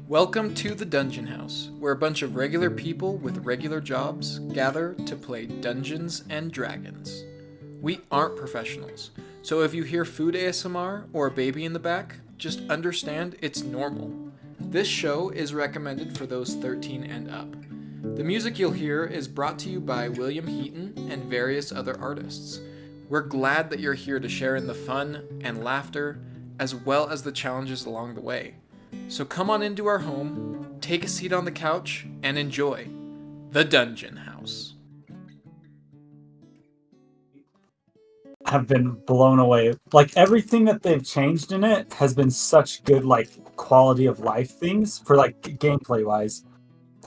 Welcome to the Dungeon House, where a bunch of regular people with regular jobs gather to play Dungeons and Dragons. We aren't professionals, so if you hear food ASMR or a baby in the back, just understand it's normal. This show is recommended for those 13 and up. The music you'll hear is brought to you by William Heaton and various other artists. We're glad that you're here to share in the fun and laughter, as well as the challenges along the way. So come on into our home, take a seat on the couch, and enjoy the Dungeon House. Have been blown away. Like, everything that they've changed in it has been such good, like, quality of life things for, like, gameplay wise,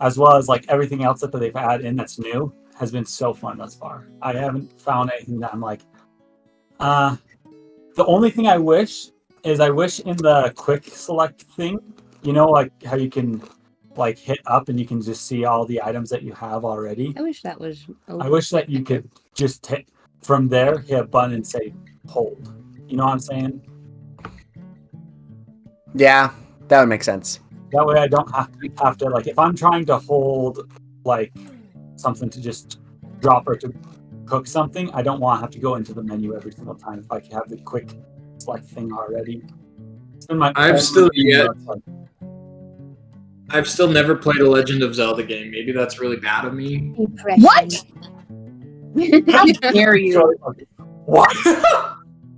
as well as, like, everything else that they've added in that's new has been so fun thus far. I haven't found anything that I'm like, the only thing I wish in the quick select thing, you know, like how you can like hit up and you can just see all the items that you have already. I wish that was open. I wish that you could just hit from there, hit a button and say hold. You know what I'm saying? Yeah, that would make sense. That way I don't have to like, if I'm trying to hold like something to just drop or to cook something, I don't want to have to go into the menu every single time if I can have the quick select thing already. I've still never played a Legend of Zelda game. Maybe that's really bad of me. Impression. What? How dare you? What?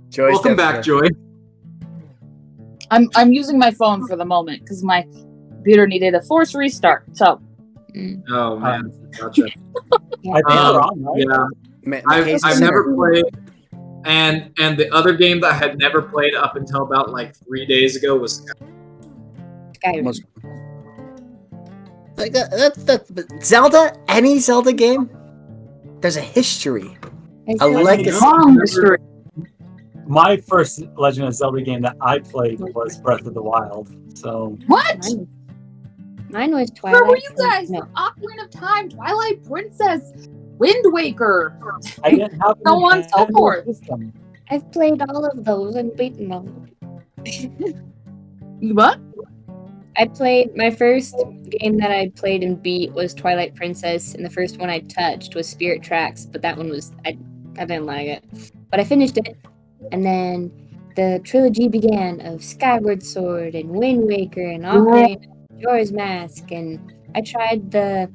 Joy's Welcome back, Joy. I'm using my phone for the moment because my computer needed a forced restart. So. Oh man, gotcha. I think you're on, right? Yeah, I've never played, and the other game that I had never played up until about like 3 days ago was Skyrim. Like but Zelda, any Zelda game, there's a history, a legacy. Long history. My first Legend of Zelda game that I played was Breath of the Wild. So What? Mine was Twilight. Where were you guys? No. Ocarina of Time, Twilight Princess, Wind Waker. I didn't have So on and so forth. I've played all of those and beaten them. What? I played my first game that I played and beat was Twilight Princess, and the first one I touched was Spirit Tracks, but that one was I didn't like it. But I finished it, and then the trilogy began of Skyward Sword and Wind Waker and Ocarina, Majora's Mask, and I tried the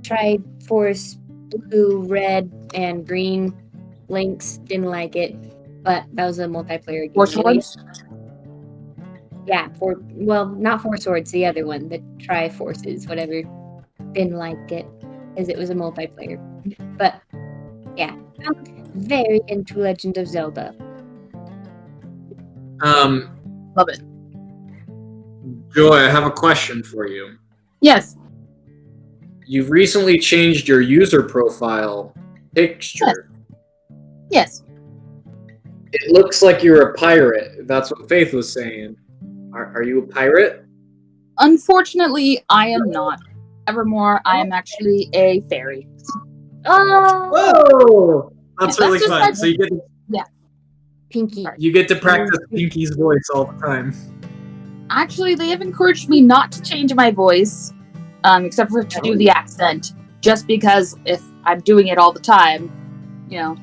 Triforce blue, red, and green links. Didn't like it, but that was a multiplayer game. Four Swords? Yeah, not Four Swords, the other one, the Triforces, whatever. Didn't like it, as it was a multiplayer. But, yeah, I'm very into Legend of Zelda. Love it. Joy, I have a question for you. Yes. You've recently changed your user profile picture. Yes. It looks like you're a pirate. That's what Faith was saying. Are you a pirate? Unfortunately, I am not. Evermore, I am actually a fairy. Oh! Whoa! That's Yeah, really that's just fun. like- So Pinky. you get to practice Pinky's voice all the time. Actually, they have encouraged me not to change my voice, except for to do the accent, just because if I'm doing it all the time,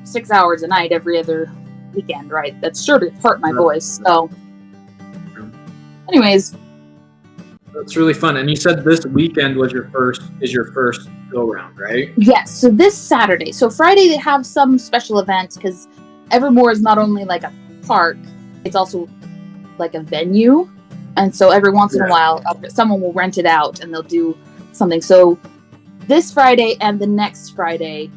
6 hours a night every other weekend, right? That's sure to hurt my voice. So, anyways, That's really fun. And you said this weekend was your first go round, right? yes. So this Saturday, so Friday they have some special events because Evermore is not only like a park, it's also like a venue. And so every once in a while, someone will rent it out and they'll do something. So this Friday and the next Friday,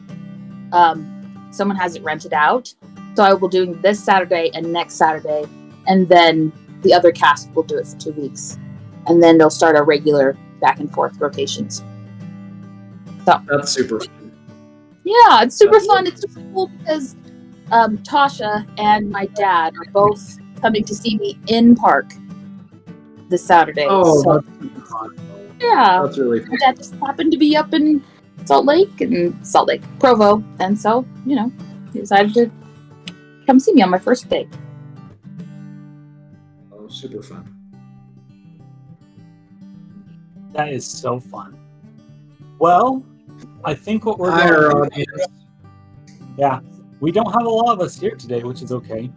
someone has it rented out. So I will do this Saturday and next Saturday. And then the other cast will do it for 2 weeks. And then they'll start our regular back and forth rotations. So That's super fun. Yeah, it's super fun. It's super cool because Tasha and my dad are both coming to see me in park this Saturday. Oh, so, that's super fun. yeah. That's really fun. My dad just happened to be up in Salt Lake, Provo, and so, he decided to come see me on my first day. Oh, super fun. That is so fun. Well, I think what we're Higher going to audience. Yeah, we don't have a lot of us here today, which is okay.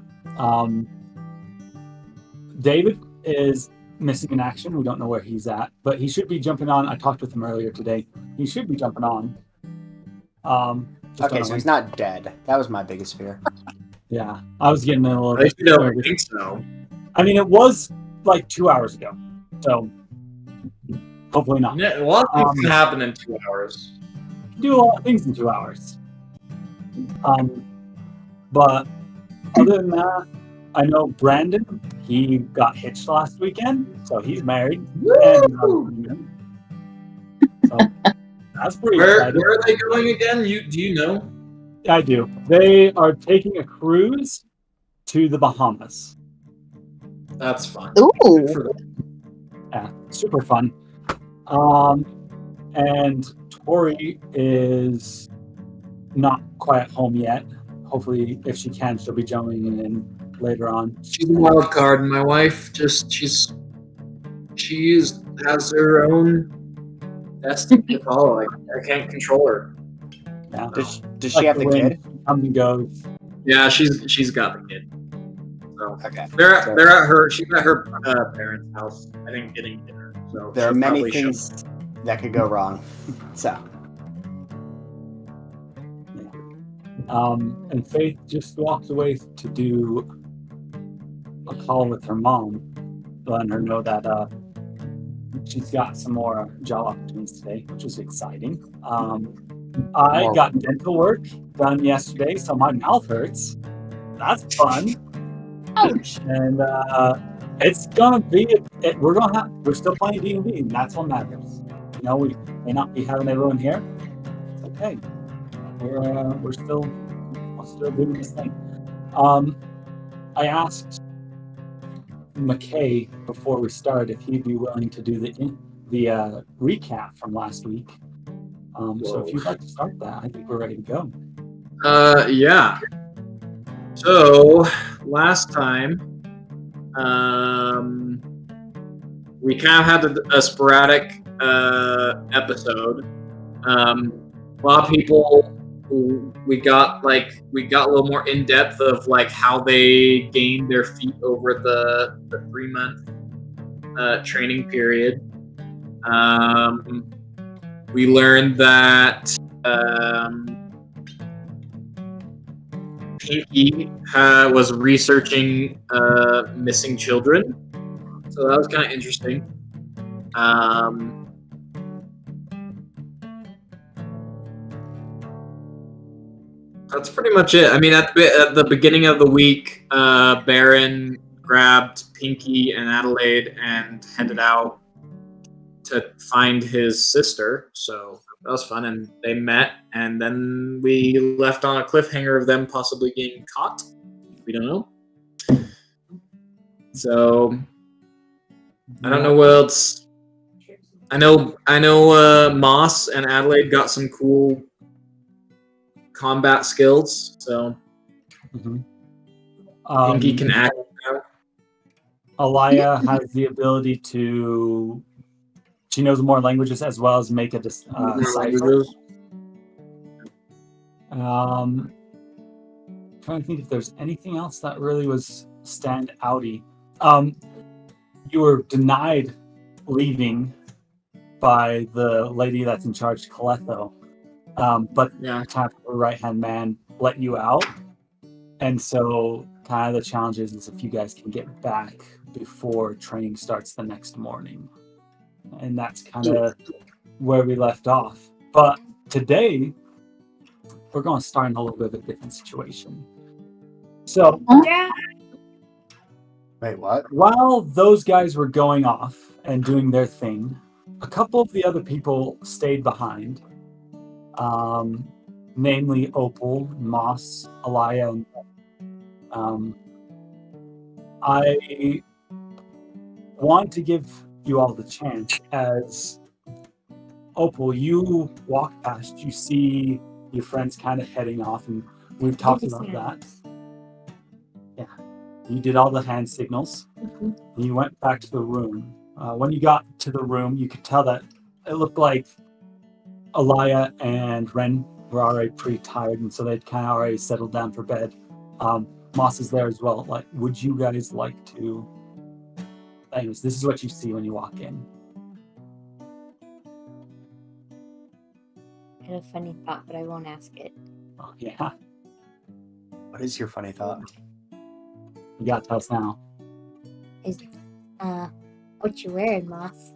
David is missing in action. We don't know where he's at, but he should be jumping on. I talked with him earlier today. He should be jumping on. Okay, so he's not dead. That was my biggest fear. Yeah, I was getting a little I bit don't nervous. think so. I mean, it was like 2 hours ago, so hopefully not. Yeah, a lot of things can happen in 2 hours. Do a lot of things in 2 hours. But other than that, I know Brandon, he got hitched last weekend, so he's married. And, so that's pretty exciting. Where are they going again? Do you know? I do. They are taking a cruise to the Bahamas. That's fun. Ooh. Good for them. Yeah, super fun. And Tori is not quite at home yet. Hopefully, if she can, she'll be joining in later on. She's a wild card. My wife she has her own destiny to follow. I can't control her. Yeah. Does she have the kid? Comes and goes. Yeah, she's got the kid. So Okay. they're at her. She's at her parents' house. I think getting dinner. So There are she many probably things that could go wrong. So. And Faith just walked away to do a call with her mom, letting her know that she's got some more job opportunities today, which was exciting. I got dental work done yesterday, so my mouth hurts. That's fun. Ouch. And it's gonna be. We're still playing D&D, and that's what matters. We may not be having everyone here. It's okay. We're still doing this thing. I asked McKay before we started if he'd be willing to do the recap from last week. So if you'd like to start that, I think we're ready to go. Yeah. So last time, we kind of had a sporadic episode. A lot of people. We got a little more in depth of how they gained their feet over the 3-month training period. We learned that Pinky was researching missing children, so that was kind of interesting. That's pretty much it. I mean, at the beginning of the week, Barren grabbed Pinky and Adelaide and headed out to find his sister. So that was fun, and they met, and then we left on a cliffhanger of them possibly getting caught. We don't know. So I don't know what else. I know. Moss and Adelaide got some cool combat skills, so Pinky can act now. Alia has the ability to. She knows more languages as well as make a cipher. Trying to think if there's anything else that really was stand outy. You were denied leaving by the lady that's in charge, Coletho. But her right-hand man let you out. And so kind of the challenge is if you guys can get back before training starts the next morning. And that's kind of where we left off. But today, we're going to start in a little bit of a different situation. So, wait, what? While those guys were going off and doing their thing, a couple of the other people stayed behind. namely Opal, Moss, Alia, and I want to give you all the chance. As Opal, you walk past, you see your friends kind of heading off, and we've talked about that. Yeah, you did all the hand signals, and you went back to the room. When you got to the room, you could tell that it looked like Alia and Ren were already pretty tired, and so they'd kind of already settled down for bed. Moss is there as well. Like, would you guys like to? Anyways, this is what you see when you walk in. I had a funny thought, but I won't ask it. Oh, yeah, What is your funny thought? you got to tell us now. Is what you wearing, Moss?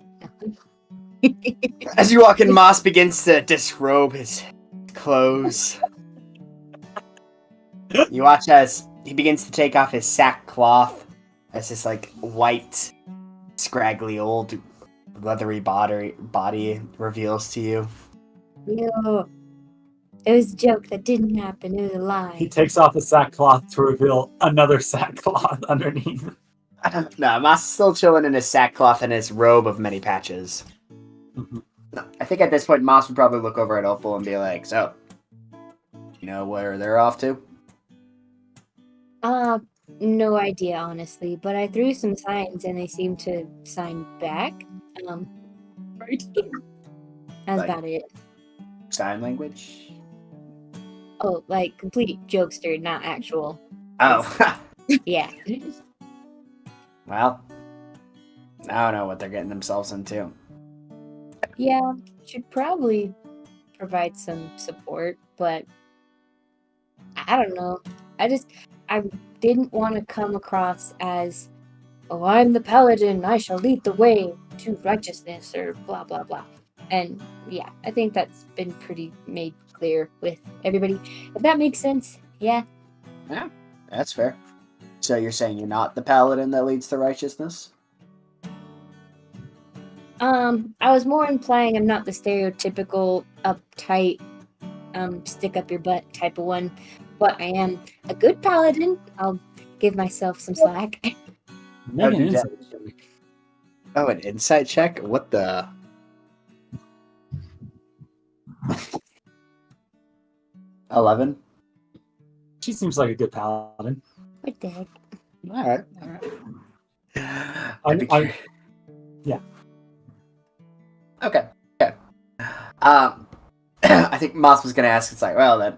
As you walk in, Moss begins to disrobe his clothes. You watch as he begins to take off his sackcloth, as this like white, scraggly old leathery body reveals to you. Yo, it was a joke that didn't happen. It was a lie. He takes off the sackcloth to reveal another sackcloth underneath. No, Moss is still chilling in his sackcloth and his robe of many patches. Mhm. No, I think at this point, Moss would probably look over at Opal and be like, "So, you know where they're off to?" No idea, honestly. But I threw some signs, and they seemed to sign back. Right. That's Like- about it. Sign language. Oh, like complete jokester, not actual. Oh, Yeah. well, I don't know what they're getting themselves into. Yeah, should probably provide some support, but I don't know. I didn't want to come across as, oh, I'm the paladin, I shall lead the way to righteousness, or blah, blah, blah. And yeah, I think that's been pretty made clear with everybody. If that makes sense, yeah. That's fair. So you're saying you're not the paladin that leads to righteousness? I was more implying I'm not the stereotypical uptight, stick up your butt type of one, but I am a good paladin. I'll give myself some slack. Make an do that. insight check. Oh, an insight check? What the? $11. She seems like a good paladin. What the heck? All right. Yeah. Okay. I think Moss was going to ask, it's like, well, then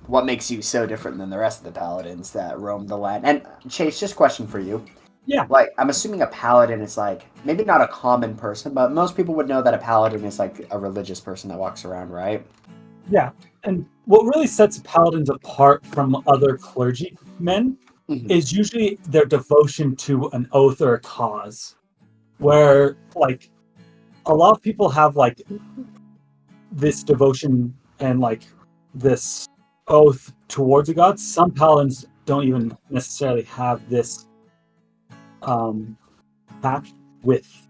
what makes you so different than the rest of the paladins that roam the land? And Chase, just a question for you. Yeah. Like, I'm assuming a paladin is like, maybe not a common person, but most people would know that a paladin is like a religious person that walks around, right? Yeah, and what really sets paladins apart from other clergymen is usually their devotion to an oath or a cause. Where, like, a lot of people have, like, this devotion and, like, this oath towards a god. Some paladins don't even necessarily have this pact with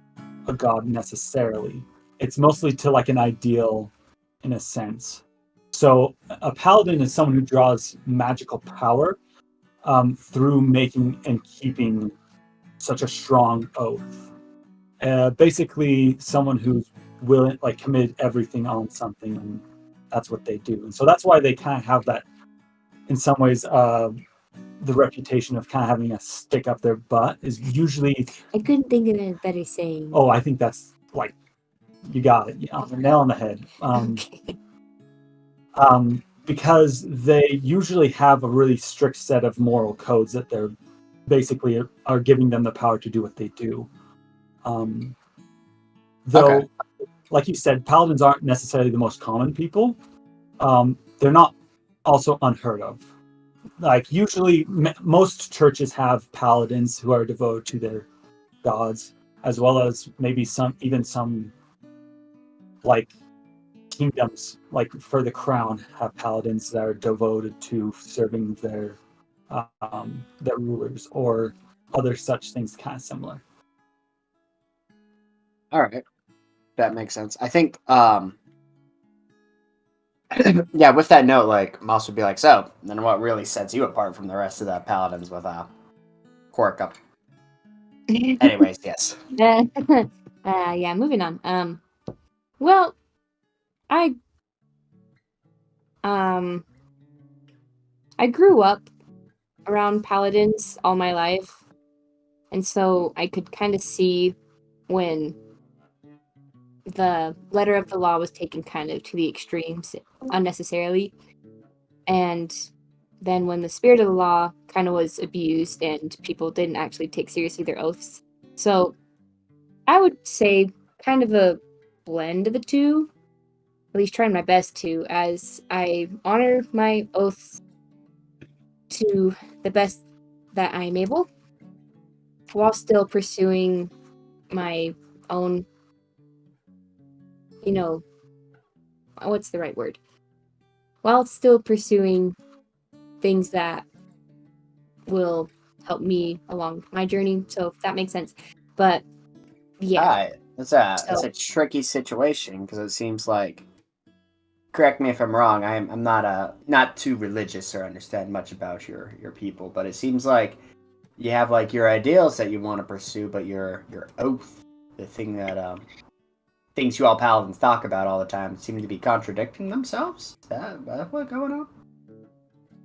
a god necessarily. It's mostly to, like, an ideal in a sense. So a paladin is someone who draws magical power through making and keeping such a strong oath. Basically, someone who's willing, like, committed everything on something, and that's what they do. And so that's why they kind of have that, in some ways, the reputation of kind of having a stick up their butt is usually. I couldn't think of a better saying. Oh, I think that's like, you got it. Yeah, nail on the head. Okay. Because they usually have a really strict set of moral codes that they're basically are giving them the power to do what they do. Though, like you said, paladins aren't necessarily the most common people. They're not also unheard of. Like, usually, most churches have paladins who are devoted to their gods, as well as maybe some like kingdoms, like for the crown, have paladins that are devoted to serving their rulers or other such things, kind of similar. All right. That makes sense. I think Yeah, with that note, like, Moss would be like, so, then what really sets you apart from the rest of the paladins with Quirk up? Anyways, yes. Yeah, moving on. Well, I um I grew up around paladins all my life, and so I could kind of see when the letter of the law was taken kind of to the extremes unnecessarily, and then when the spirit of the law kind of was abused and people didn't actually take seriously their oaths. So I would say kind of a blend of the two, at least trying my best to, as I honor my oaths to the best that I am able, while still pursuing my own, what's the right word? While still pursuing things that will help me along my journey. So if that makes sense. But yeah. Alright. That's a tricky situation, because it seems like, correct me if I'm wrong, I'm not too religious or understand much about your people, but it seems like you have like your ideals that you want to pursue, but your oath, the thing that things you all paladins talk about all the time, seem to be contradicting themselves. Is that what's going on?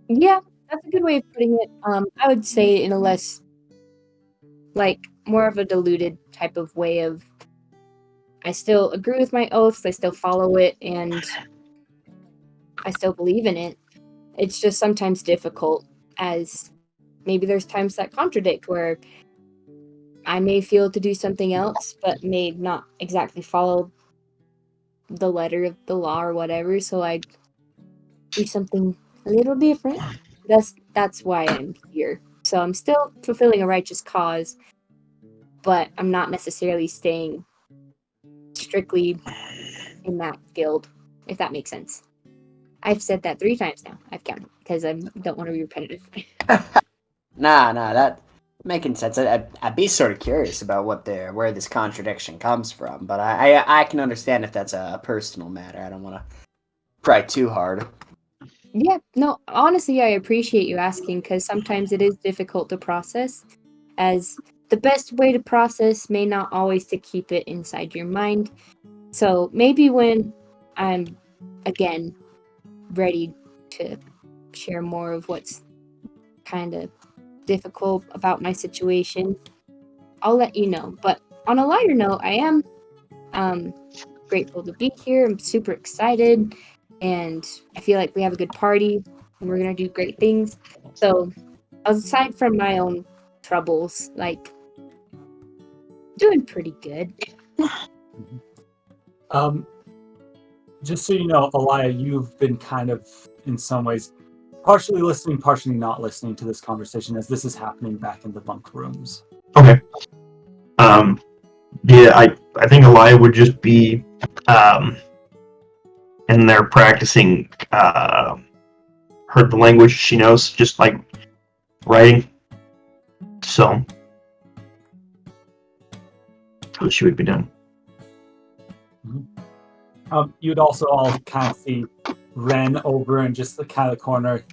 Yeah, that's a good way of putting it. I would say in a less, more of a diluted type of way of, I still agree with my oaths, I still follow it, and I still believe in it. It's just sometimes difficult, as maybe there's times that contradict, where I may feel to do something else, but may not exactly follow the letter of the law or whatever, so I do something a little different. That's why I'm here. So I'm still fulfilling a righteous cause, but I'm not necessarily staying strictly in that guild, if that makes sense. I've said that 3 times now. I've counted because I don't want to be repetitive. Nah, that making sense. I'd be sort of curious about where this contradiction comes from, but I can understand if that's a personal matter. I don't want to pry too hard. Yeah, no, honestly, I appreciate you asking, because sometimes it is difficult to process, as the best way to process may not always to keep it inside your mind. So maybe when I'm, again, ready to share more of what's kind of difficult about my situation, I'll let you know. But on a lighter note, I am grateful to be here. I'm super excited, and I feel like we have a good party, and we're gonna do great things. So, aside from my own troubles, doing pretty good. Just so you know, Alia, you've been kind of, in some ways, partially listening, partially not listening to this conversation, as this is happening back in the bunk rooms. Okay. Yeah, I think Alia would just be in there practicing the language she knows, just like writing. So that's what she would be doing. You'd also all kind of see Ren over in just the kind of corner.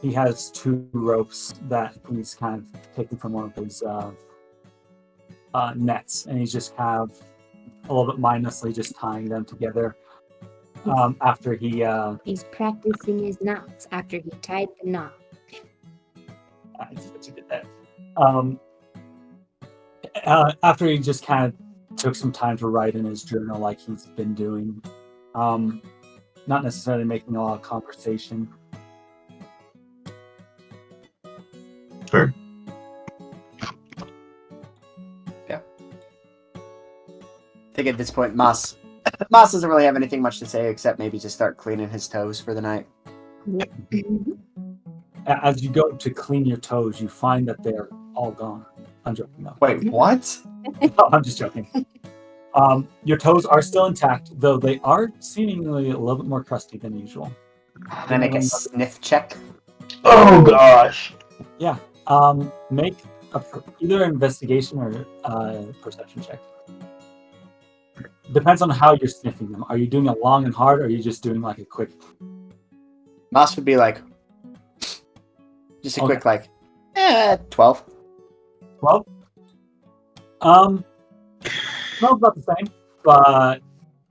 He has 2 ropes that he's kind of taken from one of his nets, and he's just kind of a little bit mindlessly just tying them together. After He's practicing his knots after he tied the knot. you did that. After he just kind of took some time to write in his journal, like he's been doing, not necessarily making a lot of conversation. Sure. Yeah. I think at this point, Moss doesn't really have anything much to say except maybe just start cleaning his toes for the night. As you go to clean your toes, you find that they're all gone. I'm joking, no. Wait, what? No, I'm just joking. Your toes are still intact, though they are seemingly a little bit more crusty than usual. Can I make a sniff check? Oh gosh. Yeah. Make either an investigation or a perception check. Depends on how you're sniffing them. Are you doing it long and hard, or are you just doing like a quick? Moss would be like, just a Okay. quick like, 12. 12? Smells about the same, but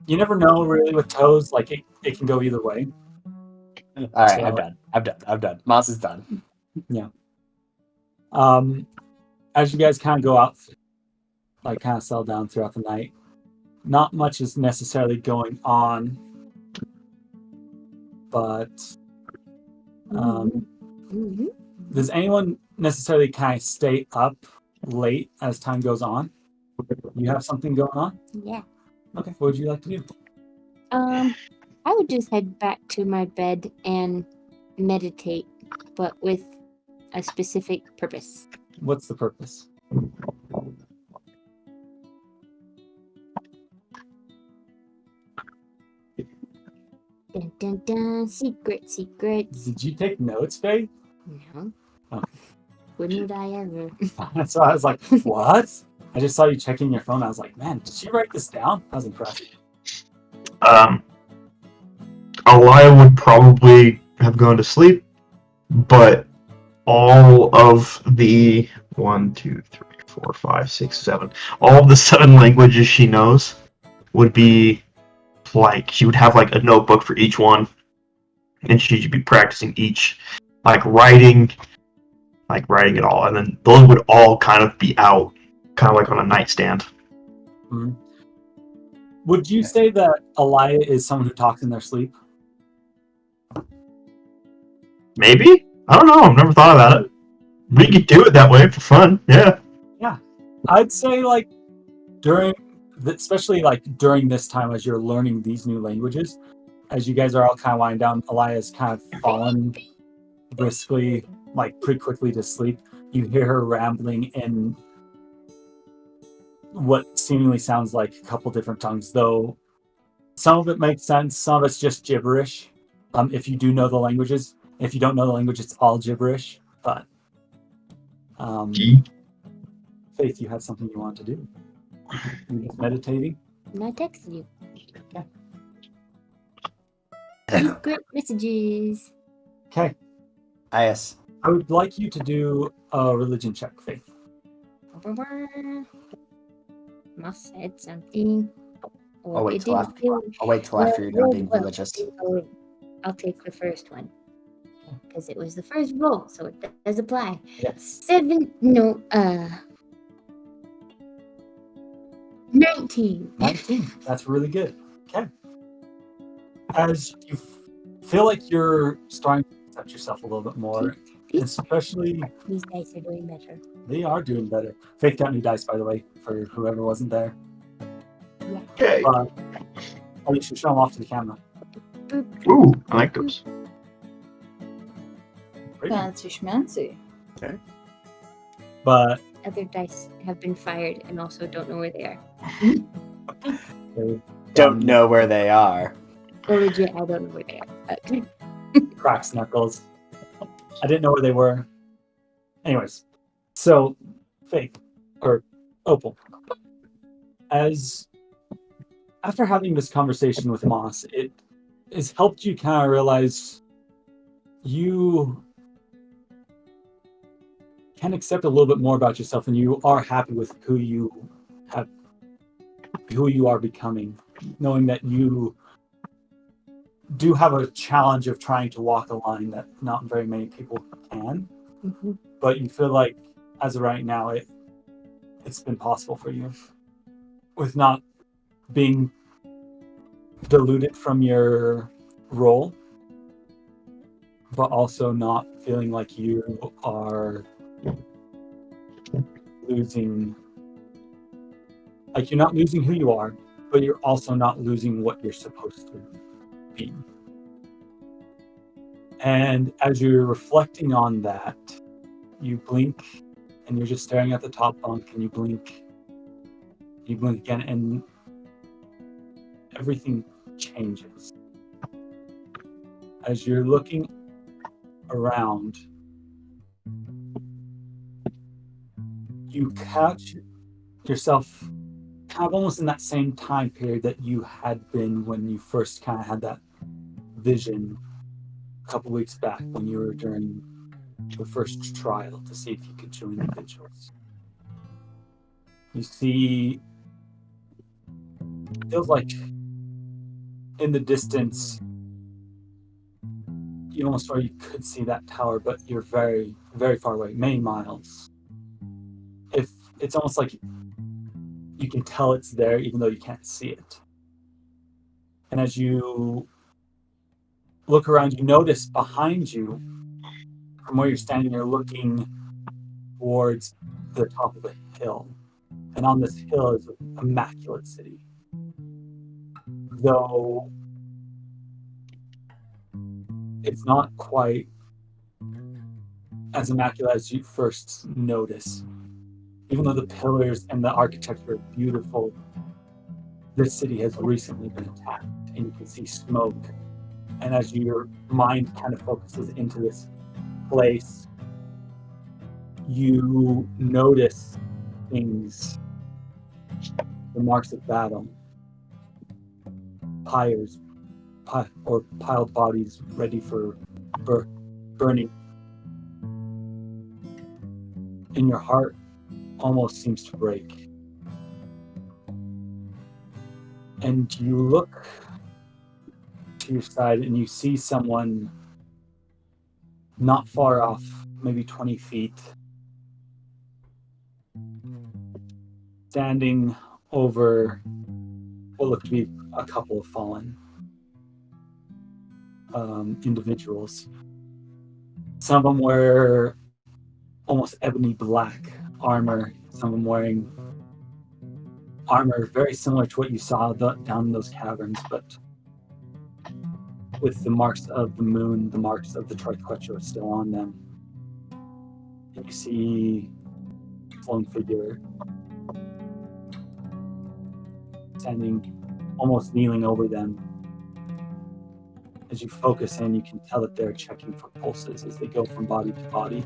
you never know really with toes. Like it can go either way. All right, So- I'm done. Moss is done. As you guys kind of go out, like kind of settle down throughout the night, not much is necessarily going on, but Mhm. does anyone necessarily kind of stay up late as time goes on? You have something going on? Yeah. Okay, what would you like to do? I would just head back to my bed and meditate, but with a specific purpose. What's the purpose? Dun dun dun. Secrets. Did you take notes, Faye? No. Oh. Wouldn't I ever? So I was like, what? I just saw you checking your phone. I was like, man, did she write this down? I was impressed. Alia would probably have gone to sleep, but all of the 1, 2, 3, 4, 5, 6, 7, all of the 7 languages she knows would be like she would have like a notebook for each one, and she'd be practicing each, like writing it all, and then those would all kind of be out, kind of like on a nightstand. Mhm. Would you say that Alia is someone who talks in their sleep? Maybe? I don't know. I've never thought about it. We could do it that way for fun. Yeah. I'd say like especially like during this time as you're learning these new languages, as you guys are all kind of winding down, Alia's kind of fallen briskly, like pretty quickly to sleep. You hear her rambling in what seemingly sounds like a couple different tongues, though some of it makes sense, some of it's just gibberish. If you do know the languages. If you don't know the language, it's all gibberish. But Faith, you had something you wanted to do. You just meditating? And I texted you. Okay. Secret messages. Okay. Yes. I would like you to do a religion check, Faith. Moss said something. Or I'll wait it till didn't after. feel- I'll wait till after you're done being well, religious. I'll take the first one. Because it was the first roll, so it does apply. Yes. 19. 19. That's really good. Okay. As you feel like you're starting to accept yourself a little bit more, especially These dice are doing better. they are doing better. Faith got new dice, by the way, for whoever wasn't there. Okay. But you should show them off to the camera. Ooh, I like those. Great. Fancy schmancy. But Other dice have been fired and also don't know where they are. they Don't know where they are. Or legit, I don't know where they are. cracks knuckles. I didn't know where they were. Anyways, so Faith or Opal, as after having this conversation with Moss, it has helped you kind of realize you can accept a little bit more about yourself, and you are happy with who you are becoming, knowing that you do have a challenge of trying to walk a line that not very many people can. Mhm. But you feel like as of right now it's been possible for you with not being diluted from your role, but also not feeling like you are losing, like you're not losing who you are, but you're also not losing what you're supposed to be. And as you're reflecting on that, you blink and you're just staring at the top bunk, and you blink again, and everything changes. As you're looking around, you catch yourself kind of almost in that same time period that you had been when you first kind of had that vision a couple weeks back when you were during your first trial to see if you could join the Vigils. You see, it feels like in the distance, you almost or you could see that tower, but you're very, very far away, many miles. If it's almost like you can tell it's there even though you can't see it. And as you look around, you notice behind you, from where you're standing, you're looking towards the top of a hill. And on this hill is an immaculate city. Though it's not quite as immaculate as you first notice. Even though the pillars and the architecture are beautiful, this city has recently been attacked, and you can see smoke. And as your mind kind of focuses into this place, you notice things, the marks of battle, pyres, or piled bodies ready for burning. And your heart almost seems to break. And you look to your side and you see someone not far off, maybe 20 feet, standing over what look to be a couple of fallen individuals. Some of them wear almost ebony black armor, some of them wearing armor very similar to what you saw down in those caverns, but with the marks of the moon, the marks of the triquetra still on them. And you see a flowing figure standing, almost kneeling over them. As you focus in, you can tell that they're checking for pulses as they go from body to body.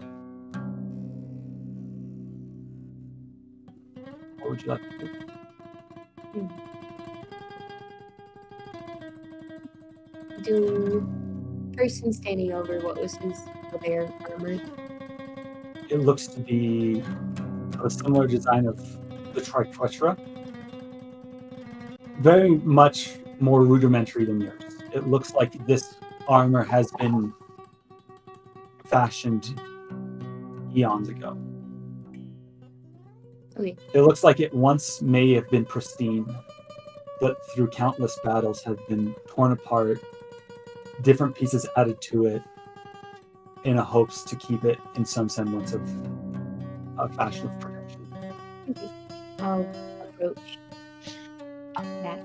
What would you like to do? Do person standing over, what was his their armor? It looks to be a similar design of the triquetra. Very much more rudimentary than yours. It looks like this armor has been fashioned eons ago. Okay. It looks like it once may have been pristine, but through countless battles have been torn apart, different pieces added to it in a hopes to keep it in some semblance of a fashion of protection. Okay. I'll approach that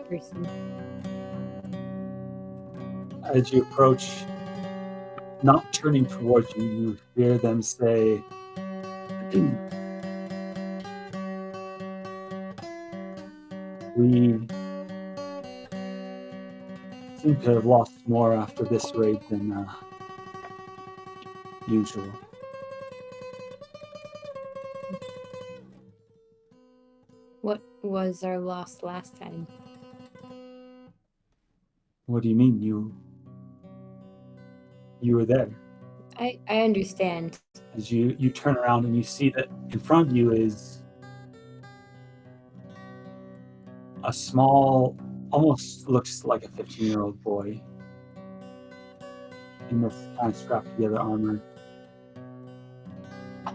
person. As you approach, not turning towards you, you hear them say, "We seem to have lost more after this raid than usual." What was our loss last time? What do you mean? You were there. I understand. As you turn around and you see that in front of you is a small, almost looks like a 15-year-old boy in this kind of strapped together armor.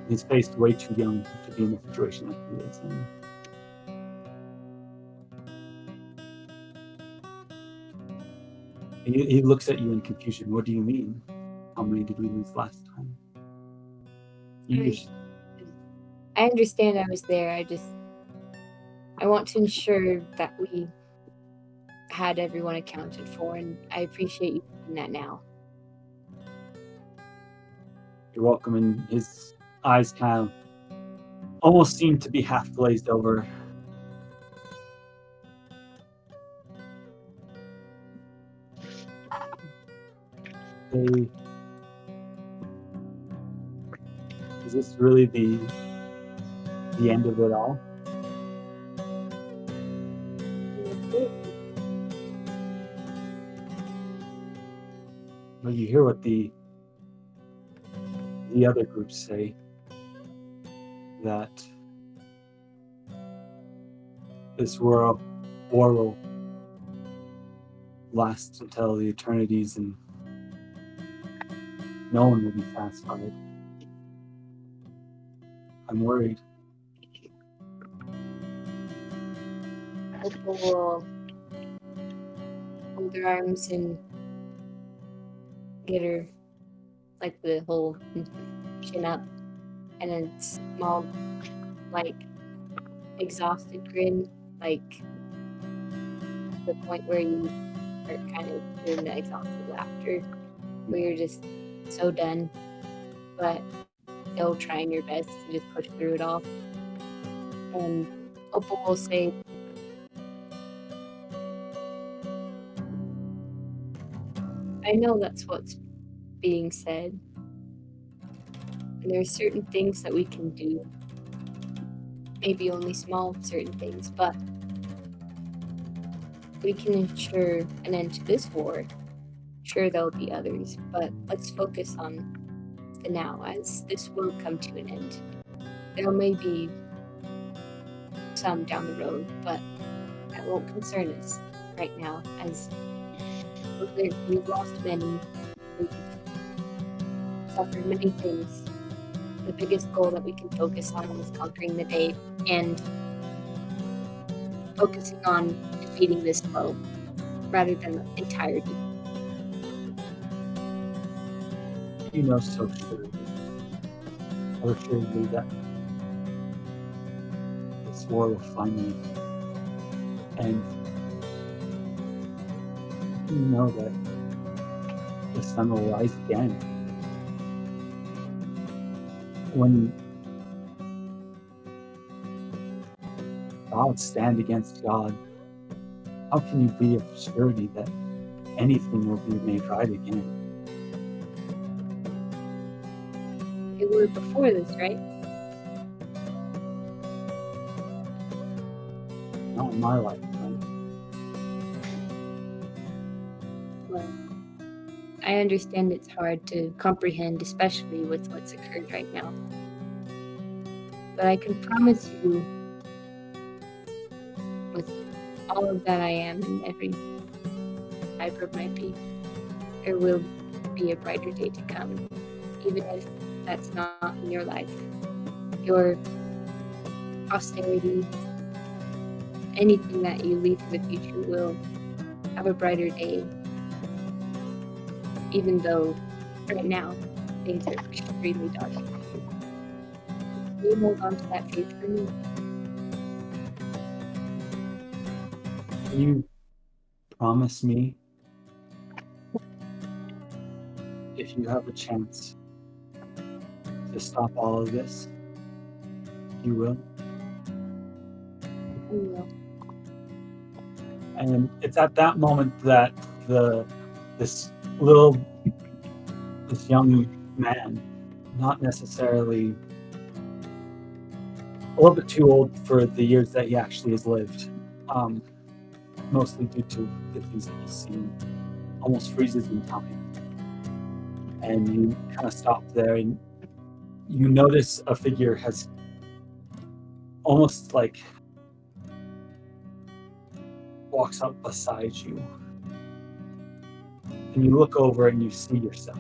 His face way too young to be in the situation that he is in. He looks at you in confusion. What do you mean? How many did we lose last time? I understand I was there. I want to ensure that we had everyone accounted for, and I appreciate you doing that now. You're welcome. And his eyes kind of almost seem to be half glazed over. Is this really the end of it all? But you hear what the other groups say, that this war will last until the eternities and no one will be satisfied. I'm worried. Opal will hold her arms and get her, like, the whole chin up, and a small, like, exhausted grin, like the point where you are kind of doing the exhausted laughter, where you're just so done, but still trying your best to just push through it all. And Opal will say, I know that's what's being said. And there are certain things that we can do. Maybe only small certain things, but we can ensure an end to this war. Sure, there'll be others, but let's focus on the now, as this will come to an end. There may be some down the road, but that won't concern us right now, as we've lost many, we've suffered many things. The biggest goal that we can focus on is conquering the day and focusing on defeating this foe rather than the entirety. You know so surely that this war will finally end. You know that the sun will rise again. When gods stand against God, how can you be of surety that anything will be made right again? They were before this, right? Not in my lifetime. Well, I understand it's hard to comprehend, especially with what's occurred right now. But I can promise you, with all of that I am and every fiber of my being, there will be a brighter day to come, even if that's not in your life. Your posterity, anything that you leave for the future will have a brighter day, even though right now things are extremely dark. Will you hold on to that faith for me? Can you promise me, if you have a chance to stop all of this, you will? I will. And it's at that moment that this young man, not necessarily a little bit too old for the years that he actually has lived, mostly due to the things that he's seen, almost freezes in time. And you kind of stop there and you notice a figure has almost like walks up beside you. And you look over and you see yourself.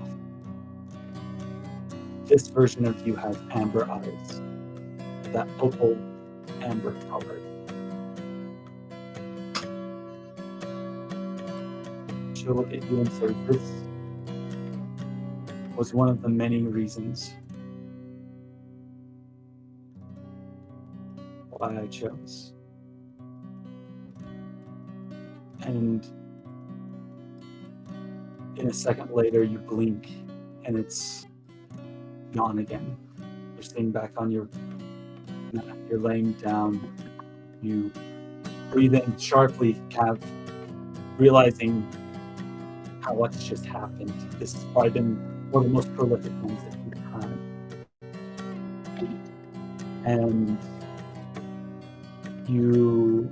This version of you has amber eyes, that opal amber color. She'll look at you and say, this was one of the many reasons why I chose. And in a second later, you blink and it's gone again. You're sitting back on you're laying down. You breathe in sharply, realizing how what's just happened. This has probably been one of the most prolific ones that you've had. And you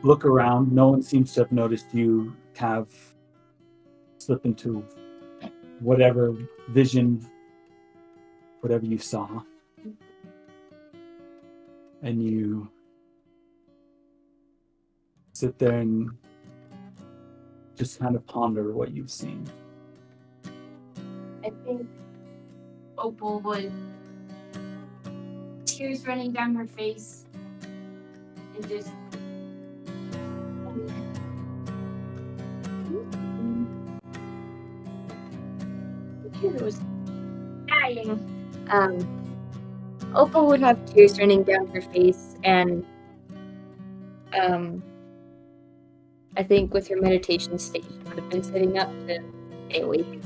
look around. No one seems to have noticed you kind of slip into whatever vision, whatever you saw. And you sit there and just kind of ponder what you've seen. I think Opal would, tears running down her face, and just computer was dying. Opal would have tears running down her face, and I think with her meditation state, she would have been sitting up to stay awake.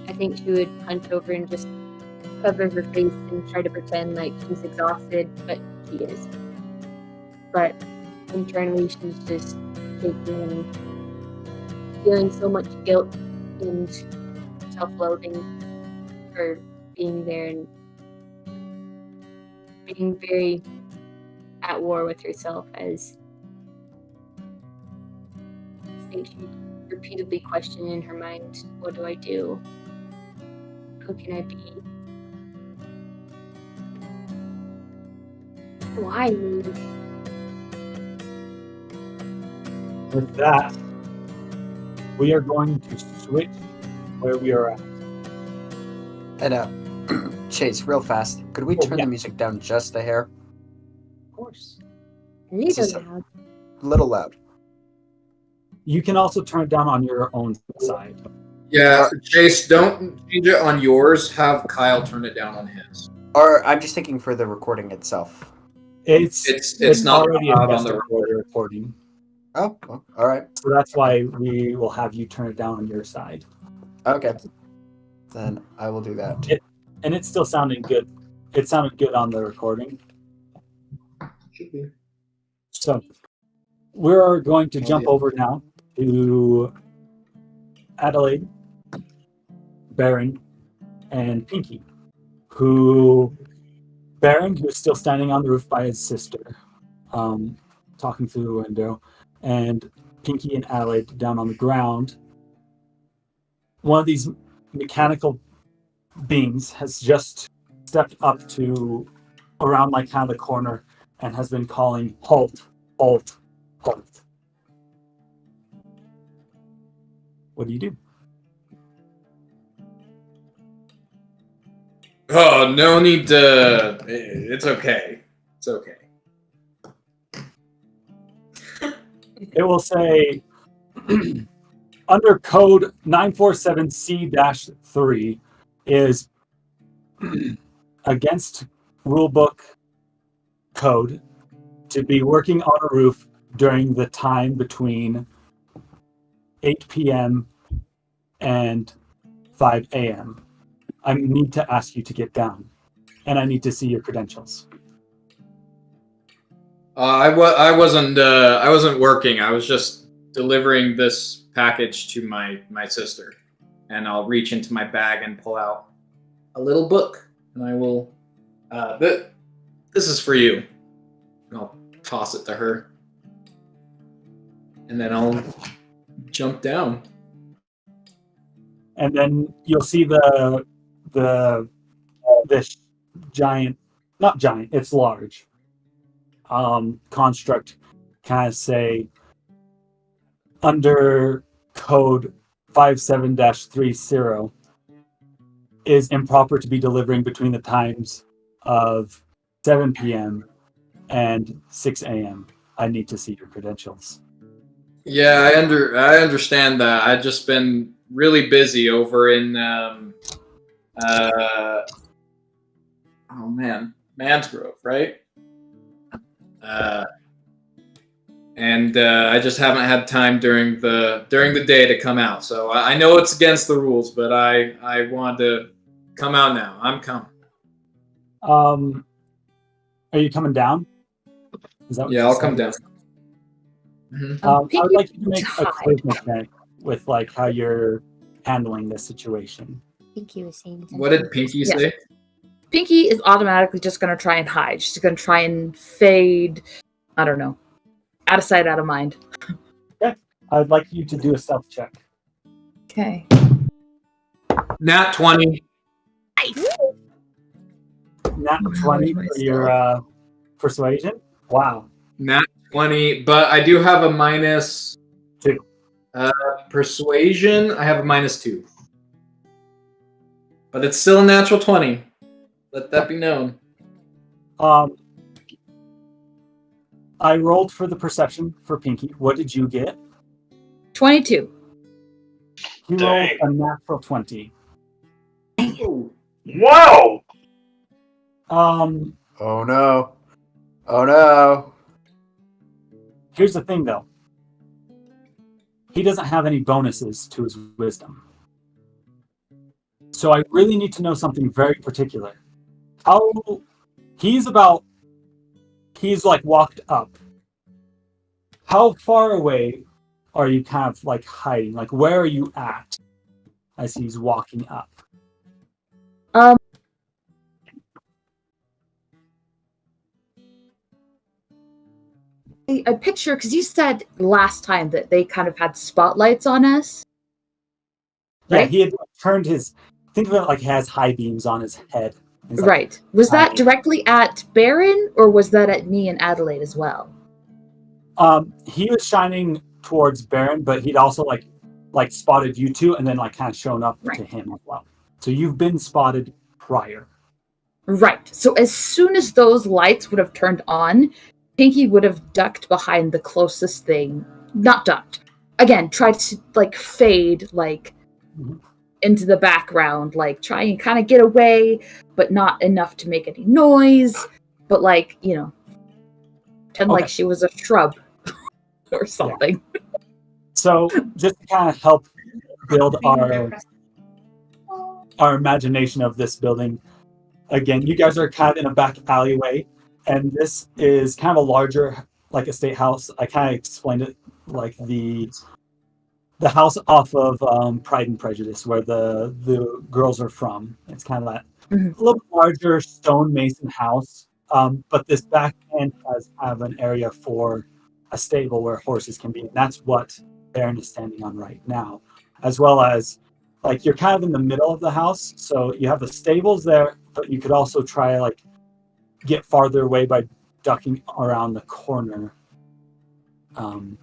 I think she would hunch over and just cover her face and try to pretend like she's exhausted, but she is. But internally, she's just shaking and feeling so much guilt and self-loathing for being there and being very at war with herself, as I think she repeatedly questioned in her mind, what do I do? Who can I be? Why me? With that, we are going to switch where we are at. And Chase, real fast, could we turn yeah. the music down just a hair? Of course. This is Loud. a little loud. You can also turn it down on your own side. Yeah, Chase, don't change it on yours. Have Kyle turn it down on his. Or I'm just thinking for the recording itself. It's not already allowed on on the the recording. Oh, well, all right. So that's why we will have you turn it down on your side. Okay. Then I will do that. And it's still sounding good. It sounded good on the recording. Should be. So we're going to jump over now to Adelaide, Barren, and Pinky, Barren, who's still standing on the roof by his sister, talking through the window, and Pinky and Adelaide down on the ground. One of these mechanical beings has just stepped up to around like kind of the corner and has been calling, halt, halt, halt. What do you do? Oh, no need to. It's okay. It's okay. It will say under code 947C-3 is against rulebook code to be working on a roof during the time between 8 p.m. and 5 a.m. I need to ask you to get down, and I need to see your credentials. I wasn't working. I was just delivering this package to my sister, and I'll reach into my bag and pull out a little book, and I will. This is for you. And I'll toss it to her, and then I'll jump down. And then you'll see this giant, not giant, it's large, construct kind of say under code 57-30 is improper to be delivering between the times of 7 p.m. and 6 a.m. I need to see your credentials. Yeah, I understand that. I've just been really busy over in Mansgrove, right? And I just haven't had time during the day to come out. So I know it's against the rules, but I wanted to come out now. I'm coming. Are you coming down? Is that what Yeah, you I'll said? come down. Mm-hmm. I would like you to make a charisma check with like how you're handling this situation. Pinky was saying something. What did Pinky say? Pinky is automatically just going to try and hide. She's going to try and fade, I don't know, Out of sight, out of mind. I'd like you to do a stealth check. Okay. Nat 20. Nat 20 for your persuasion. Wow. Nat 20, but I do have a minus 2. Persuasion, I have a minus 2. But it's still a natural 20. Let that be known. I rolled for the perception for Pinky. What did you get? 22. He rolled a natural 20. Wow! Um, Oh no. Oh no. Here's the thing, though. He doesn't have any bonuses to his wisdom. So I really need to know something very particular. He's like walked up. How far away are you kind of like hiding? Like, where are you at as he's walking up? I picture, because you said last time that they kind of had spotlights on us. Yeah, Right? he had turned his. Think of it like he has high beams on his head. He's like, Right. Was that shining. directly at Barren, or was that at me and Adelaide as well? He was shining towards Barren, but he'd also like spotted you two, and then like kind of shown up to him as well. So you've been spotted prior. Right. So as soon as those lights would have turned on, Pinky would have ducked behind the closest thing. Not ducked. Again, tried to like fade like into the background, like try and kind of get away, but not enough to make any noise. But like, you know, pretend like she was a shrub or something. Yeah. So just to kind of help build our imagination of this building, again, you guys are kind of in a back alleyway, and this is kind of a larger like estate house. I kind of explained it like the house off of Pride and Prejudice, where the girls are from. It's kind of that a little bit larger stone mason house, but this back end has kind of an area for a stable where horses can be, and that's what Barren is standing on right now, as well as like you're kind of in the middle of the house, so you have the stables there, but you could also try like get farther away by ducking around the corner. I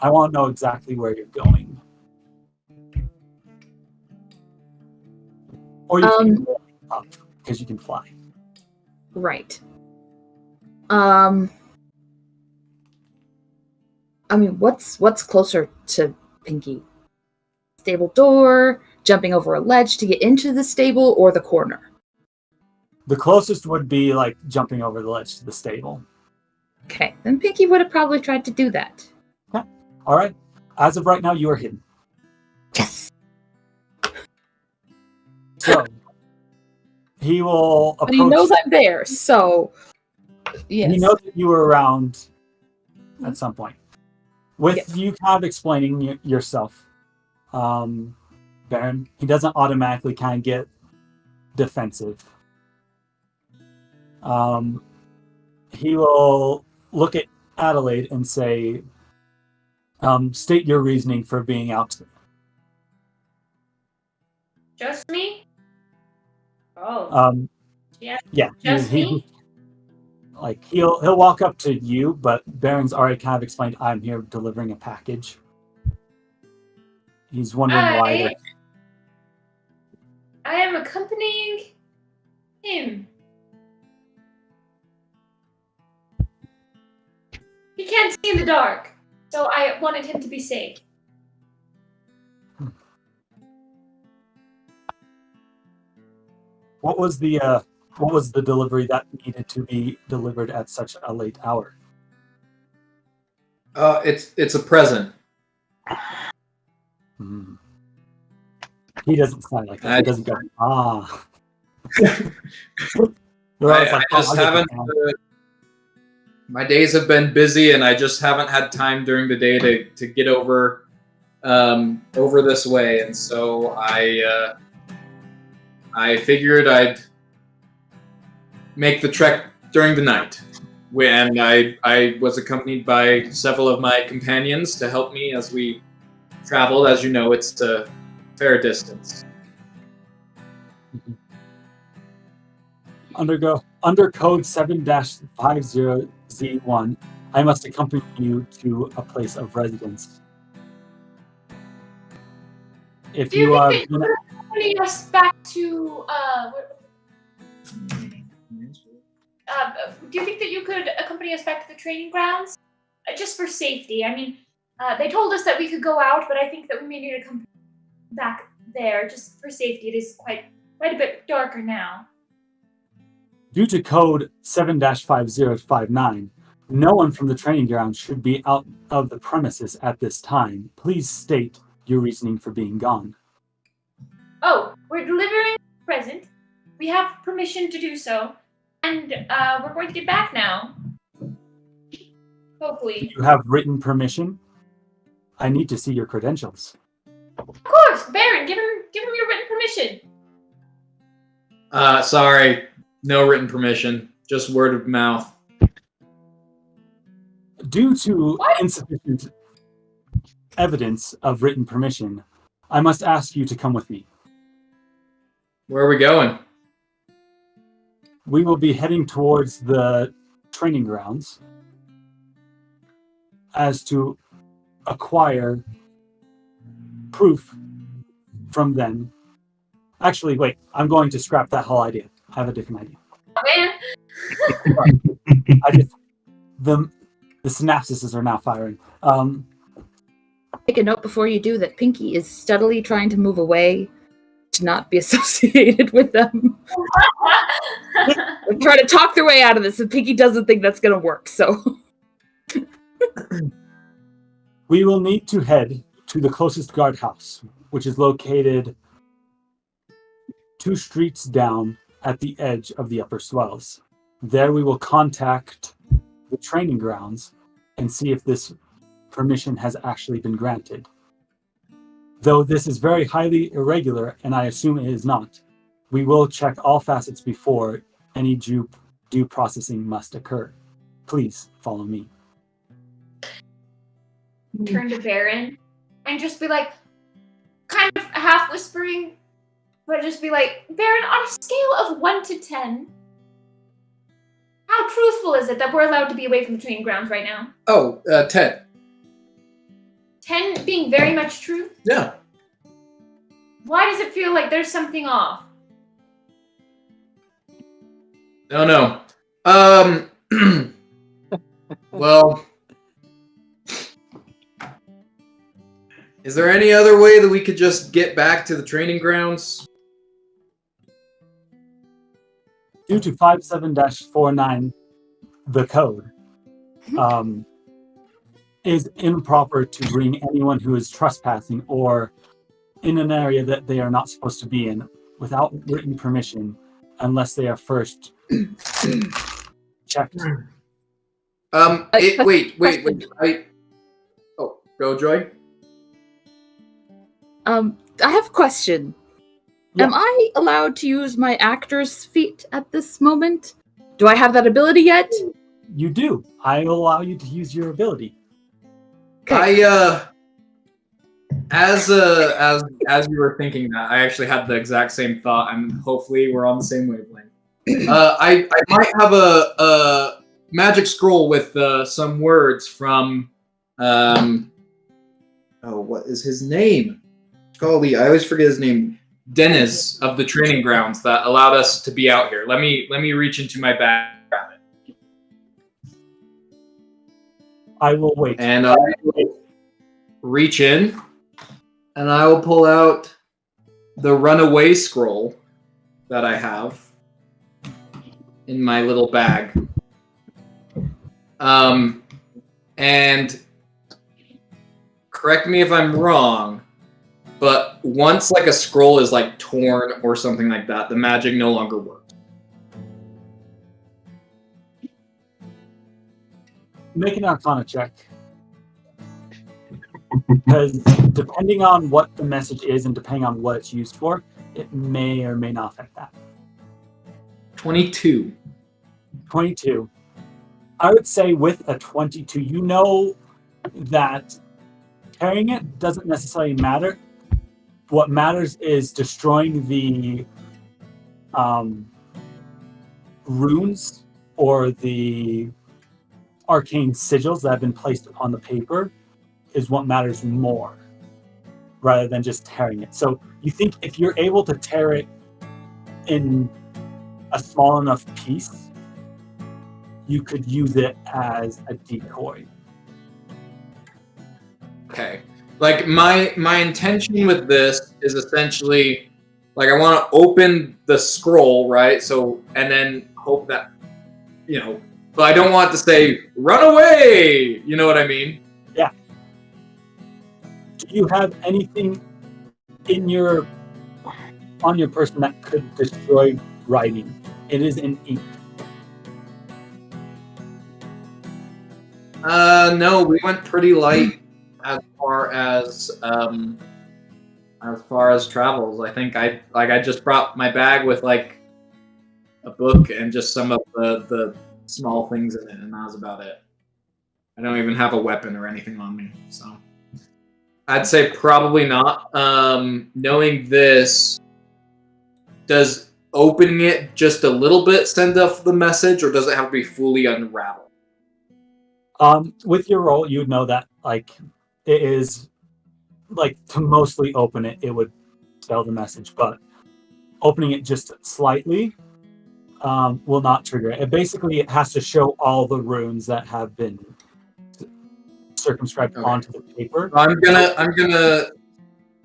want to know exactly where you're going. Or you can go up, because you can fly. Right. I mean, what's closer to Pinky? Stable door, jumping over a ledge to get into the stable, or the corner? The closest would be like jumping over the ledge to the stable. Okay, then Pinky would have probably tried to do that. Okay. All right. As of right now, you are hidden. Yes. So he will approach. But he knows I'm there, so yes. He knows that you were around at some point. With you kind of explaining yourself, Barren, he doesn't automatically kind of get defensive. He will look at Adelaide and say, state your reasoning for being out. Just me? Oh. Yeah. Just me? Like he'll walk up to you, but Barron's already kind of explained, I'm here delivering a package. He's wondering why. I am accompanying him. He can't see in the dark, so I wanted him to be safe. What was the delivery that needed to be delivered at such a late hour? It's a present. He doesn't sound like that. He doesn't go, I just haven't. My days have been busy, and I just haven't had time during the day to get over this way, and so I figured I'd make the trek during the night. And I was accompanied by several of my companions to help me as we traveled. As you know, it's a fair distance. Under code 7-50Z1, I must accompany you to a place of residence. If Do you you are think that you could accompany us back to do you think that you could accompany us back to the training grounds? Just for safety. I mean, they told us that we could go out, but I think that we may need to come back there just for safety. It is quite a bit darker now. due to code 7-5059, no one from the training ground should be out of the premises at this time. Please state your reasoning for being gone. Oh, we're delivering a present. We have permission to do so. And we're going to get back now. Hopefully. You have written permission. I need to see your credentials. Of course, Barren, give him your written permission. Sorry, no written permission, just word of mouth. Due to insufficient evidence of written permission, I must ask you to come with me. Where are we going? We will be heading towards the training grounds as to acquire proof from them. Actually, wait, I'm going to scrap that whole idea. I have a different idea. Oh, man. The synapses are now firing. Take a note before you do that Pinky is steadily trying to move away to not be associated with them. I'm trying to talk their way out of this, and Pinky doesn't think that's going to work, so... We will need to head to the closest guardhouse, which is located 2 streets down at the edge of the upper swells. There we will contact the training grounds and see if this permission has actually been granted. Though this is very highly irregular, and I assume it is not, we will check all facets before any due processing must occur. Please follow me. Turn to Barren and just be like, kind of half whispering, but just be like, Barren, on a scale of 1 to 10, how truthful is it that we're allowed to be away from the training grounds right now? Oh, 10. 10 being very much true? Yeah. Why does it feel like there's something off? No. Well, is there any other way that we could just get back to the training grounds? Due to 57-49, the code, is improper to bring anyone who is trespassing or in an area that they are not supposed to be in without written permission unless they are first checked. Wait. Go, Joy. I have a question. Yeah. Am I allowed to use my actor's feat at this moment? Do I have that ability yet? You do. I will allow you to use your ability. Okay. As you were thinking that, I actually had the exact same thought, and hopefully we're on the same wavelength. I might have a magic scroll with some words from what is his name? Golly, I always forget his name. Dennis of the training grounds that allowed us to be out here. Let me reach into my bag and grab it. I will wait. And I will reach in, and I will pull out the runaway scroll that I have in my little bag. And correct me if I'm wrong, but once like a scroll is like torn or something like that, the magic no longer works. Make an Arcana check. Because depending on what the message is and depending on what it's used for, it may or may not affect that. 22. 22. I would say with a 22, you know that carrying it doesn't necessarily matter. What matters is destroying the runes or the arcane sigils that have been placed upon the paper is what matters more, rather than just tearing it. So you think if you're able to tear it in a small enough piece, you could use it as a decoy. Okay. Like my intention with this is essentially like I want to open the scroll, right? So and then hope that but I don't want to say run away. You know what I mean? Yeah. Do you have anything on your person that could destroy writing? It is in ink. No, we went pretty light as far as travels. I think I just brought my bag with like a book and just some of the small things in it, and that was about it. I don't even have a weapon or anything on me, so I'd say probably not. Knowing this, does opening it just a little bit send off the message, or does it have to be fully unraveled? With your roll, you would know that like it is like to mostly open it, it would spell the message, but opening it just slightly will not trigger it. It has to show all the runes that have been circumscribed onto the paper. I'm gonna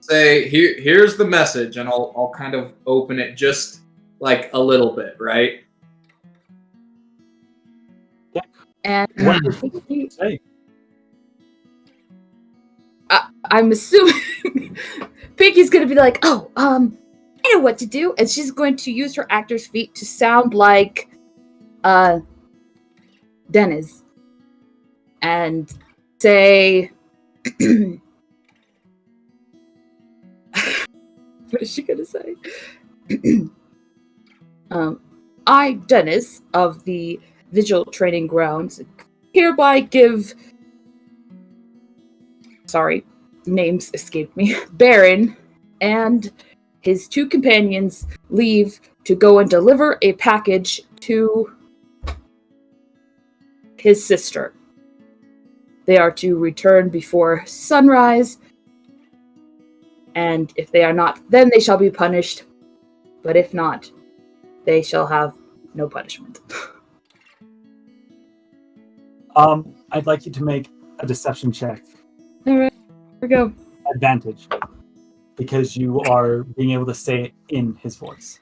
say here's the message, and I'll kind of open it just like a little bit, right? Yeah. And What does it say? I'm assuming Pinky's gonna be like, I know what to do, and she's going to use her actor's feet to sound like Dennis and say what is she gonna say? I, Dennis, of the Vigil training grounds, hereby give names escaped me. Barren and his 2 companions leave to go and deliver a package to his sister. They are to return before sunrise, and if they are not, then they shall be punished. But if not, they shall have no punishment. I'd like you to make a deception check. All right, here we go. Advantage, because you are being able to say it in his voice.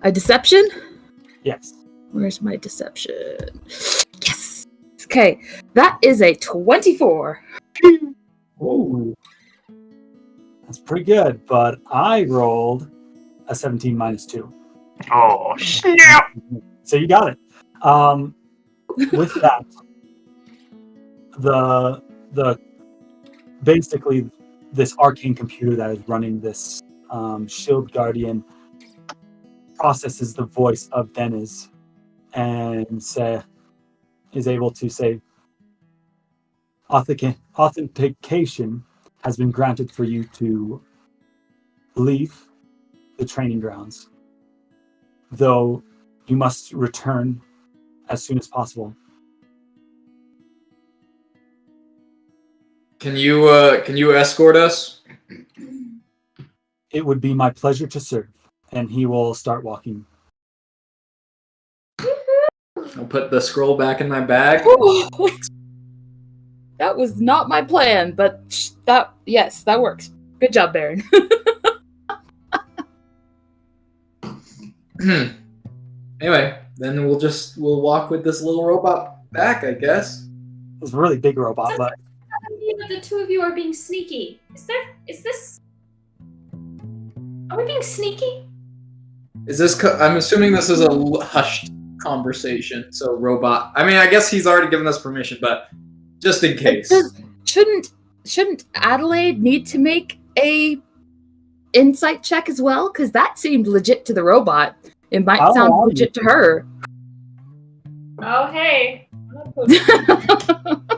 A deception? Yes. Where's my deception? Yes! Okay, that is a 24. Ooh. That's pretty good, but I rolled a 17 minus 2. Oh, snap! So you got it. With that, the basically this arcane computer that is running this Shield Guardian processes the voice of Dennis and is able to say authentication has been granted for you to leave the training grounds, though you must return as soon as possible. Can you escort us? It would be my pleasure to serve. And he will start walking. I'll put the scroll back in my bag. That was not my plan, but that works. Good job, Barren. Anyway, then we'll walk with this little robot back, I guess. It's a really big robot, but The 2 of you are being sneaky. Are we being sneaky? Is this? I'm assuming this is a hushed conversation. So robot. I mean, I guess he's already given us permission, but just in case. Shouldn't Adelaide need to make a insight check as well? Because that seemed legit to the robot. It might sound legit to her. Oh, hey.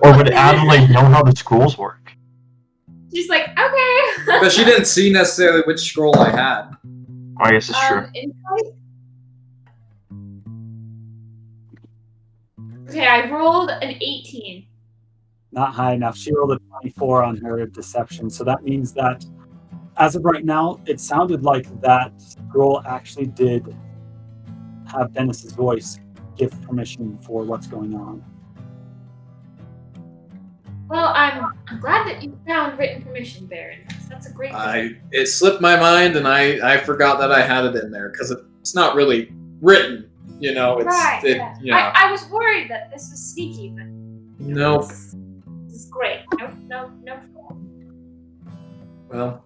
Or would Adelaide know how the scrolls work? She's like, okay. But she didn't see necessarily which scroll I had. I guess it's true. Insight? Okay, I rolled an 18. Not high enough. She rolled a 24 on her deception, so that means that as of right now, it sounded like that scroll actually did have Dennis's voice give permission for what's going on. Well, I'm glad that you found written permission, Barren. That's a great thing. It slipped my mind, and I forgot that I had it in there because it's not really written. You know, it's Right, it. yeah. Yeah. I was worried that this was sneaky, but No. this is great. No trouble. Well,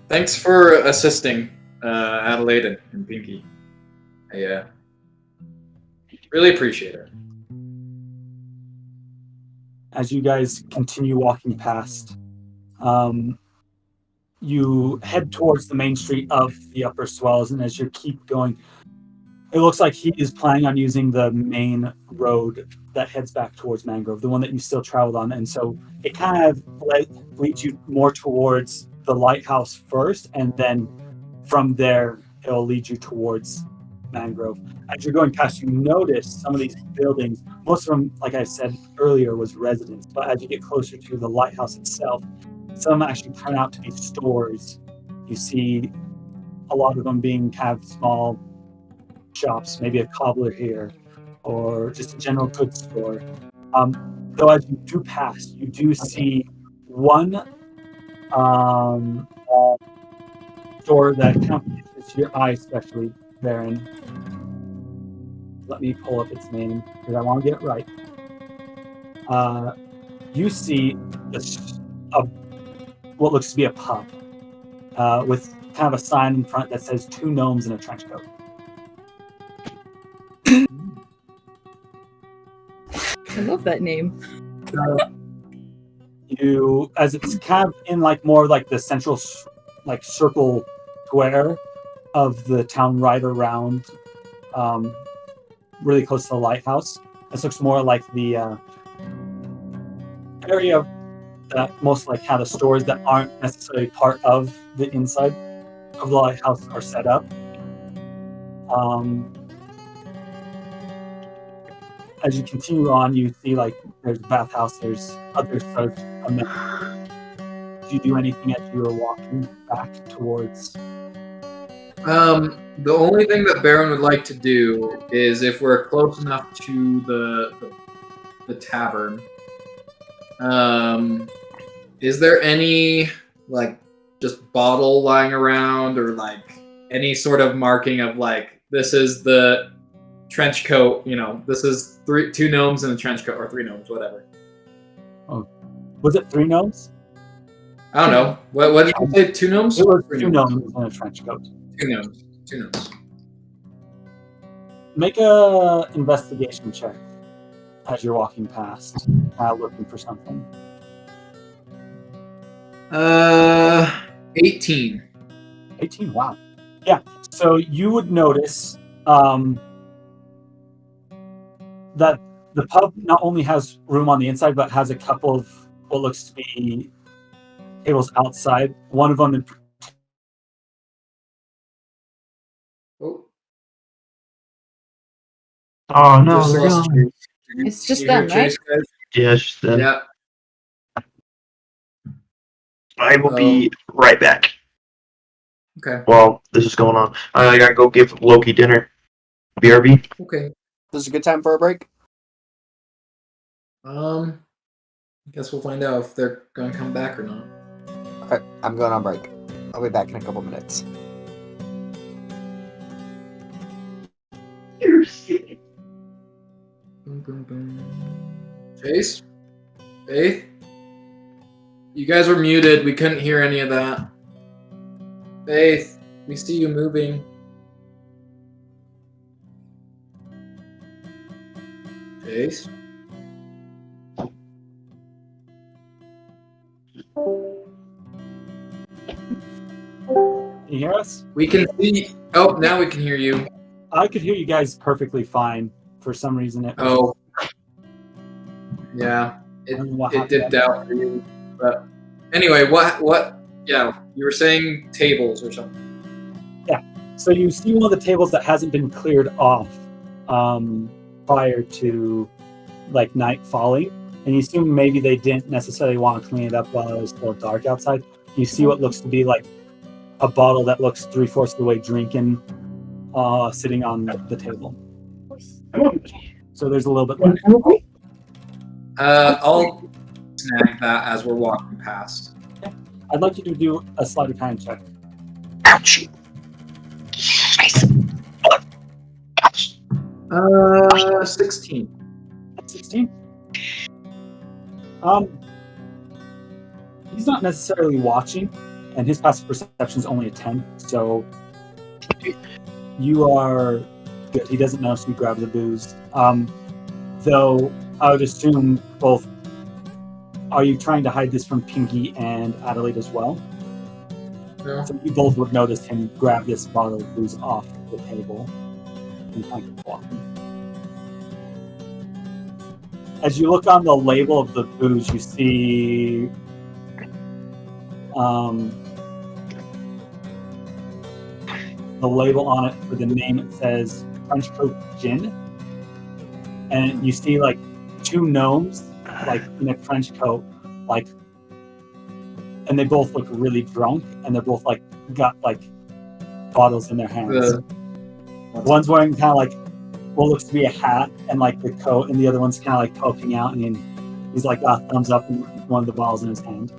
thanks for assisting, Adelaide and Pinky. I really appreciate it. As you guys continue walking past, you head towards the main street of the Upper Swells, and as you keep going, it looks like he is planning on using the main road that heads back towards Mangrove, the one that you still traveled on, and so it kind of leads you more towards the Lighthouse first, and then from there it'll lead you towards Mangrove. As you're going past, you notice some of these buildings. Most of them, like I said earlier, was residence. But as you get closer to the lighthouse itself, some actually turn out to be stores. You see a lot of them being kind of small shops, maybe a cobbler here, or just a general goods store. Though as you do pass, you do see one store that kind of catches your eye, especially Barren. Let me pull up its name because I want to get it right. You see what looks to be a pub with kind of a sign in front that says 2 gnomes in a trench coat. I love that name. As it's kind of in like more like the central like circle square of the town right around really close to the lighthouse. This looks more like the area that most like how the stores that aren't necessarily part of the inside of the lighthouse are set up. As you continue on, you see like there's a bathhouse, there's other sorts of amenities. Do you do anything as you are walking back towards? The only thing that Barren would like to do is if we're close enough to the tavern, is there any like just bottle lying around or like any sort of marking of like this is the trench coat, you know, this is 2 gnomes in a trench coat or 3 gnomes, whatever. Oh, was it 3 gnomes? I don't know. What did you say? 2 gnomes? It was 3 2 gnomes in a trench coat. 2 gnomes. 2 gnomes. Make a investigation check as you're walking past, looking for something. 18. 18, wow. Yeah, so you would notice that the pub not only has room on the inside, but has a couple of what looks to be tables outside. One of them in Oh no, Just they're lost gone. It's just You hear them, right? Chase, guys? Yeah, it's just them. Yeah. I will be right back. Okay. Well, this is going on. I gotta go give Loki dinner. BRB. Okay. This is a good time for a break. I guess we'll find out if they're gonna come back or not. Okay, I'm going on break. I'll be back in a couple minutes. Boom, boom, boom. Chase? Faith? You guys were muted. We couldn't hear any of that. Faith, we see you moving. Chase? Can you hear us? We can see. Oh, now we can hear you. I could hear you guys perfectly fine for some reason it. Oh, yeah, I don't know what it happened. dipped out for you. But anyway, what? Yeah, you were saying tables or something. So you see one of the tables that hasn't been cleared off prior to like night falling, and you assume maybe they didn't necessarily want to clean it up while it was still dark outside. You see what looks to be like a bottle that looks 3/4 of the way drinking, sitting on the table. So there's a little bit left. I'll snag that as we're walking past. I'd like you to do a sleight of hand check. Ouch! 16. 16. He's not necessarily watching, and his passive perception is only a 10. So you are good. He doesn't notice you grab the booze. Though I would assume both. Are you trying to hide this from Pinky and Adelaide as well? No. So you both would notice him grab this bottle of booze off the table and kind of walking. As you look on the label of the booze, you see the label on it for the name. It says French Coat Gin, and you see like two gnomes, like in a trench coat, like, and they both look really drunk, and they're both like got like bottles in their hands. One's wearing kind of like what looks to be a hat and like the coat, and the other one's kind of like poking out, and he's like got thumbs up and one of the bottles in his hand.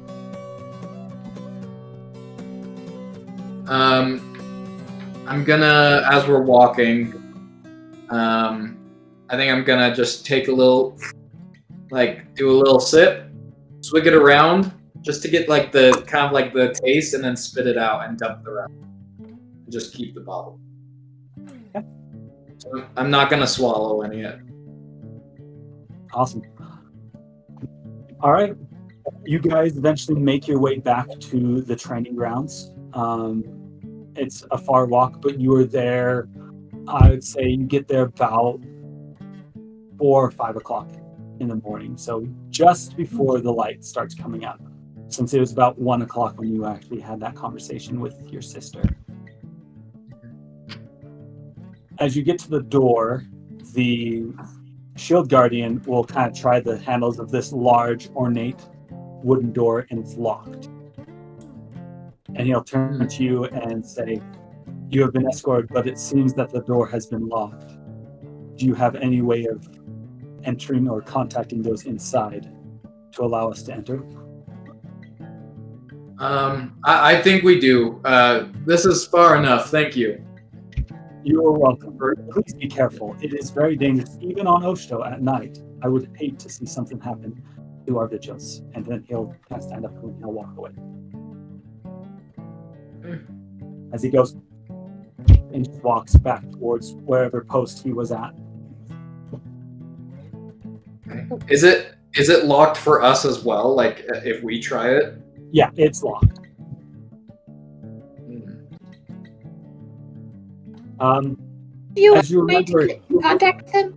I'm gonna, as we're walking, I think I'm gonna just take a little, like, do a little sip, swig it around, just to get like the kind of like the taste, and then spit it out and dump the rest. And just keep the bottle. Okay. So I'm not gonna swallow any of it. Awesome. All right, you guys eventually make your way back to the training grounds. It's a far walk, but you were there. I would say you get there about 4 or 5 o'clock in the morning, so just before the light starts coming up, since it was about 1 o'clock when you actually had that conversation with your sister. As you get to the door, the Shield Guardian will kind of try the handles of this large, ornate wooden door, and it's locked. And he'll turn to you and say, "You have been escorted, but it seems that the door has been locked. Do you have any way of entering or contacting those inside to allow us to enter?" I think we do. This is far enough. Thank you. You are welcome. Please be careful. It is very dangerous, even on Osto at night. I would hate to see something happen to our vigils. And then he'll kind of stand up and he'll walk away. As he goes and just walks back towards wherever post he was at. Is it locked for us as well? Like if we try it? Yeah, it's locked. As you remember, contact him?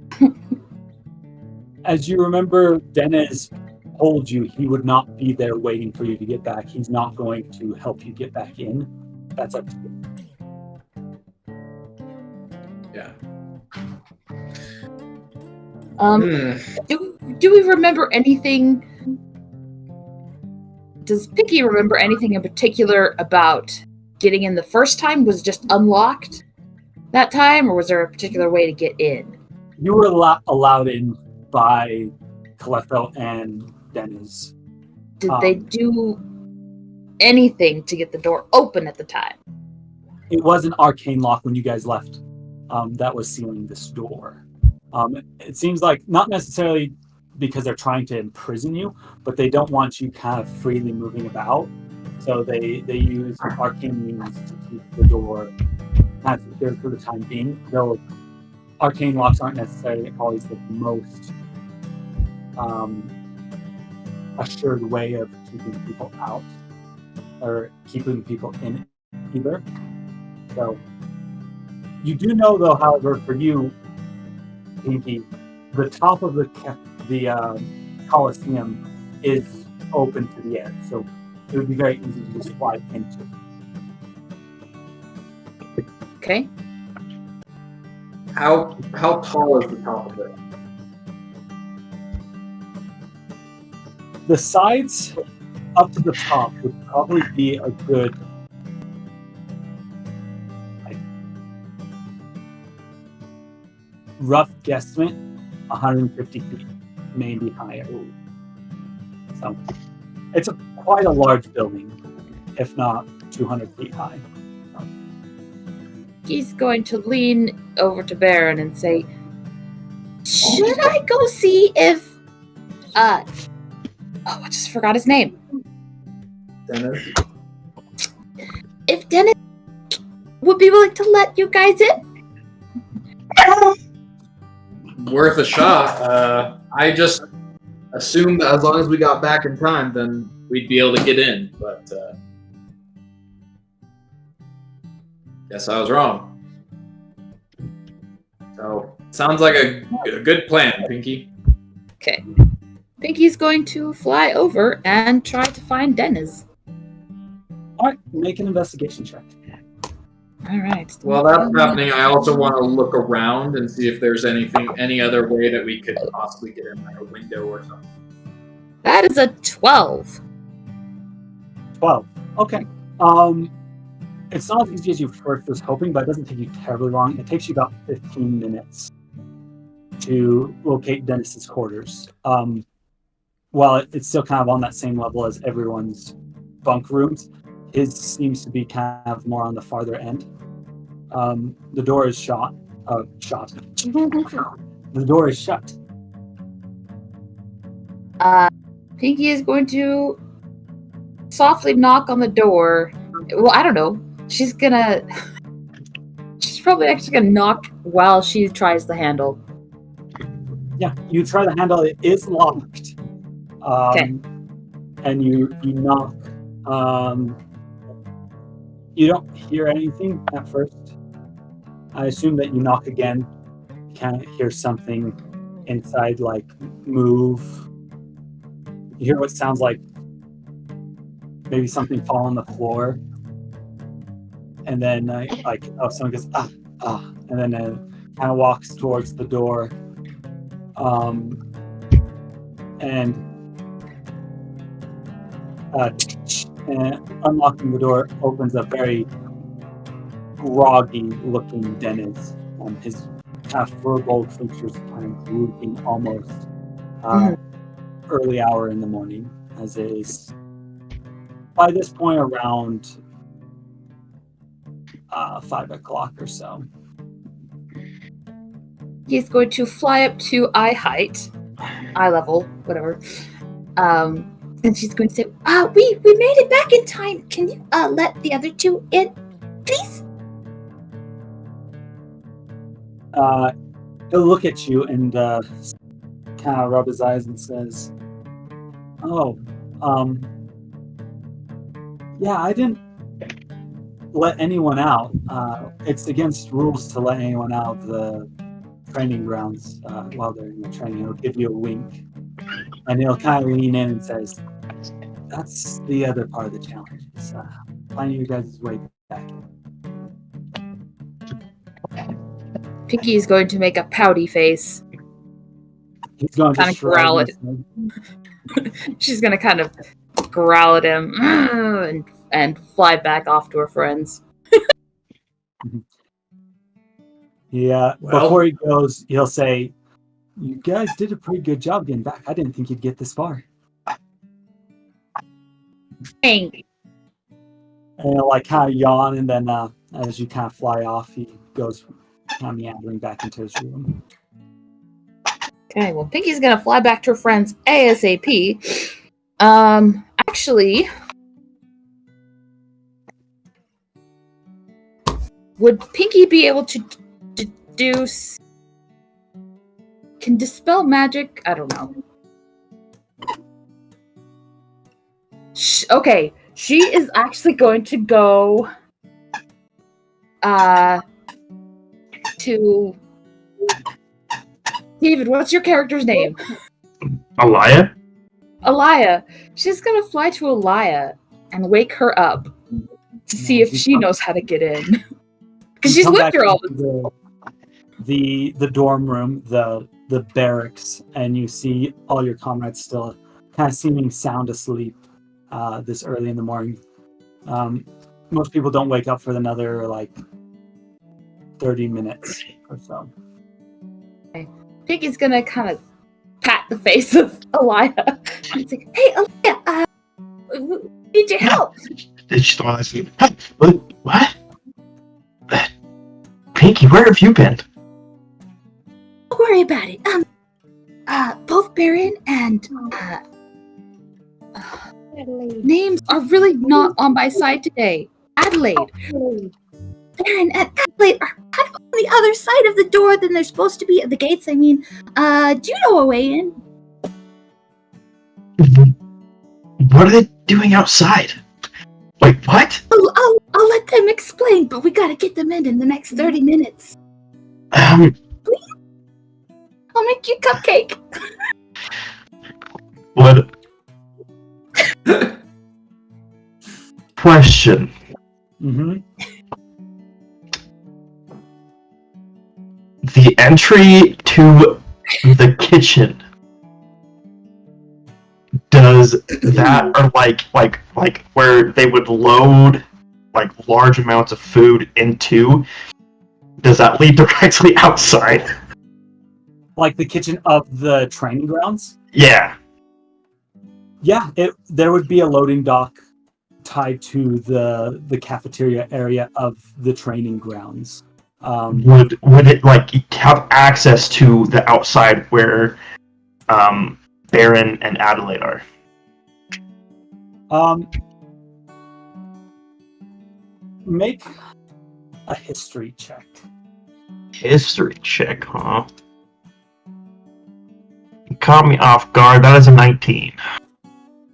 as you remember, Dennis told you he would not be there waiting for you to get back. He's not going to help you get back in. That's up to you. Yeah. Do we remember anything? Does Pinky remember anything in particular about getting in the first time? Was it just unlocked that time, or was there a particular way to get in? You were allowed in by Caletho and Dennis. Did they do anything to get the door open at the time? It was an arcane lock when you guys left that was sealing this door. It seems like not necessarily because they're trying to imprison you, but they don't want you kind of freely moving about. So they use arcane means to keep the door kind of secure for the time being. Though arcane locks aren't necessarily always the most assured way of keeping people out or keeping people in either. So you do know, though, however, for you, Pinky, the top of the Coliseum is open to the air, so it would be very easy to just fly into. Okay. How tall is the top of it? The sides up to the top would probably be a good rough guesstimate, 150 feet, maybe higher. So it's quite a large building, if not 200 feet high. He's going to lean over to Barren and say, should I go see if I just forgot his name. Dennis? If Dennis would be willing to let you guys in? Worth a shot. I just assumed that as long as we got back in time, then we'd be able to get in. But guess I was wrong. So sounds like a good plan, Pinky. Okay. Pinky's going to fly over and try to find Dennis. All right, make an investigation check. All right. While that's happening, I also want to look around and see if there's any other way that we could possibly get in, like a window or something. That is a 12. 12. Okay. It's not as easy as you first was hoping, but it doesn't take you terribly long. It takes you about 15 minutes to locate Dennis's quarters. While it's still kind of on that same level as everyone's bunk rooms, his seems to be kind of more on the farther end. The door is shut. The door is shut. Pinky is going to softly knock on the door. Well, I don't know. She's probably actually gonna knock while she tries the handle. Yeah, you try the handle. It is locked. Okay. And you knock. You don't hear anything at first. I assume that you knock again. You kind of hear something inside, like move. You hear what sounds like maybe something fall on the floor, and then someone goes and then kind of walks towards the door, and unlocking the door opens a very groggy-looking Dennis. His kind of fur-bowled features kind of drooping almost. Early hour in the morning, as it is by this point around 5 o'clock or so. He's going to fly up to eye height, eye level, whatever. And she's going to say, we made it back in time. Can you let the other two in, please? He'll look at you and kind of rub his eyes and says, yeah, I didn't let anyone out. It's against rules to let anyone out of the training grounds while they're in the training. He'll give you a wink, and he'll kind of lean in and says, that's the other part of the challenge. It's finding you guys' way back. Pinky is going to make a pouty face. He's going kind of growl at him. She's going to kind of growl at him and fly back off to her friends. Yeah, Well, before he goes, he'll say, you guys did a pretty good job getting back. I didn't think you'd get this far. Dang. And he'll kind of yawn, and then as you kind of fly off, he goes kind of meandering back into his room. Okay, well, Pinky's gonna fly back to her friends ASAP. Actually, would Pinky be able to deduce? Can dispel magic? I don't know. Okay, she is actually going to go to David, what's your character's name? Alia? Alia. She's gonna fly to Alia and wake her up to see if she knows how to get in. Because she's come lived back here all into the dorm room, the barracks, and you see all your comrades still kind of seeming sound asleep this early in the morning. Most people don't wake up for another 30 minutes or so. Piggy's gonna kind of pat the face of Alia. And it's like, hey, Alia, need your help. Did she start asking, hey, what? Pinky, where have you been? Don't worry about it. Both Barren and names are really not on my side today. Adelaide. Barren and Adelaide are kind of on the other side of the door than they're supposed to be at the gates. I mean, do you know a way in? What are they doing outside? Wait, what? I'll let them explain, but we gotta get them in the next 30 minutes. Please? I'll make you a cupcake. What? Question. Mm-hmm. The entry to the kitchen, does that, or like where they would load large amounts of food into, does that lead directly outside? Like the kitchen of the training grounds? Yeah. Yeah, there would be a loading dock tied to the cafeteria area of the training grounds. Would it have access to the outside where Barren and Adelaide are? Make a history check. History check, huh? You caught me off guard. That is a 19.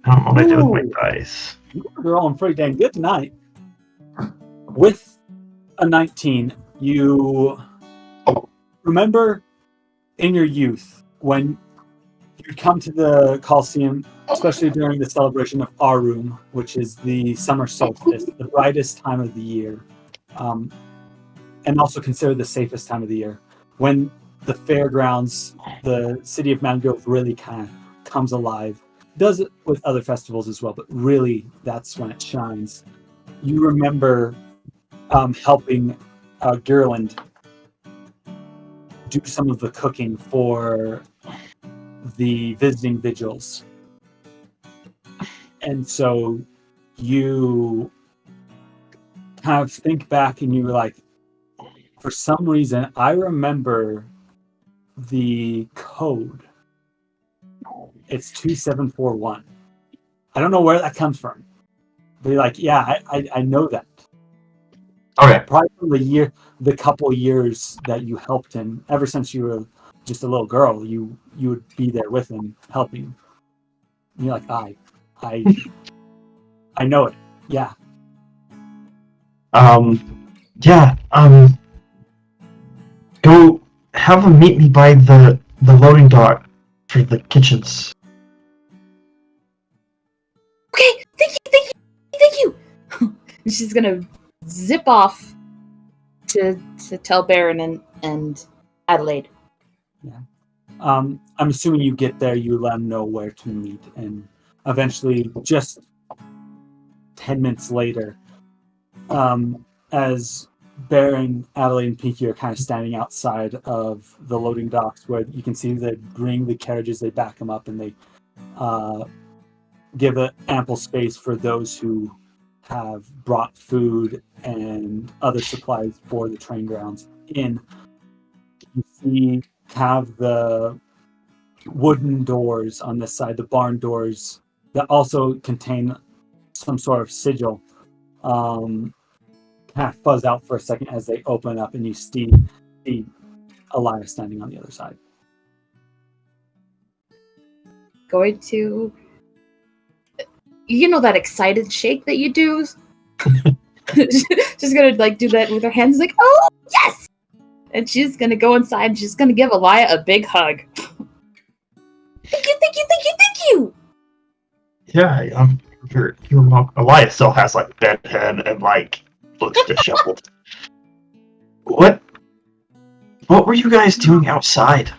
I don't know what I did with my dice. You're rolling pretty dang good tonight. With a 19, you remember in your youth when you'd come to the Coliseum, especially during the celebration of Arum, which is the summer solstice, the brightest time of the year, and also considered the safest time of the year, when the fairgrounds, the city of Mount Grove really kind of comes alive. Does it with other festivals as well, but really that's when it shines. You remember helping Gerland do some of the cooking for the visiting vigils. And so you kind of think back and you're like, for some reason, I remember the code. It's 2741. I don't know where that comes from. But you're like, yeah, I know that. Okay. Probably from the couple years that you helped him, ever since you were just a little girl, you would be there with him, helping. And you're like, I know it. Yeah. Go have them meet me by the loading dock for the kitchens. Okay, thank you. And she's gonna zip off to tell Barren and Adelaide. Yeah. I'm assuming you get there, you let them know where to meet, and eventually, just 10 minutes later, as Barren, Adelaide, and Pinky are kind of standing outside of the loading docks, where you can see they bring the carriages, they back them up, and they give it ample space for those who have brought food and other supplies for the train grounds in. You see have the wooden doors on this side, the barn doors that also contain some sort of sigil, kind of fuzz out for a second as they open up, and you see Alia standing on the other side. Going to, that excited shake that you do. Just gonna do that with her hands, like, oh yes, And she's gonna go inside and she's gonna give Alia a big hug. Thank you, thank you, thank you, thank you! Yeah, you're welcome. Alia still has like bent head and like looks disheveled. What were you guys doing outside?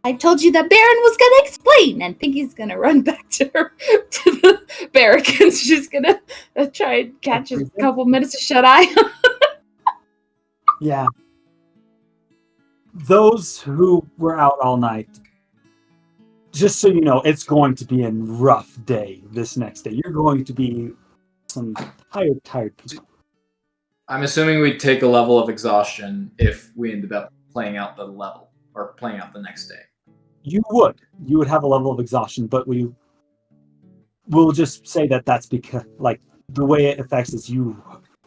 I told you that Barren was gonna explain, and Pinky's gonna run back to the barrack, and she's gonna try and catch a couple minutes of shut eye. Yeah. Those who were out all night, just so you know, it's going to be a rough day this next day. You're going to be some tired people. I'm assuming we'd take a level of exhaustion if we ended up playing out the level or playing out the next day. You would have a level of exhaustion, but we'll just say that that's because, like, the way it affects is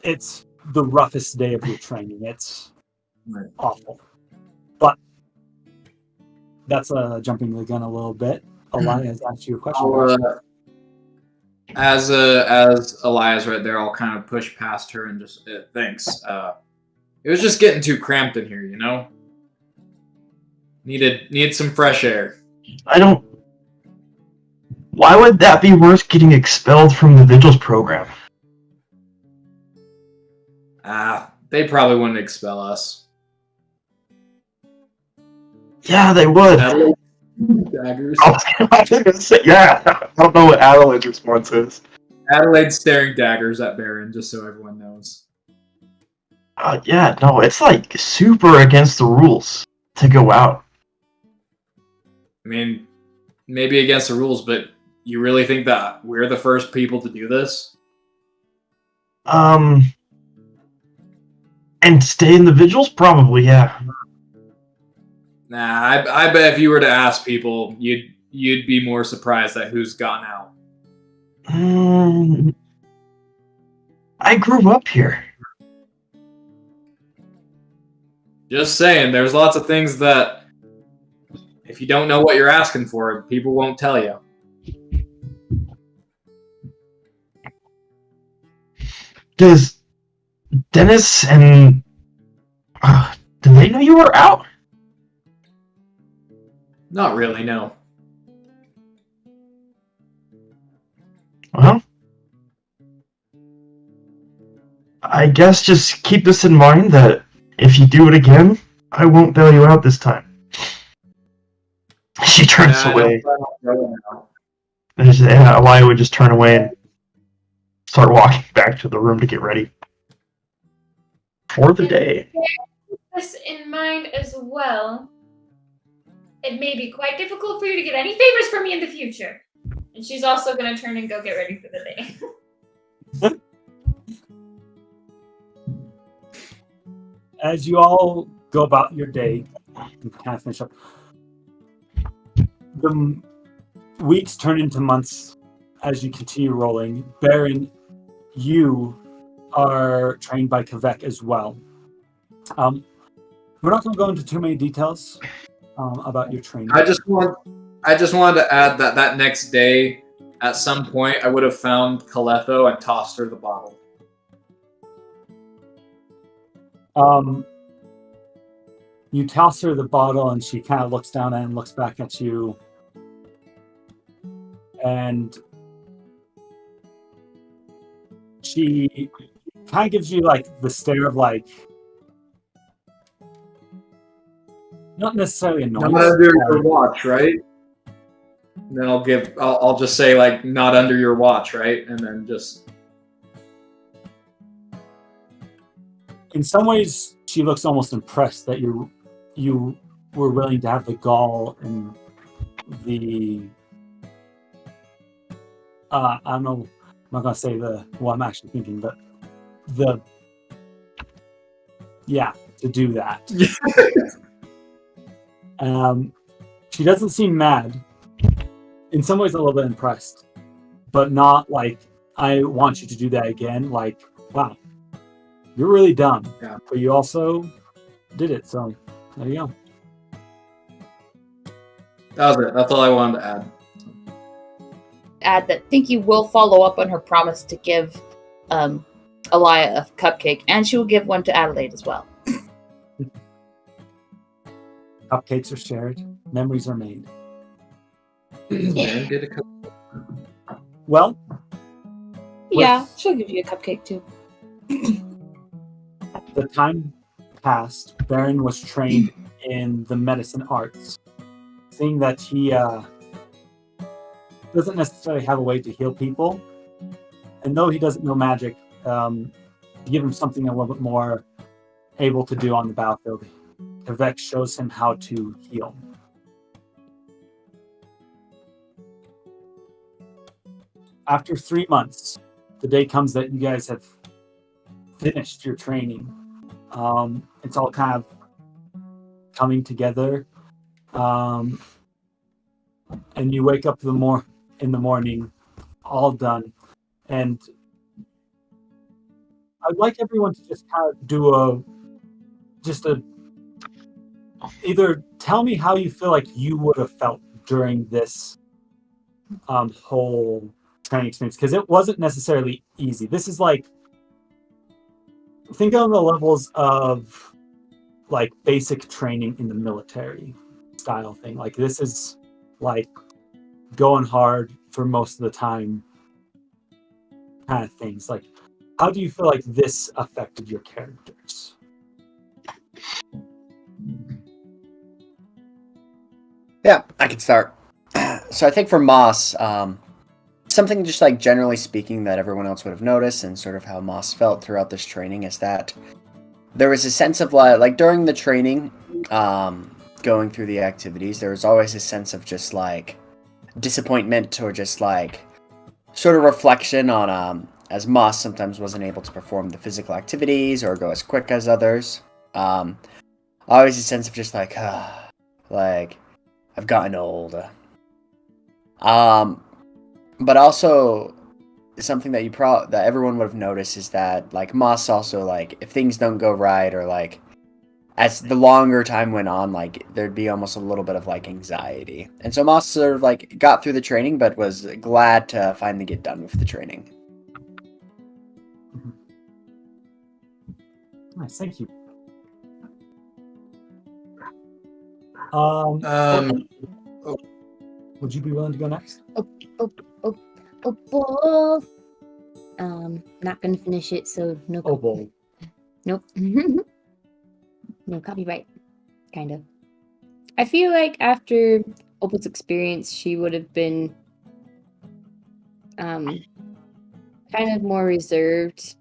it's the roughest day of your training. It's awful. But that's jumping the gun a little bit. Alia has asked you a question. As Alia's right there, I'll kind of push past her and just thanks. It was just getting too cramped in here, you know. Needed some fresh air. Why would that be worse getting expelled from the Vigils program? They probably wouldn't expel us. Yeah, they would. Daggers. I was gonna say, yeah. I don't know what Adelaide's response is. Adelaide staring daggers at Barren, just so everyone knows. Yeah, no, it's like super against the rules to go out. I mean, maybe against the rules, but you really think that we're the first people to do this? And stay in the Vigils? Probably, yeah. Nah, I bet if you were to ask people, you'd be more surprised at who's gotten out. I grew up here. Just saying, there's lots of things that if you don't know what you're asking for, people won't tell you. Does Dennis and... do they know you were out? Not really, no. Well, I guess just keep this in mind that if you do it again, I won't bail you out this time. She turns away. Alia would just turn away and start walking back to the room to get ready for the day. Keep this in mind as well. It may be quite difficult for you to get any favors from me in the future. And she's also going to turn and go get ready for the day. As you all go about your day, and kind of finish up, the weeks turn into months as you continue rolling. Barren, you are trained by Kvek as well. We're not going to go into too many details about your training. I just wanted to add that next day, at some point, I would have found Caletho and tossed her the bottle. You toss her the bottle, and she kind of looks down and looks back at you, and she kind of gives you like the stare of like, not necessarily annoyance. Not under your watch, right? And then I'll just say like, not under your watch, right? And then just. In some ways, she looks almost impressed that you were willing to have the gall and the. I don't know. I'm not gonna say what I'm actually thinking, but to do that. She doesn't seem mad. In some ways, a little bit impressed, but not like, I want you to do that again. Like, wow, you're really dumb. Yeah. But you also did it, so there you go. That was it. That's all I wanted to add. Add that Pinky will follow up on her promise to give Alia a cupcake, and she will give one to Adelaide as well. Cupcakes are shared. Memories are made. Baron get a cup. Well, Yeah, she'll give you a cupcake too. the time passed. Barren was trained in the medicine arts. Seeing that he doesn't necessarily have a way to heal people, and though he doesn't know magic, to give him something a little bit more able to do on the battlefield, Vex shows him how to heal. After 3 months, the day comes that you guys have finished your training. It's all kind of coming together, and you wake up in the morning, all done. And I'd like everyone to just kind of do either tell me how you feel like you would have felt during this whole training experience, because it wasn't necessarily easy. This is like, think on the levels of like basic training in the military style thing. Like this is like going hard for most of the time kind of things. Like, how do you feel like this affected your characters? Yeah, I can start. So I think for Moss, something just like generally speaking that everyone else would have noticed, and sort of how Moss felt throughout this training, is that there was a sense of like during the training, going through the activities, there was always a sense of just like disappointment or just like sort of reflection on as Moss sometimes wasn't able to perform the physical activities or go as quick as others. Always a sense of just like I've gotten old. But also something that that everyone would have noticed is that like Moss also, like, if things don't go right, or like as the longer time went on, like there'd be almost a little bit of like anxiety. And so Moss sort of like got through the training, but was glad to finally get done with the training. Nice, thank you. Would you be willing to go next? Opal. Not gonna finish it, so no. Opal. Nope. No copyright. Kind of. I feel like after Opal's experience, she would have been kind of more reserved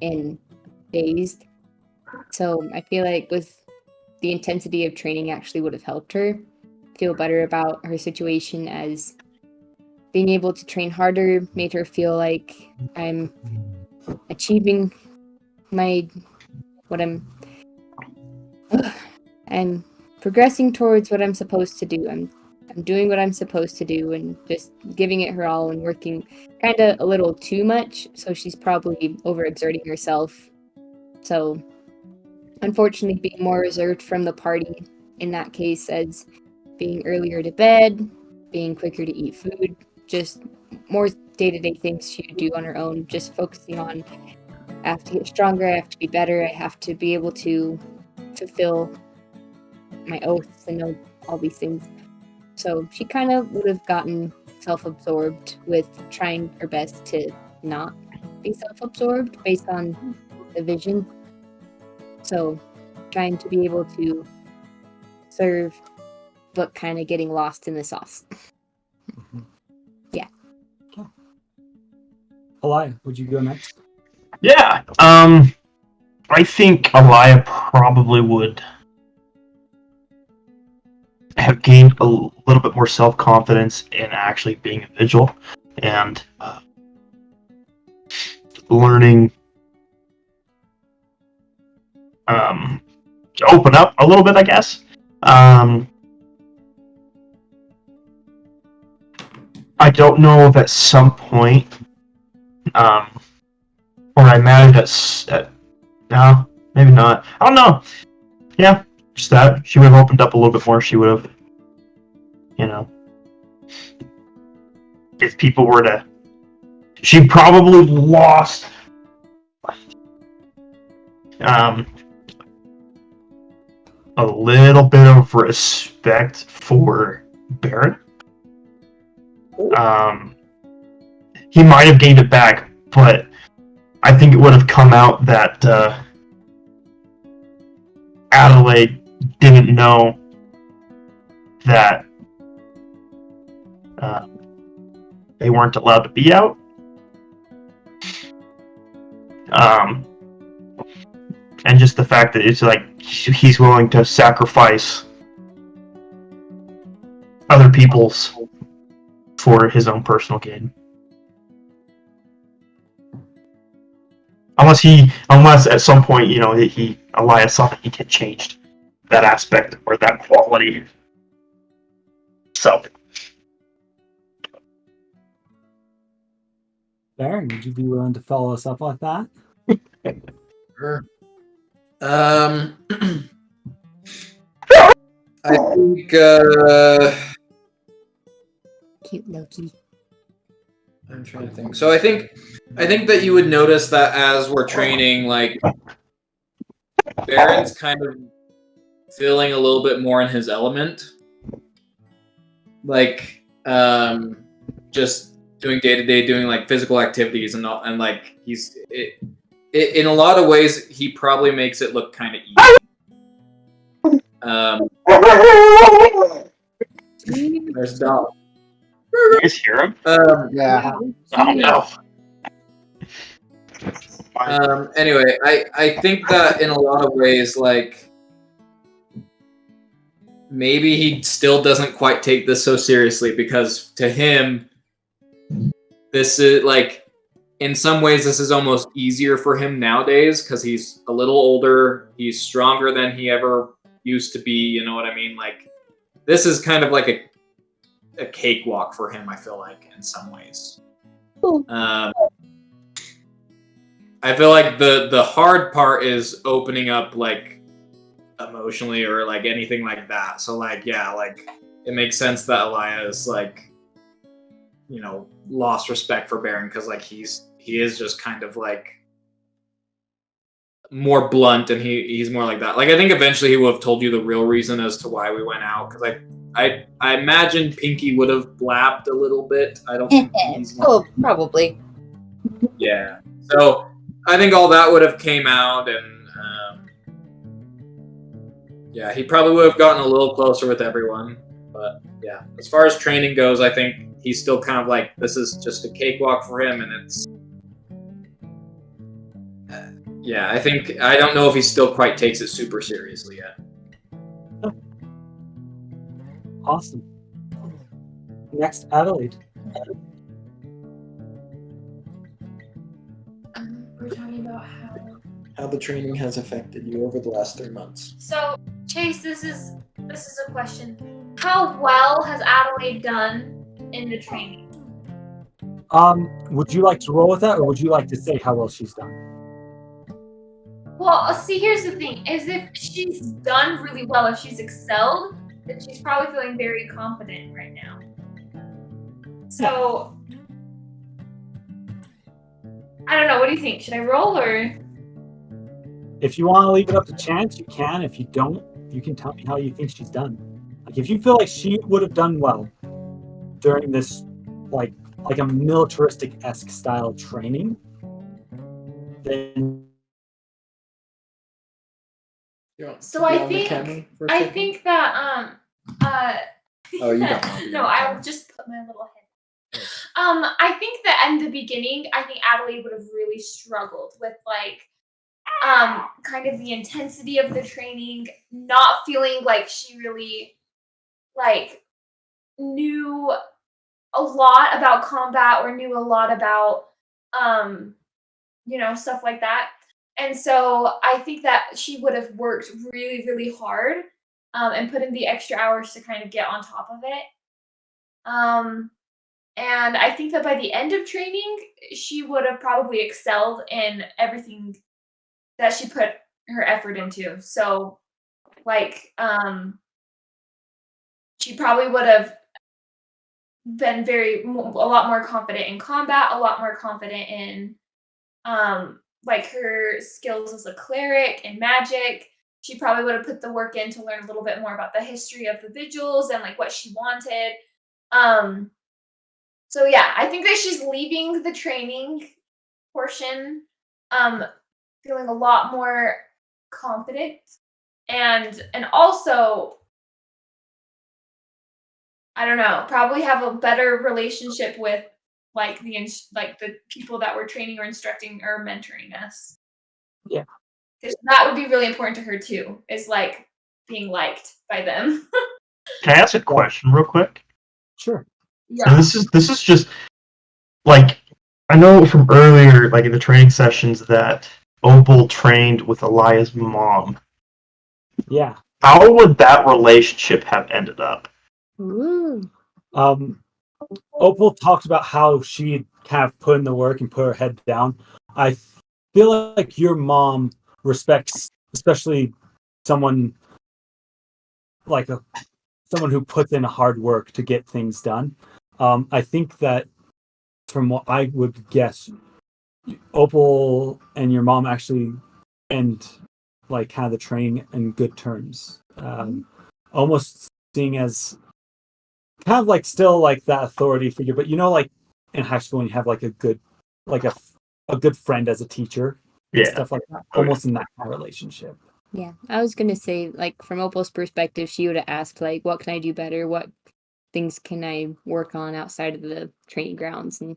and dazed. So I feel like with the intensity of training actually would have helped her feel better about her situation, as being able to train harder made her feel like I'm achieving I'm progressing towards what I'm supposed to do. I'm doing what I'm supposed to do and just giving it her all and working kind of a little too much, so she's probably overexerting herself. So unfortunately being more reserved from the party in that case, as being earlier to bed, being quicker to eat food, just more day-to-day things she would do on her own, just focusing on, I have to get stronger, I have to be better, I have to be able to fulfill my oaths and know all these things. So she kind of would have gotten self-absorbed with trying her best to not be self-absorbed based on the vision. So trying to be able to serve, but kind of getting lost in the sauce. Mm-hmm. Yeah. Okay. Alia, would you go next? Yeah. I think Alia probably would have gained a little bit more self-confidence in actually being a vigil and learning to open up a little bit, I guess. I don't know if at some point, or I imagine no, maybe not. I don't know. Yeah, just that. She would have opened up a little bit more. She would have, if people were to, she probably lost. a little bit of respect for Barren. He might have gave it back, but I think it would have come out that Adelaide didn't know that they weren't allowed to be out. And just the fact that it's like he's willing to sacrifice other people's for his own personal gain. Unless at some point, Alia saw that he had changed that aspect or that quality. So. Barren, would you be willing to follow us up like that? Sure. I think Cute Loki. I'm trying to think. So I think that you would notice that as we're training, like Barren's kind of feeling a little bit more in his element. Like just doing day-to-day, doing like physical activities and like he's in a lot of ways he probably makes it look kind of easy. There's dog. You guys hear him? Yeah. Oh no. Anyway, I think that in a lot of ways, like maybe he still doesn't quite take this so seriously because to him, this is like, in some ways, this is almost easier for him nowadays because he's a little older. He's stronger than he ever used to be. You know what I mean? Like, this is kind of like a cakewalk for him, I feel like, in some ways. I feel like the hard part is opening up, like, emotionally or, like, anything like that. So, like, yeah, like, it makes sense that Alia is, like, lost respect for Barren because, like, he is just kind of, like, more blunt and he's more like that. Like, I think eventually he would have told you the real reason as to why we went out because I imagine Pinky would have blabbed a little bit. I don't think he's probably. Yeah. So I think all that would have came out and yeah, he probably would have gotten a little closer with everyone. But yeah, as far as training goes, I think he's still kind of like, this is just a cakewalk for him and it's yeah, I don't know if he still quite takes it super seriously yet. Awesome. Next, Adelaide. We're talking about How the training has affected you over the last 3 months. So, Chase, this is a question. How well has Adelaide done in the training? Would you like to roll with that, or would you like to say how well she's done? Well, see, here's the thing: is if she's done really well, if she's excelled, then she's probably feeling very confident right now. So, I don't know. What do you think? Should I roll or? If you want to leave it up to chance, you can. If you don't, you can tell me how you think she's done. Like, if you feel like she would have done well during this, like a militaristic-esque style training, then. So I think that Oh, you don't know. no, I will just put my little head. I think that in the beginning, I think Adelaide would have really struggled with like kind of the intensity of the training, not feeling like she really like knew a lot about combat or knew a lot about stuff like that. And so I think that she would have worked really, really hard and put in the extra hours to kind of get on top of it. And I think that by the end of training, she would have probably excelled in everything that she put her effort into. So, like, she probably would have been a lot more confident in combat, a lot more confident in like her skills as a cleric and magic. she probably would have put the work in to learn a little bit more about the history of the Vigils and like what she wanted. So yeah, I think that she's leaving the training portion feeling a lot more confident and also I don't know, probably have a better relationship with like the people that were training or instructing or mentoring us. Yeah. Because that would be really important to her too, is like being liked by them. Can I ask a question real quick? Sure. Yeah. And this is just like I know from earlier, like in the training sessions, that Opal trained with Alia's mom. Yeah. How would that relationship have ended up? Ooh. Opal talked about how she kind of put in the work and put her head down. I feel like your mom respects, especially someone like someone who puts in hard work to get things done. I think that from what I would guess, Opal and your mom actually end like kind of the training in good terms. Almost seeing as kind of like still like that authority figure, but like in high school when you have like a good like a good friend as a teacher, Yeah. stuff like that. Okay. Almost in that kind of relationship. Yeah, I was gonna say, like, from Opal's perspective, she would have asked, like, what can I do better? What things can I work on outside of the training grounds and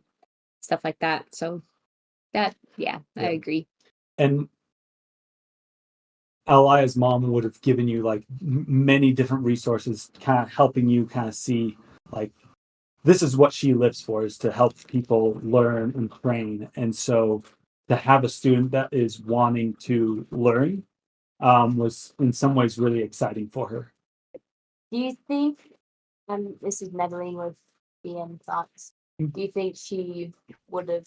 stuff like that? So that, yeah, I Yeah. agree. And Alia's mom would have given you like many different resources, kind of helping you kind of see like this is what she lives for, is to help people learn and train. And so to have a student that is wanting to learn was in some ways really exciting for her. Do you think, this is meddling with BM thoughts, do you think she would have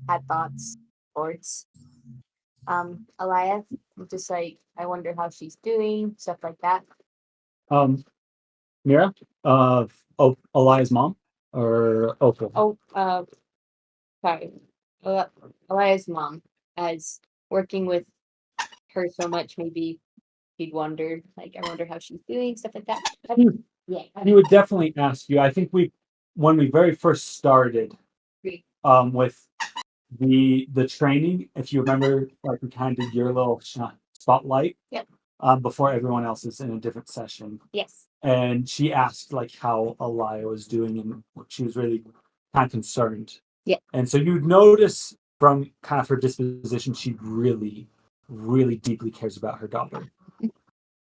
had thoughts towards Alia? Just like, I wonder how she's doing, stuff like that. Mira, Alia's mom or Opal? Sorry. Alia's mom, as working with her so much, maybe he'd wondered, like, I wonder how she's doing, stuff like that. Yeah. He would definitely ask you. I think when we very first started with the training, if you remember, like we kind of did your little spotlight. Yep. Before everyone else is in a different session. Yes. And she asked like how Alia was doing, and she was really kind of concerned. Yeah. And so you'd notice from kind of her disposition, she really, really deeply cares about her daughter.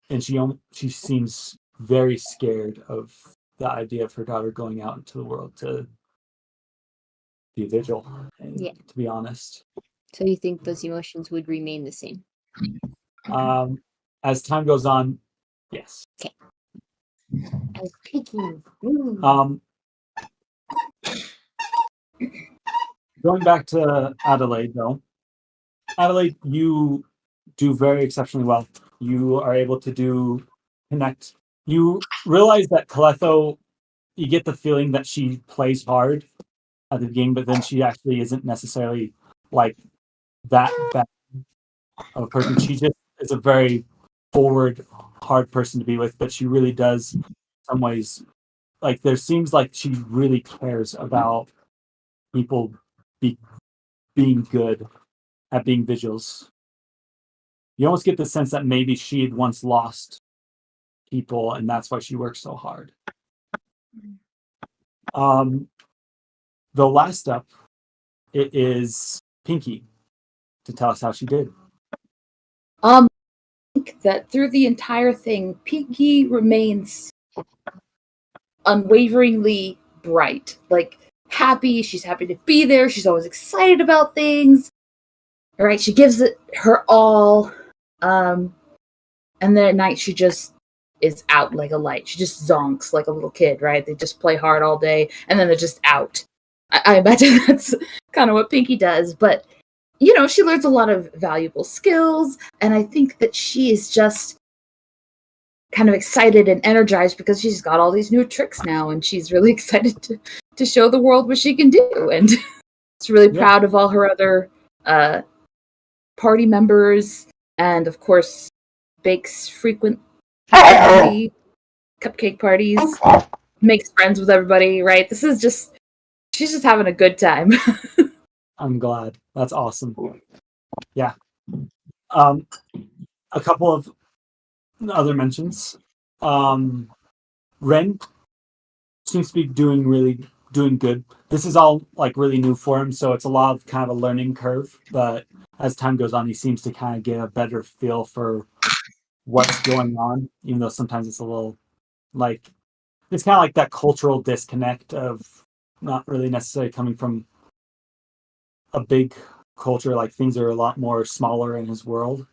And she seems very scared of the idea of her daughter going out into the world to be a vigil, and to be honest. So you think those emotions would remain the same? As time goes on, yes. Okay. I was picking. Going back to Adelaide, though. Adelaide, you do very exceptionally well. You are able to connect. You realize that Caletho, you get the feeling that she plays hard at the beginning, but then she actually isn't necessarily like that bad of a person. She just is a very forward, hard person to be with, but she really does, in some ways, like there seems like she really cares about people being good at being vigils. You almost get the sense that maybe she had once lost people, and that's why she works so hard. The last up, it is Pinky to tell us how she did. I think that through the entire thing, Pinky remains unwaveringly bright, like happy. She's happy to be there. She's always excited about things. All right, she gives it her all. And then at night she just is out like a light. She just zonks like a little kid, right? They just play hard all day and then they're just out. I imagine that's kind of what Pinky does, but she learns a lot of valuable skills, and I think that she is just kind of excited and energized because she's got all these new tricks now, and she's really excited to show the world what she can do, and she's really proud of all her other party members, and of course bakes frequent cupcake parties, makes friends with everybody, right? She's just having a good time. I'm glad. That's awesome. Yeah. A couple of other mentions. Ren seems to be doing good. This is all like really new for him, so it's a lot of kind of a learning curve. But as time goes on, he seems to kind of get a better feel for what's going on, even though sometimes it's a little like it's kind of like that cultural disconnect of not really necessarily coming from a big culture. Like things are a lot more smaller in his world,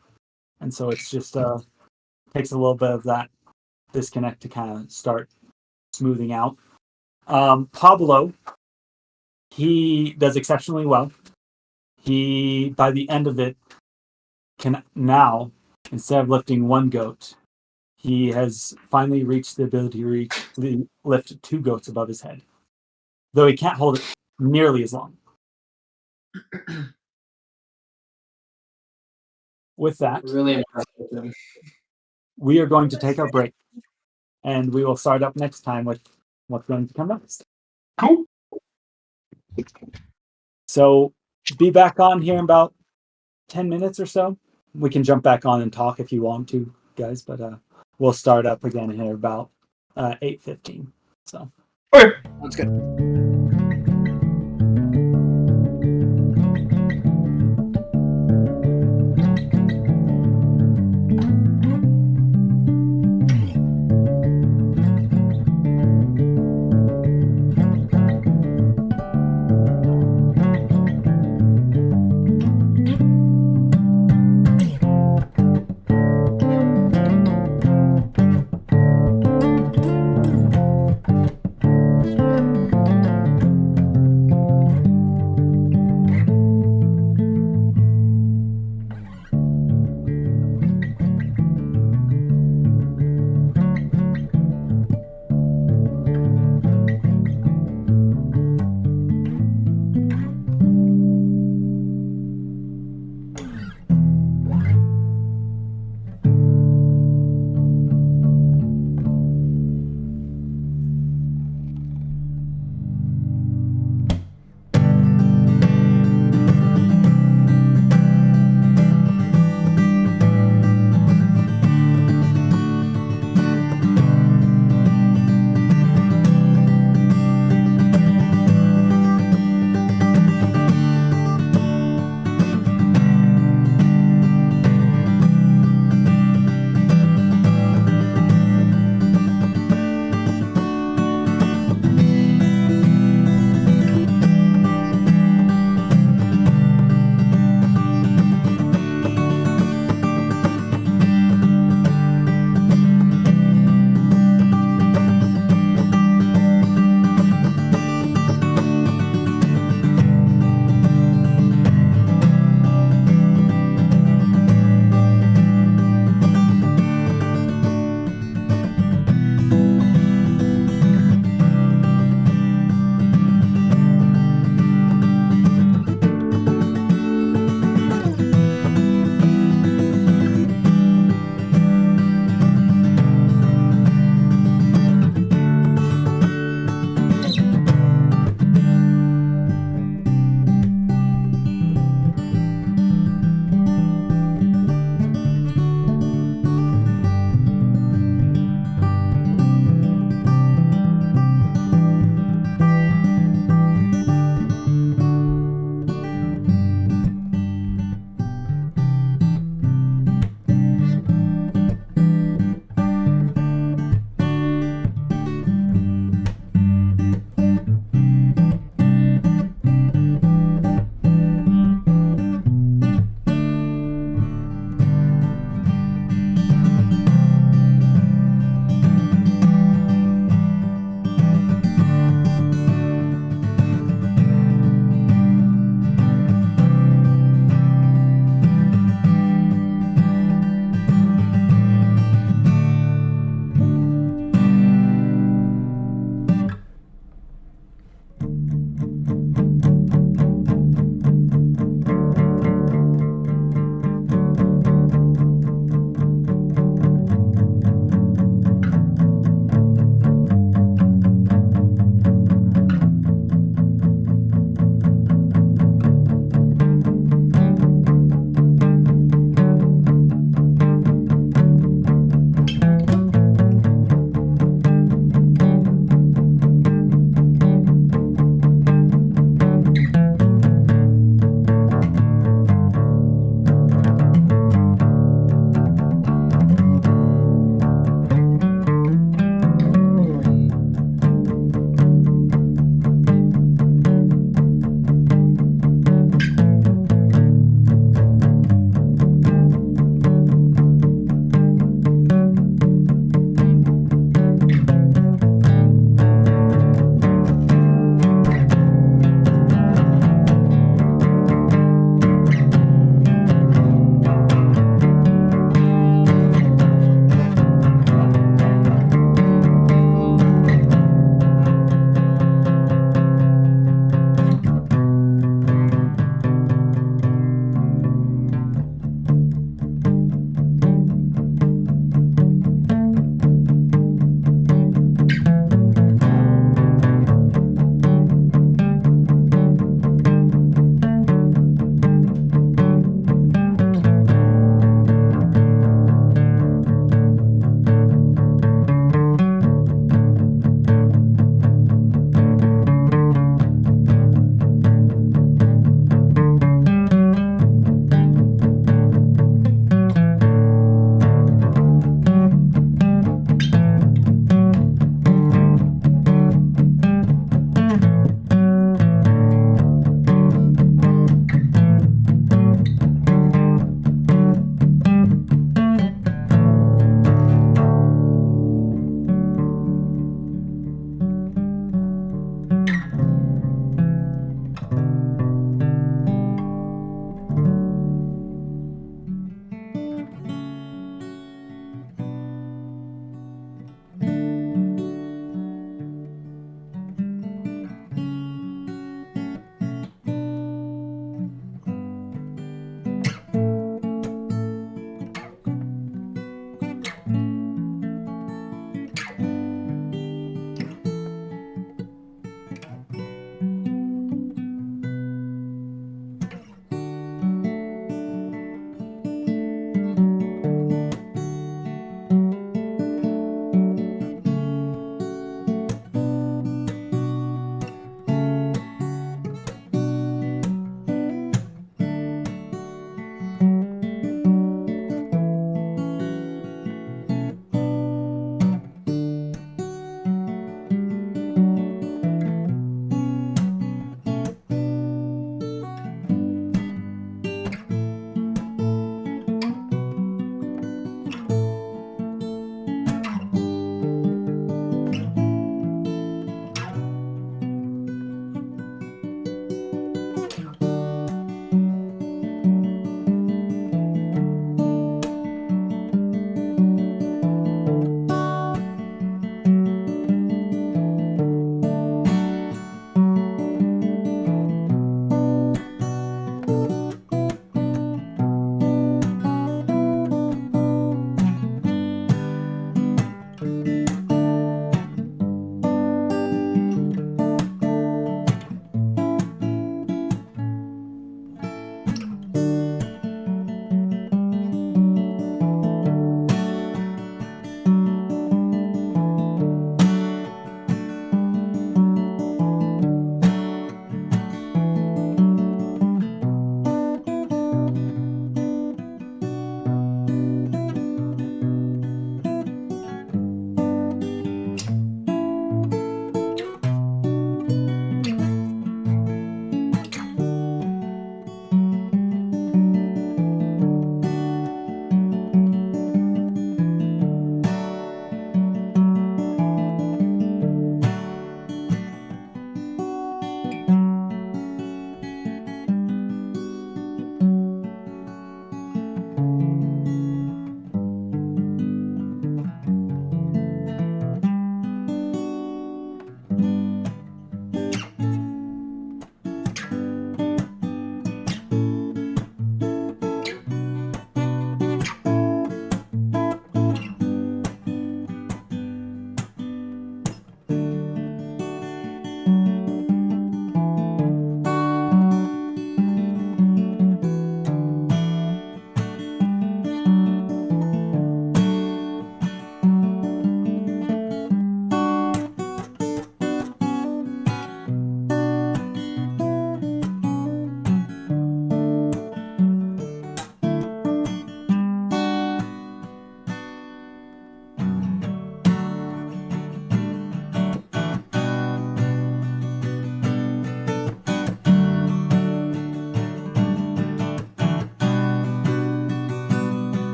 and so it's just takes a little bit of that disconnect to kind of start smoothing out. Pablo, he does exceptionally well. He, by the end of it, can now, instead of lifting one goat, he has finally reached the ability to lift 2 goats above his head, though he can't hold it nearly as long. With that, Really impressed with him. we are going to take our break, and we will start up next time with what's going to come next. Cool. So be back on here in about 10 minutes or so. We can jump back on and talk if you want to, guys, but we'll start up again here about 8:15. So Okay. That's good.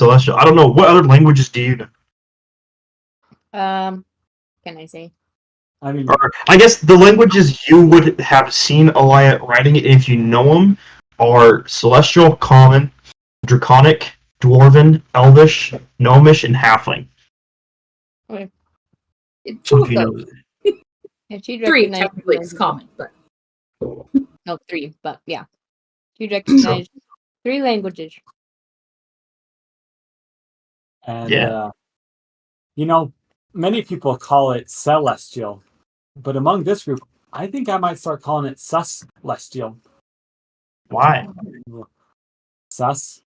Celestial. I don't know. What other languages do you know? Can I say? I mean, Or, I guess the languages you would have seen Alia writing it if you know them are Celestial, Common, Draconic, Dwarven, Elvish, Gnomish, and Halfling. Two of those. If she'd Three, recognize technically, is common, but no 3, but yeah, she'd recognize 3 languages. and Yeah. many people call it celestial, but among this group, I think I might start calling it celestial. Why? Sus.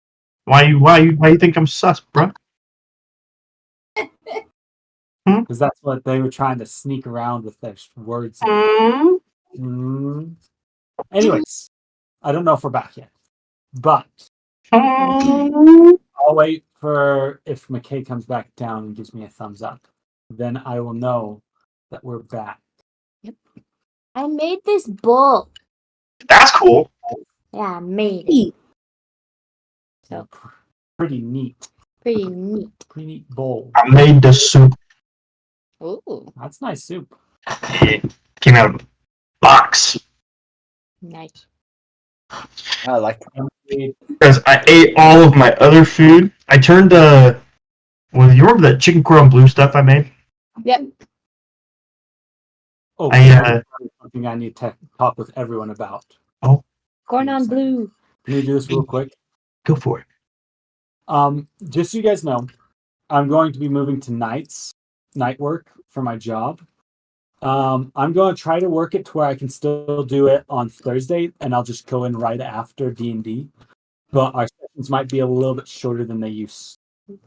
Why you think I'm sus, bro? Because that's what they were trying to sneak around with their words. Anyways, I don't know if we're back yet, but I'll wait for if McKay comes back down and gives me a thumbs up. Then I will know that we're back. I made this book. That's cool. Yeah, I made it. So pretty neat. Pretty neat. Pretty neat bowl. I made the soup. Ooh, That's nice soup. It came out of a box. nice. I like Because I ate all of my other food. I turned you remember that chicken cordon bleu stuff I made? Yep. Oh, I something I need to talk with everyone about. Corn on blue. Can we do this real quick? Go for it. Just so you guys know, I'm going to be moving to night work for my job. I'm going to try to work it to where I can still do it on Thursday, and I'll just go in right after D&D. But our sessions might be a little bit shorter than they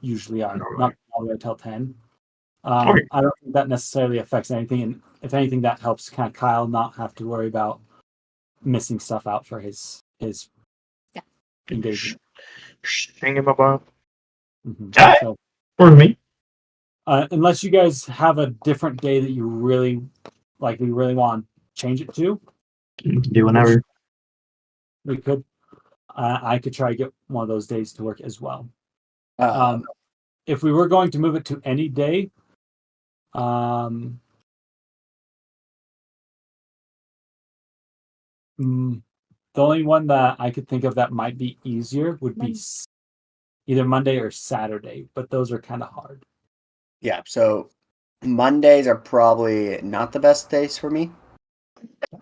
usually are, not all the way till 10. Okay. I don't think that necessarily affects anything, and if anything, that helps kind of Kyle not have to worry about missing stuff out for his engagement. Shingababa. Mm-hmm. So, For me. unless you guys have a different day that you really want to change it to, You can do whenever. we could. I could try to get one of those days to work as well. If we were going to move it to any day, the only one that I could think of that might be easier would be either Monday or Saturday, but those are kind of hard. Yeah, so Mondays are probably not the best days for me.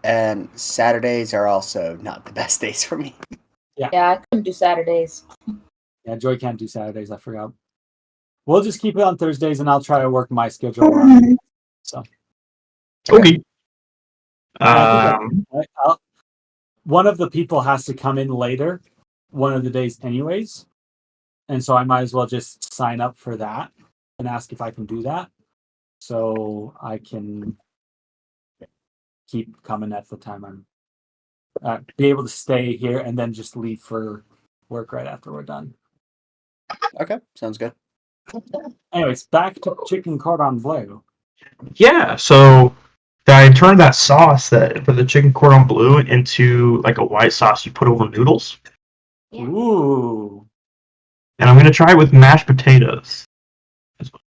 And Saturdays are also not the best days for me. yeah, I couldn't do Saturdays. Yeah, Joy can't do Saturdays, I forgot. We'll just keep it on Thursdays, and I'll try to work my schedule around it. So, Okay. one of the people has to come in later, one of the days anyways. And so I might as well just sign up for that and ask if I can do that. So I can keep coming at the time I'm be able to stay here and then just leave for work right after we're done. Okay, sounds good. Anyways, back to chicken cordon bleu. Yeah, so I turned that sauce for the chicken cordon bleu into like a white sauce you put over noodles. Yeah. Ooh. And I'm gonna try it with mashed potatoes.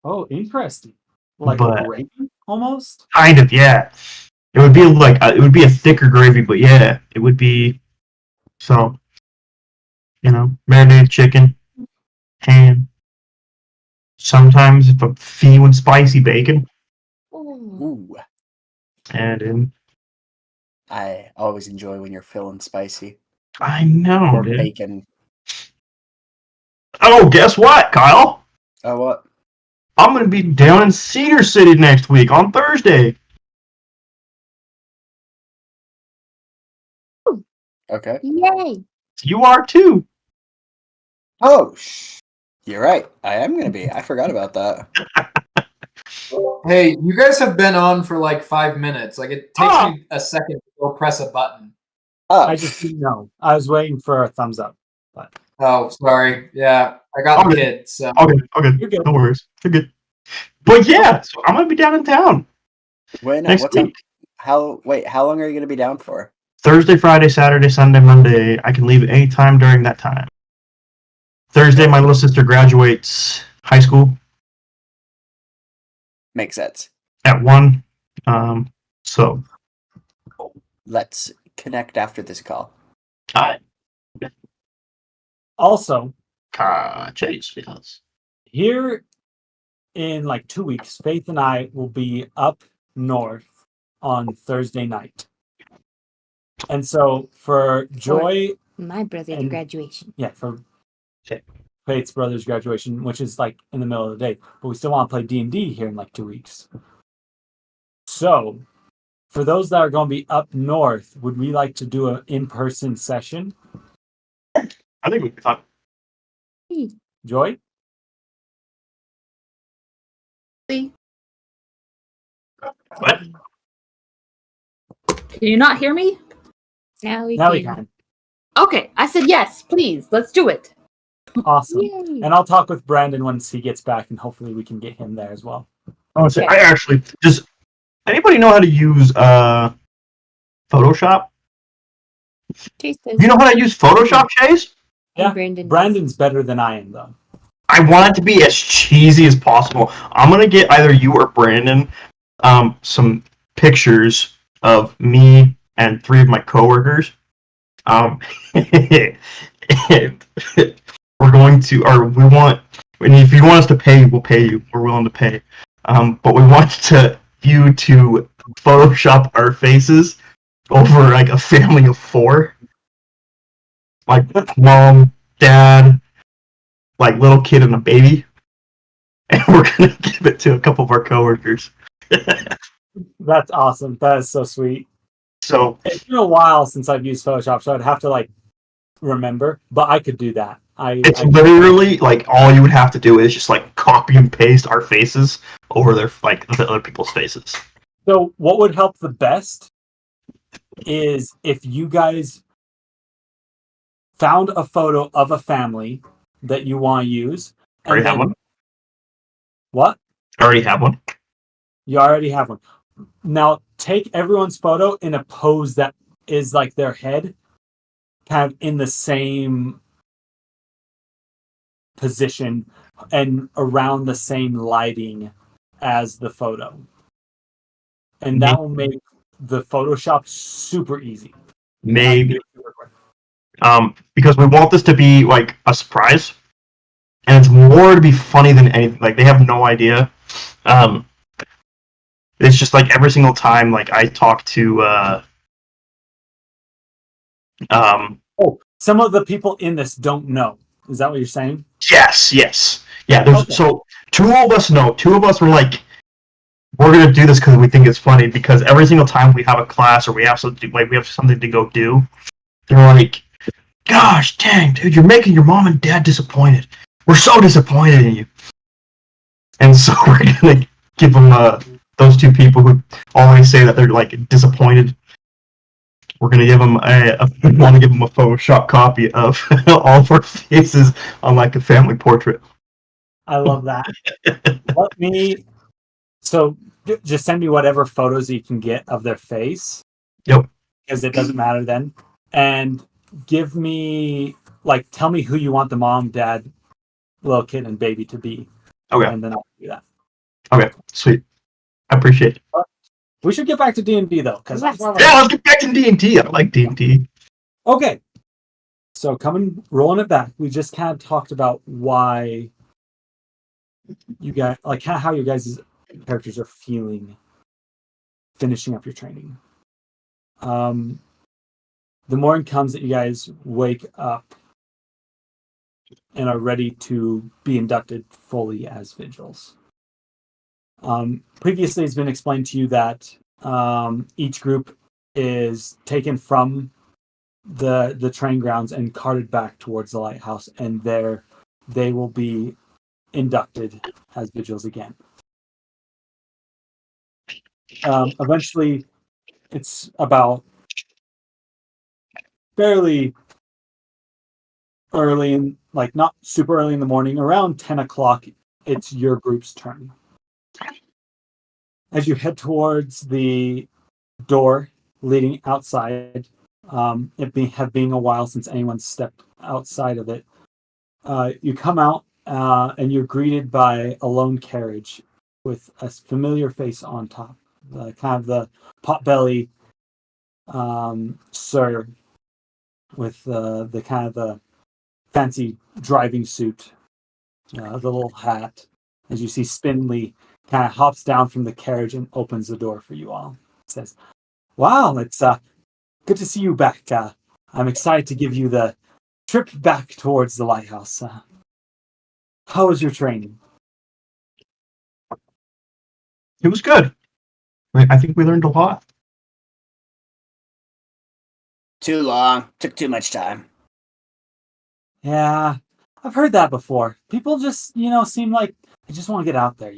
Oh, interesting. Like But- gravy, almost? Kind of, yeah. It would be like it would be a thicker gravy, but yeah, it would be so. Marinated chicken, ham. Sometimes if a few and spicy bacon, Ooh, and I always enjoy when you're feeling spicy. I know, Or dude. bacon. Oh, guess what, Kyle? Oh, what? I'm gonna be down in Cedar City next week on Thursday. Okay. Yay! You are too. Oh, you're right. I am going to be. I forgot about that. Hey, you guys have been on for like 5 minutes. Like, it takes me a second to go press a button. Oh, I just didn't know. I was waiting for a thumbs up. But Oh, sorry. Yeah, I got the kid, so. Okay. You're good. No worries. You're good. But yeah, so I'm gonna be down in town when, next what's week. up? How long are you going to be down for? Thursday, Friday, Saturday, Sunday, Monday. I can leave any time during that time. Thursday, my little sister graduates high school Makes sense. at 1. So, Let's connect after this call. Also, Chase, yes. here in like 2 weeks, Faith and I will be up north on Thursday night. And so for Joy, My brother's And- graduation. yeah, for Okay. Faith's brother's graduation, which is like in the middle of the day, but we still want to play D&D here in like 2 weeks. So for those that are going to be up north, would we like to do an in-person session? I think we thought. Joy? What? Can you not hear me? Now we Now can. we can. Okay, I said yes, please. Let's do it. Awesome. Yay. And I'll talk with Brandon once he gets back, and hopefully we can get him there as well. I would say, Okay. I actually just. Anybody know how to use Photoshop? Chase does. You know how to use Photoshop, Chase? Yeah, Brandon. Brandon's better than I am, though. I want it to be as cheesy as possible. I'm gonna get either you or Brandon some pictures of me and 3 of my coworkers. And we're going to, or we want, and if you want us to pay, we'll pay you. We're willing to pay. But we want you to Photoshop our faces over like a family of 4. Like mom, dad, like little kid and a baby. And we're gonna give it to a couple of our coworkers. That's awesome. That is so sweet. So It's been a while since I've used Photoshop, so I'd have to like remember, but I could do that. it's literally like all you would have to do is just like copy and paste our faces over their like the other people's faces. So what would help the best is if you guys found a photo of a family that you want to use. and Already have then- one. What? I already have one. You already have one. Now take everyone's photo in a pose that is like their head kind of in the same position and around the same lighting as the photo. And that will make the Photoshop super easy. Maybe. Because we want this to be like a surprise. And it's more to be funny than anything. Like they have no idea. It's just like every single time like I talk to Some of the people in this don't know. Is that what you're saying? yes. Yeah, there's Okay. so 2 of us know. 2 of us were like, we're gonna do this because we think it's funny, because every single time we have a class or we have something to go do, they're like, gosh dang, dude, you're making your mom and dad disappointed. We're so disappointed in you. And so we're gonna give them those 2 people who always say that they're like disappointed. We're gonna give them we want to give them a Photoshop copy of all of our faces on like a family portrait. I love that. Let me. So just send me whatever photos you can get of their face. Yep. Because it doesn't matter then. And give me, like, tell me who you want the mom, dad, little kid, and baby to be. Okay. And then I'll do that. Okay. Sweet. I appreciate it. We should get back to D&D, though. Because Yes. Yeah, let's get back to D&D. I like D&D. Okay. So rolling it back, we just kind of talked about why you guys, like how you guys' characters are feeling finishing up your training. The morning comes that you guys wake up and are ready to be inducted fully as Vigils. Previously, it's been explained to you that each group is taken from the train grounds and carted back towards the lighthouse, and there they will be inducted as Vigils again. Eventually, it's about fairly early, in, like not super early in the morning, around 10 o'clock, it's your group's turn. As you head towards the door leading outside, it being a while since anyone stepped outside of it, You come out and you're greeted by a lone carriage with a familiar face on top, kind of the potbelly sir with the kind of the fancy driving suit, the little hat. As you see, Spindley kind of hops down from the carriage and opens the door for you all. Says, "Wow, it's good to see you back. I'm excited to give you the trip back towards the lighthouse. How was your training?" It was good. I think we learned a lot. Too long. Took too much time. Yeah, I've heard that before. People just, seem like they just want to get out there,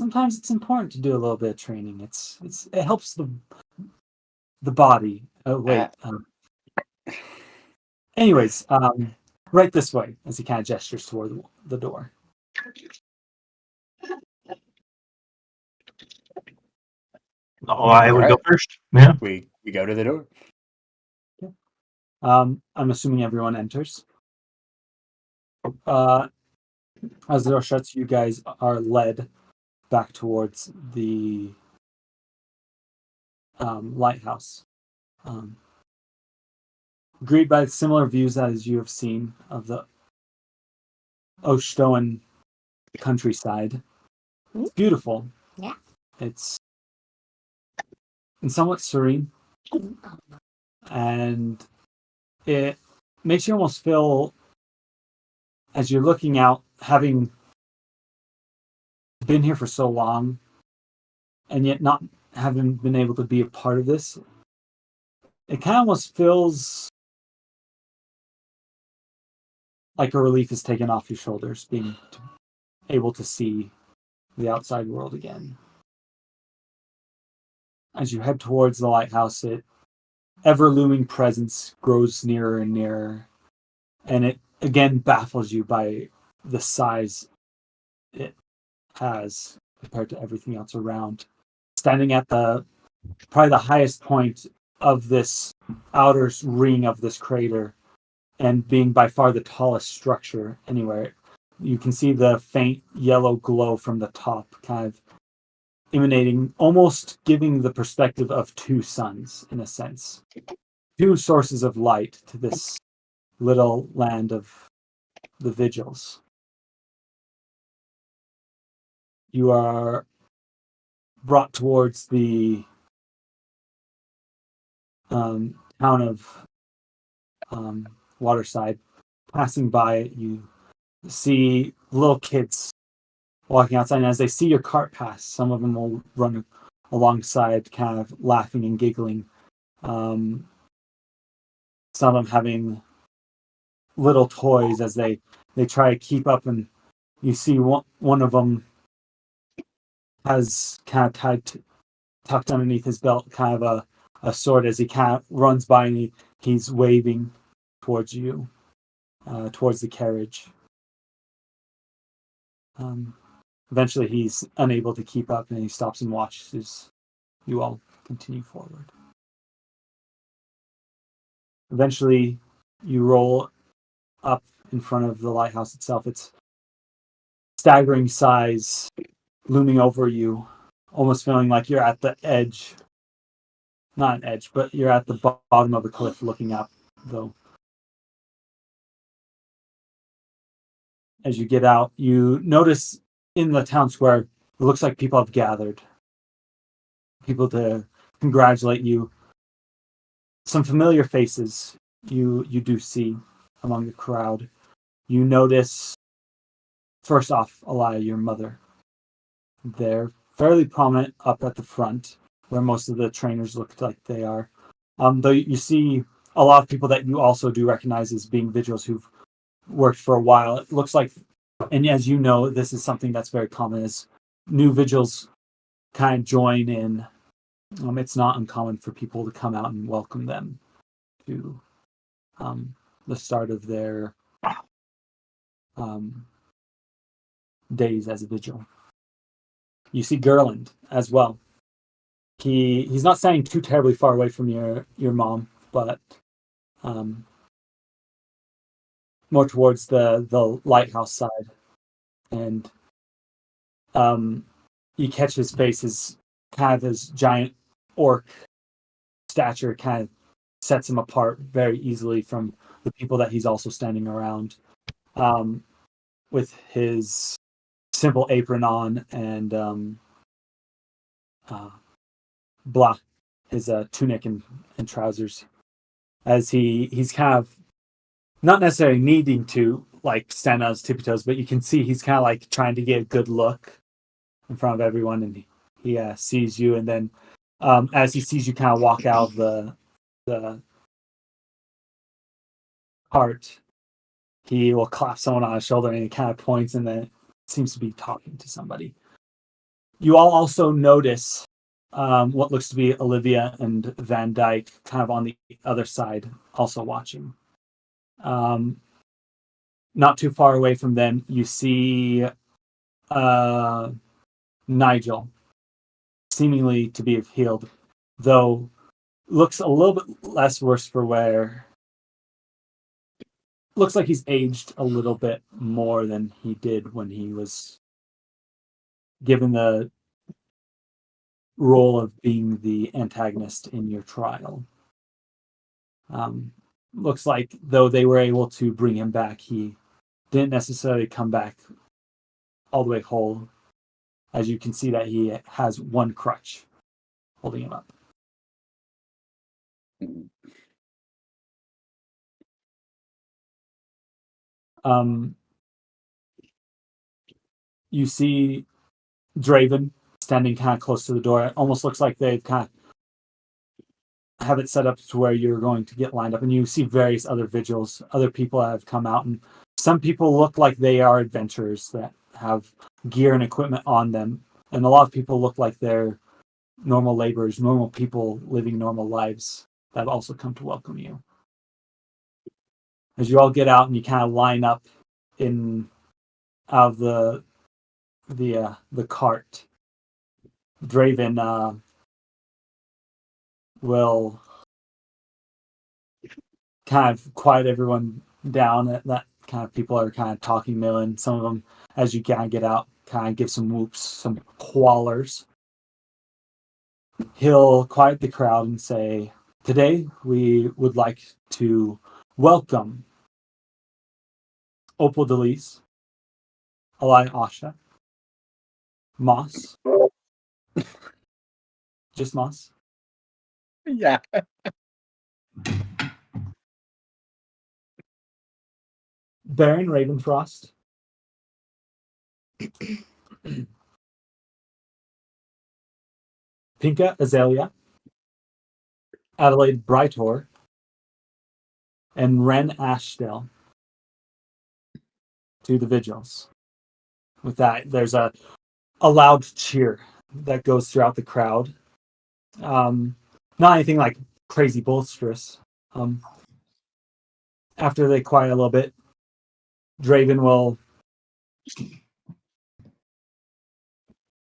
Sometimes it's important to do a little bit of training. It helps the body. Oh wait. Anyways, right this way as he kind of gestures toward the door. Oh, I would go Alright. first. Yeah. We go to the door. I'm assuming everyone enters. As the door shuts, you guys are led back towards the lighthouse. Greeted by similar views as you have seen of the Ostowian countryside. It's beautiful. Yeah. It's somewhat serene. And it makes you almost feel, as you're looking out, having been here for so long, and yet not having been able to be a part of this, it kind of almost feels like a relief is taken off your shoulders, being able to see the outside world again. As you head towards the lighthouse, it ever-looming presence grows nearer and nearer, and it again baffles you by the size it has compared to everything else around. Standing at probably the highest point of this outer ring of this crater, and being by far the tallest structure anywhere, you can see the faint yellow glow from the top, kind of emanating, almost giving the perspective of two suns, in a sense. Two sources of light to this little land of the Vigils. You are brought towards the town of Waterside. Passing by it, you see little kids walking outside, and as they see your cart pass, some of them will run alongside, kind of laughing and giggling. Some of them having little toys as they try to keep up, and you see one of them has kind of tucked underneath his belt, kind of a sword, as he kind of runs by and he's waving towards you, towards the carriage. Eventually, he's unable to keep up, and he stops and watches as you all continue forward. Eventually, you roll up in front of the lighthouse itself. It's staggering size, looming over you, almost feeling like you're at the edge. Not an edge, but you're at the bottom of the cliff looking up, though. As you get out, you notice in the town square, it looks like people have gathered. People to congratulate you. Some familiar faces you do see among the crowd. You notice, first off, Alia, your mother. They're fairly prominent up at the front, where most of the trainers look like they are. Though you see a lot of people that you also do recognize as being Vigils who've worked for a while. It looks like, and as you know, this is something that's very common, as new Vigils kind of join in. It's not uncommon for people to come out and welcome them to the start of their days as a Vigil. You see Gerland as well. He's not standing too terribly far away from your mom, but more towards the lighthouse side, and you catch his face is kind of his giant orc stature kind of sets him apart very easily from the people that he's also standing around, with his simple apron on and his tunic and trousers, as he's kind of not necessarily needing to like stand on his tippy toes, but you can see he's kind of like trying to get a good look in front of everyone, and he sees you, and then as he sees you kind of walk out of the cart, he will clap someone on his shoulder and he kind of points and then seems to be talking to somebody. You all also notice what looks to be Olivia and Van Dyke kind of on the other side, also watching. Not too far away from them, you see Nigel, seemingly to be healed, though looks a little bit less worse for wear. Looks like he's aged a little bit more than he did when he was given the role of being the antagonist in your trial. Looks like though they were able to bring him back, he didn't necessarily come back all the way whole. As you can see that he has one crutch holding him up. You see Draven standing kind of close to the door. It almost looks like they've kind of have it set up to where you're going to get lined up, and you see various other vigils, other people that have come out, and some people look like they are adventurers that have gear and equipment on them, and a lot of people look like they're normal laborers, normal people living normal lives that have also come to welcome you. As you all get out and you kind of line up in out of the cart, Draven will kind of quiet everyone down. That kind of people are kind of talking, milling. Some of them, as you kind of get out, kind of give some whoops, some quallers. He'll quiet the crowd and say, "Today we would like to welcome Opal Delise, Alia Asha, Moss, just Moss, Yeah. Barren Ravenfrost, Pinka Azalea, Adelaide Brightor, and Ren Ashdale to the Vigils." With that, there's a loud cheer that goes throughout the crowd. Not anything like crazy boisterous. After they quiet a little bit, Draven will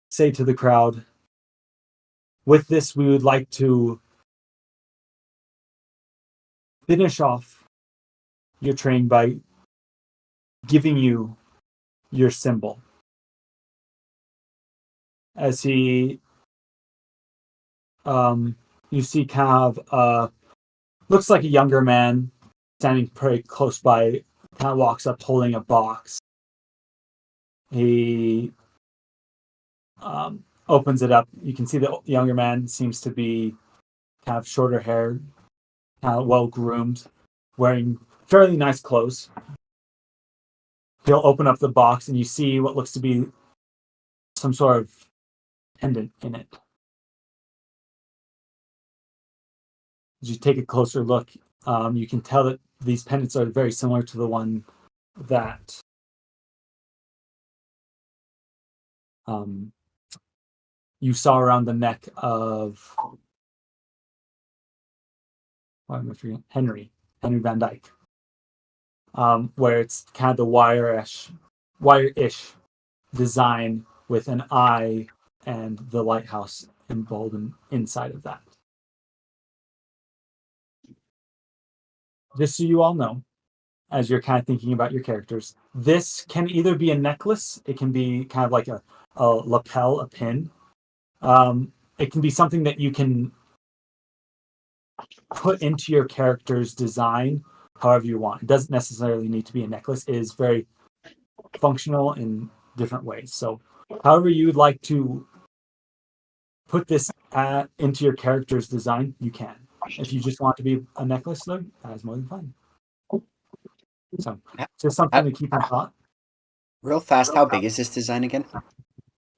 say to the crowd, "With this, we would like to finish off your training by giving you your symbol." As he, you see kind of, looks like a younger man standing pretty close by, kind of walks up holding a box. He opens it up. You can see the younger man seems to be kind of shorter hair, kind of well groomed, wearing fairly nice clothes. He'll open up the box and you see what looks to be some sort of pendant in it. As you take a closer look, you can tell that these pendants are very similar to the one that you saw around the neck of Henry Van Dyke, where it's kind of the wire-ish design with an eye and the lighthouse emboldened inside of that. Just so you all know, as you're kind of thinking about your characters. This can either be a necklace, it can be kind of like a lapel, a pin. It can be something that you can put into your character's design however you want. It doesn't necessarily need to be a necklace. It is very functional in different ways. So however you would like to put this into your character's design, you can. If you just want to be a necklace, though, that is more than fine. So just something to keep in thought. Real fast, how big is this design again?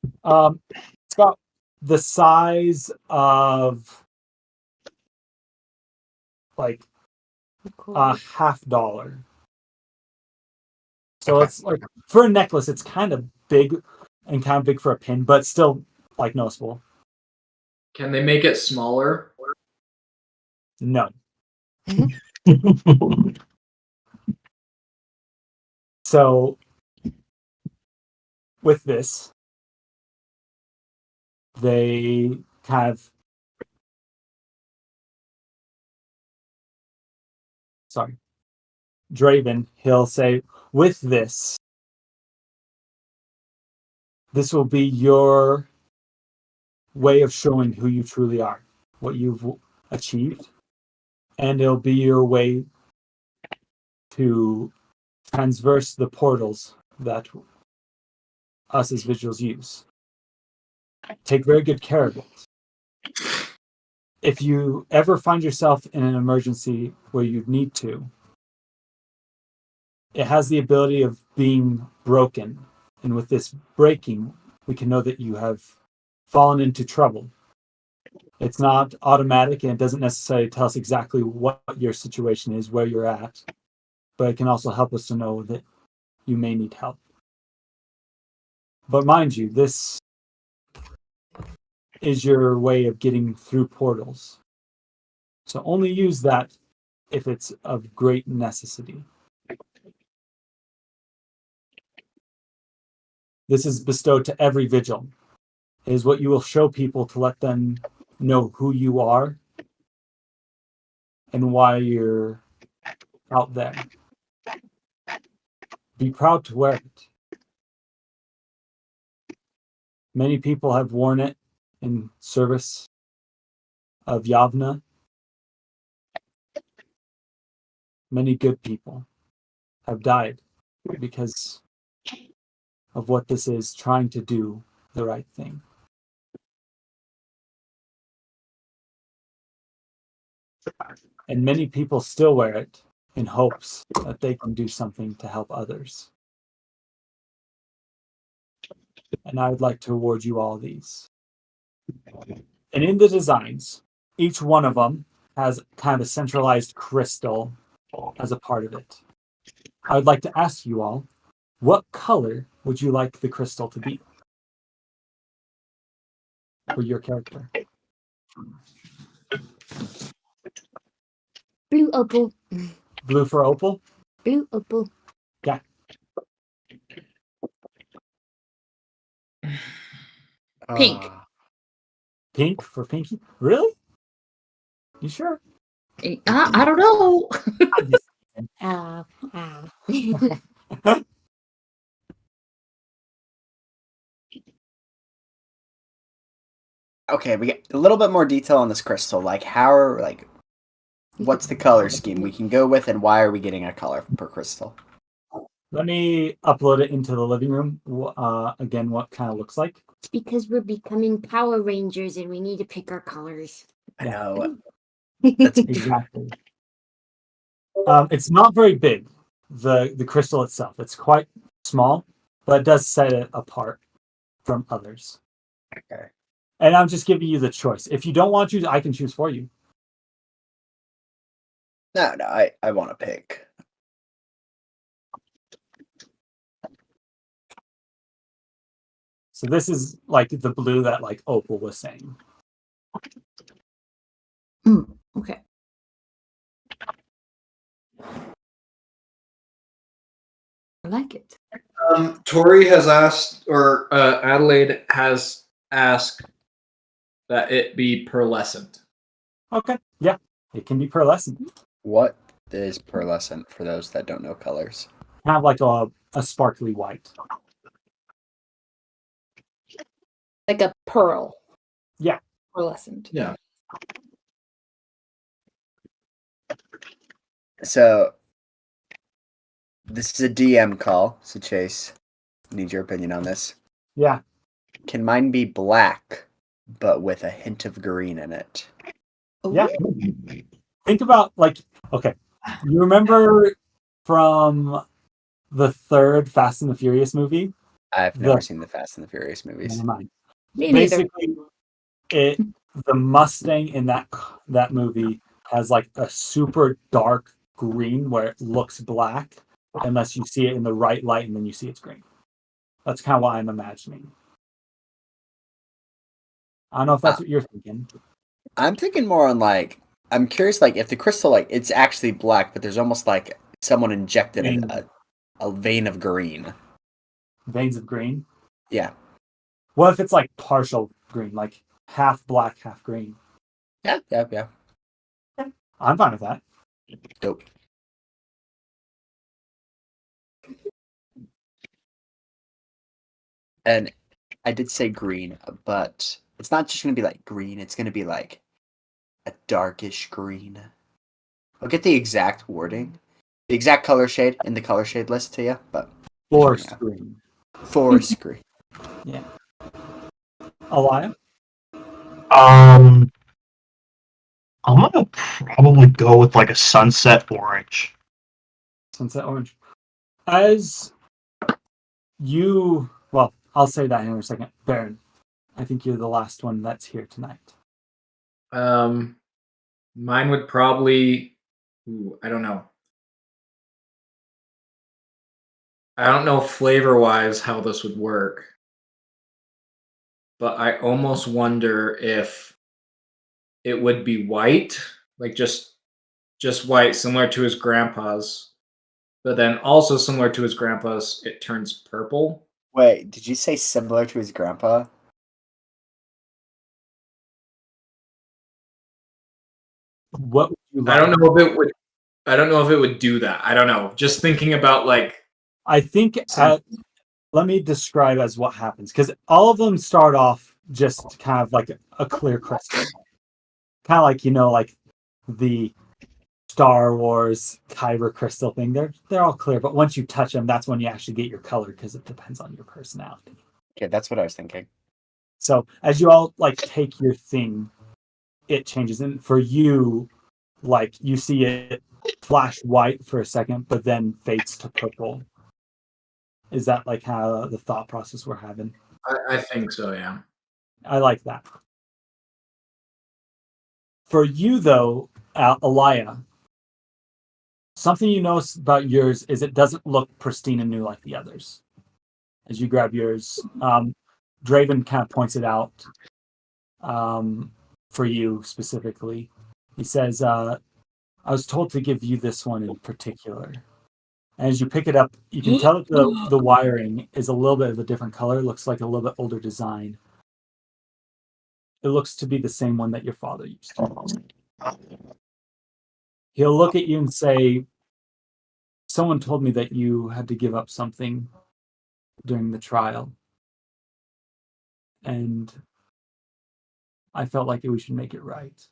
It's about the size of like $50. So Okay. it's like for a necklace, it's kind of big and kind of big for a pin, but still like noticeable. Can they make it smaller? No. So with this, they kind of Draven, he'll say, with this will be your way of showing who you truly are, what you've achieved, and it'll be your way to transverse the portals that us as Vigils use. Take very good care of it. If you ever find yourself in an emergency where you need to, it has the ability of being broken. And with this breaking, we can know that you have fallen into trouble. It's not automatic and it doesn't necessarily tell us exactly what your situation is, where you're at, but it can also help us to know that you may need help. But mind you, this is your way of getting through portals. So only use that if it's of great necessity. This is bestowed to every vigil. It is what you will show people to let them know who you are and why you're out there. Be proud to wear it. Many people have worn it in service of Yavna. Many good people have died because of what this is, trying to do the right thing. And many people still wear it in hopes that they can do something to help others. And I would like to award you all these. And in the designs, each one of them has kind of a centralized crystal as a part of it. I would like to ask you all, what color would you like the crystal to be for your character? Blue opal. Blue for Opal? Blue opal. Yeah. Pink. Pink for Pinky? Really? You sure? I don't know. Okay, we get a little bit more detail on this crystal. Like, what's the color scheme we can go with, and why are we getting a color per crystal? Let me upload it into the living room. Again, what kind of looks like. It's because we're becoming Power Rangers and we need to pick our colors. I know. Exactly. It's not very big, the crystal itself. It's quite small, but it does set it apart from others. Okay. And I'm just giving you the choice. If you don't want to, I can choose for you. No, I want to pick. So this is like the blue that like Opal was saying. Okay. I like it. Tori has asked, or Adelaide has asked that it be pearlescent. Okay. Yeah. It can be pearlescent. What It is pearlescent for those that don't know colors. Kind of like a sparkly white. Like a pearl. Yeah. Pearlescent. Yeah. So, this is a DM call. So, Chase, I need your opinion on this. Yeah. Can mine be black, but with a hint of green in it? Yeah. Think about, like, okay. You remember from the third Fast and the Furious movie? I've never seen the Fast and the Furious movies. Never mind. Me neither. Basically, the Mustang in that movie has like a super dark green where it looks black unless you see it in the right light and then you see it's green. That's kind of what I'm imagining. I don't know if that's what you're thinking. I'm thinking more on like, I'm curious, like if the crystal, like it's actually black, but there's almost like someone injected a vein of green. Veins of green? Yeah. What if it's like partial green, like half black, half green? Yeah. I'm fine with that. Dope. And I did say green, but it's not just going to be like green. It's going to be like a darkish green. I'll get the exact wording, the exact color shade in the color shade list to you, but Forest green. Forest green. Yeah. Alia? I'm gonna probably go with like a sunset orange. Sunset orange. As you, well, I'll say that in a second. Barren, I think you're the last one that's here tonight. Mine would probably, I don't know. I don't know flavor-wise how this would work, but I almost wonder if it would be white, like just white, similar to his grandpa's, but then also similar to his grandpa's, it turns purple. Wait, did you say similar to his grandpa? What would you like? I don't know if it would. I don't know if it would do that. I don't know. Just thinking about like. I think let me describe as what happens, because all of them start off just kind of like a clear crystal, kind of like like the Star Wars Kyber crystal thing. They're all clear, but once you touch them, that's when you actually get your color, because it depends on your personality. Okay, that's what I was thinking. So as you all like take your thing, it changes, and for you, like you see it flash white for a second, but then fades to purple. Is that like how the thought process we're having? I think so. Yeah. I like that. For you though, Alia, something you notice about yours is it doesn't look pristine and new like the others. As you grab yours, Draven kind of points it out for you specifically. He says, I was told to give you this one in particular. And as you pick it up, you can tell that the wiring is a little bit of a different color. It looks like a little bit older design. It looks to be the same one that your father used to. He'll look at you and say, someone told me that you had to give up something during the trial. And I felt like we should make it right.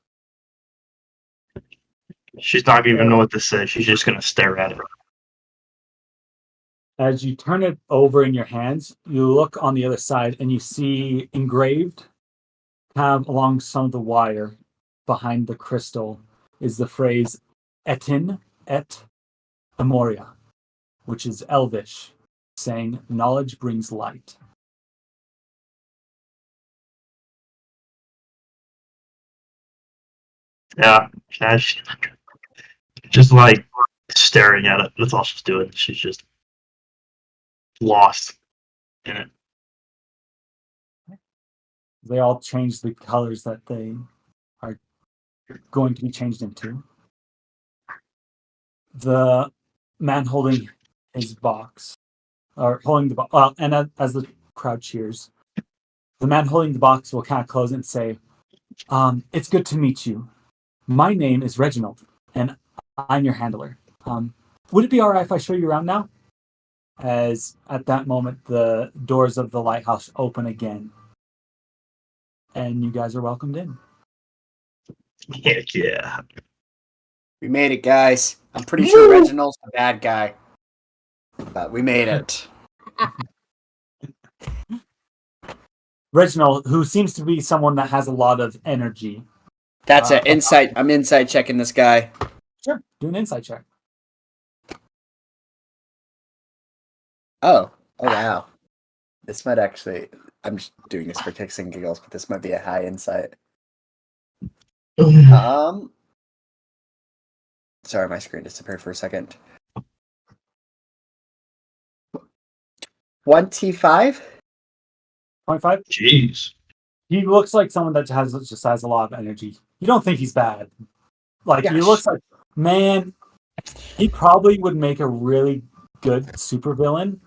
She's not even know what to say. She's just gonna stare at it. As you turn it over in your hands, you look on the other side and you see engraved, kind of along some of the wire behind the crystal, is the phrase "Etin et Amoria," which is Elvish, saying knowledge brings light. Yeah, she's just like staring at it. That's all she's doing. She's just lost in it. They all change the colors that they are going to be changed into. The man holding his box, or holding the box, and as the crowd cheers, the man holding the box will kind of close it and say, it's good to meet you. My name is Reginald, and I'm your handler. Would it be alright if I show you around now? As at that moment, the doors of the lighthouse open again, and you guys are welcomed in. Heck yeah. We made it, guys. I'm pretty sure Reginald's the bad guy. But we made it. Reginald, who seems to be someone that has a lot of energy. That's an insight. I'm insight checking this guy. Sure, do an insight check. Oh wow. This might actually. I'm just doing this for kicks and giggles, but this might be a high insight. Sorry, my screen disappeared for a second. 25? 25? Jeez. He looks like someone that just has a lot of energy. You don't think he's bad. Like, he Gosh. looks like, man, he probably would make a really good supervillain,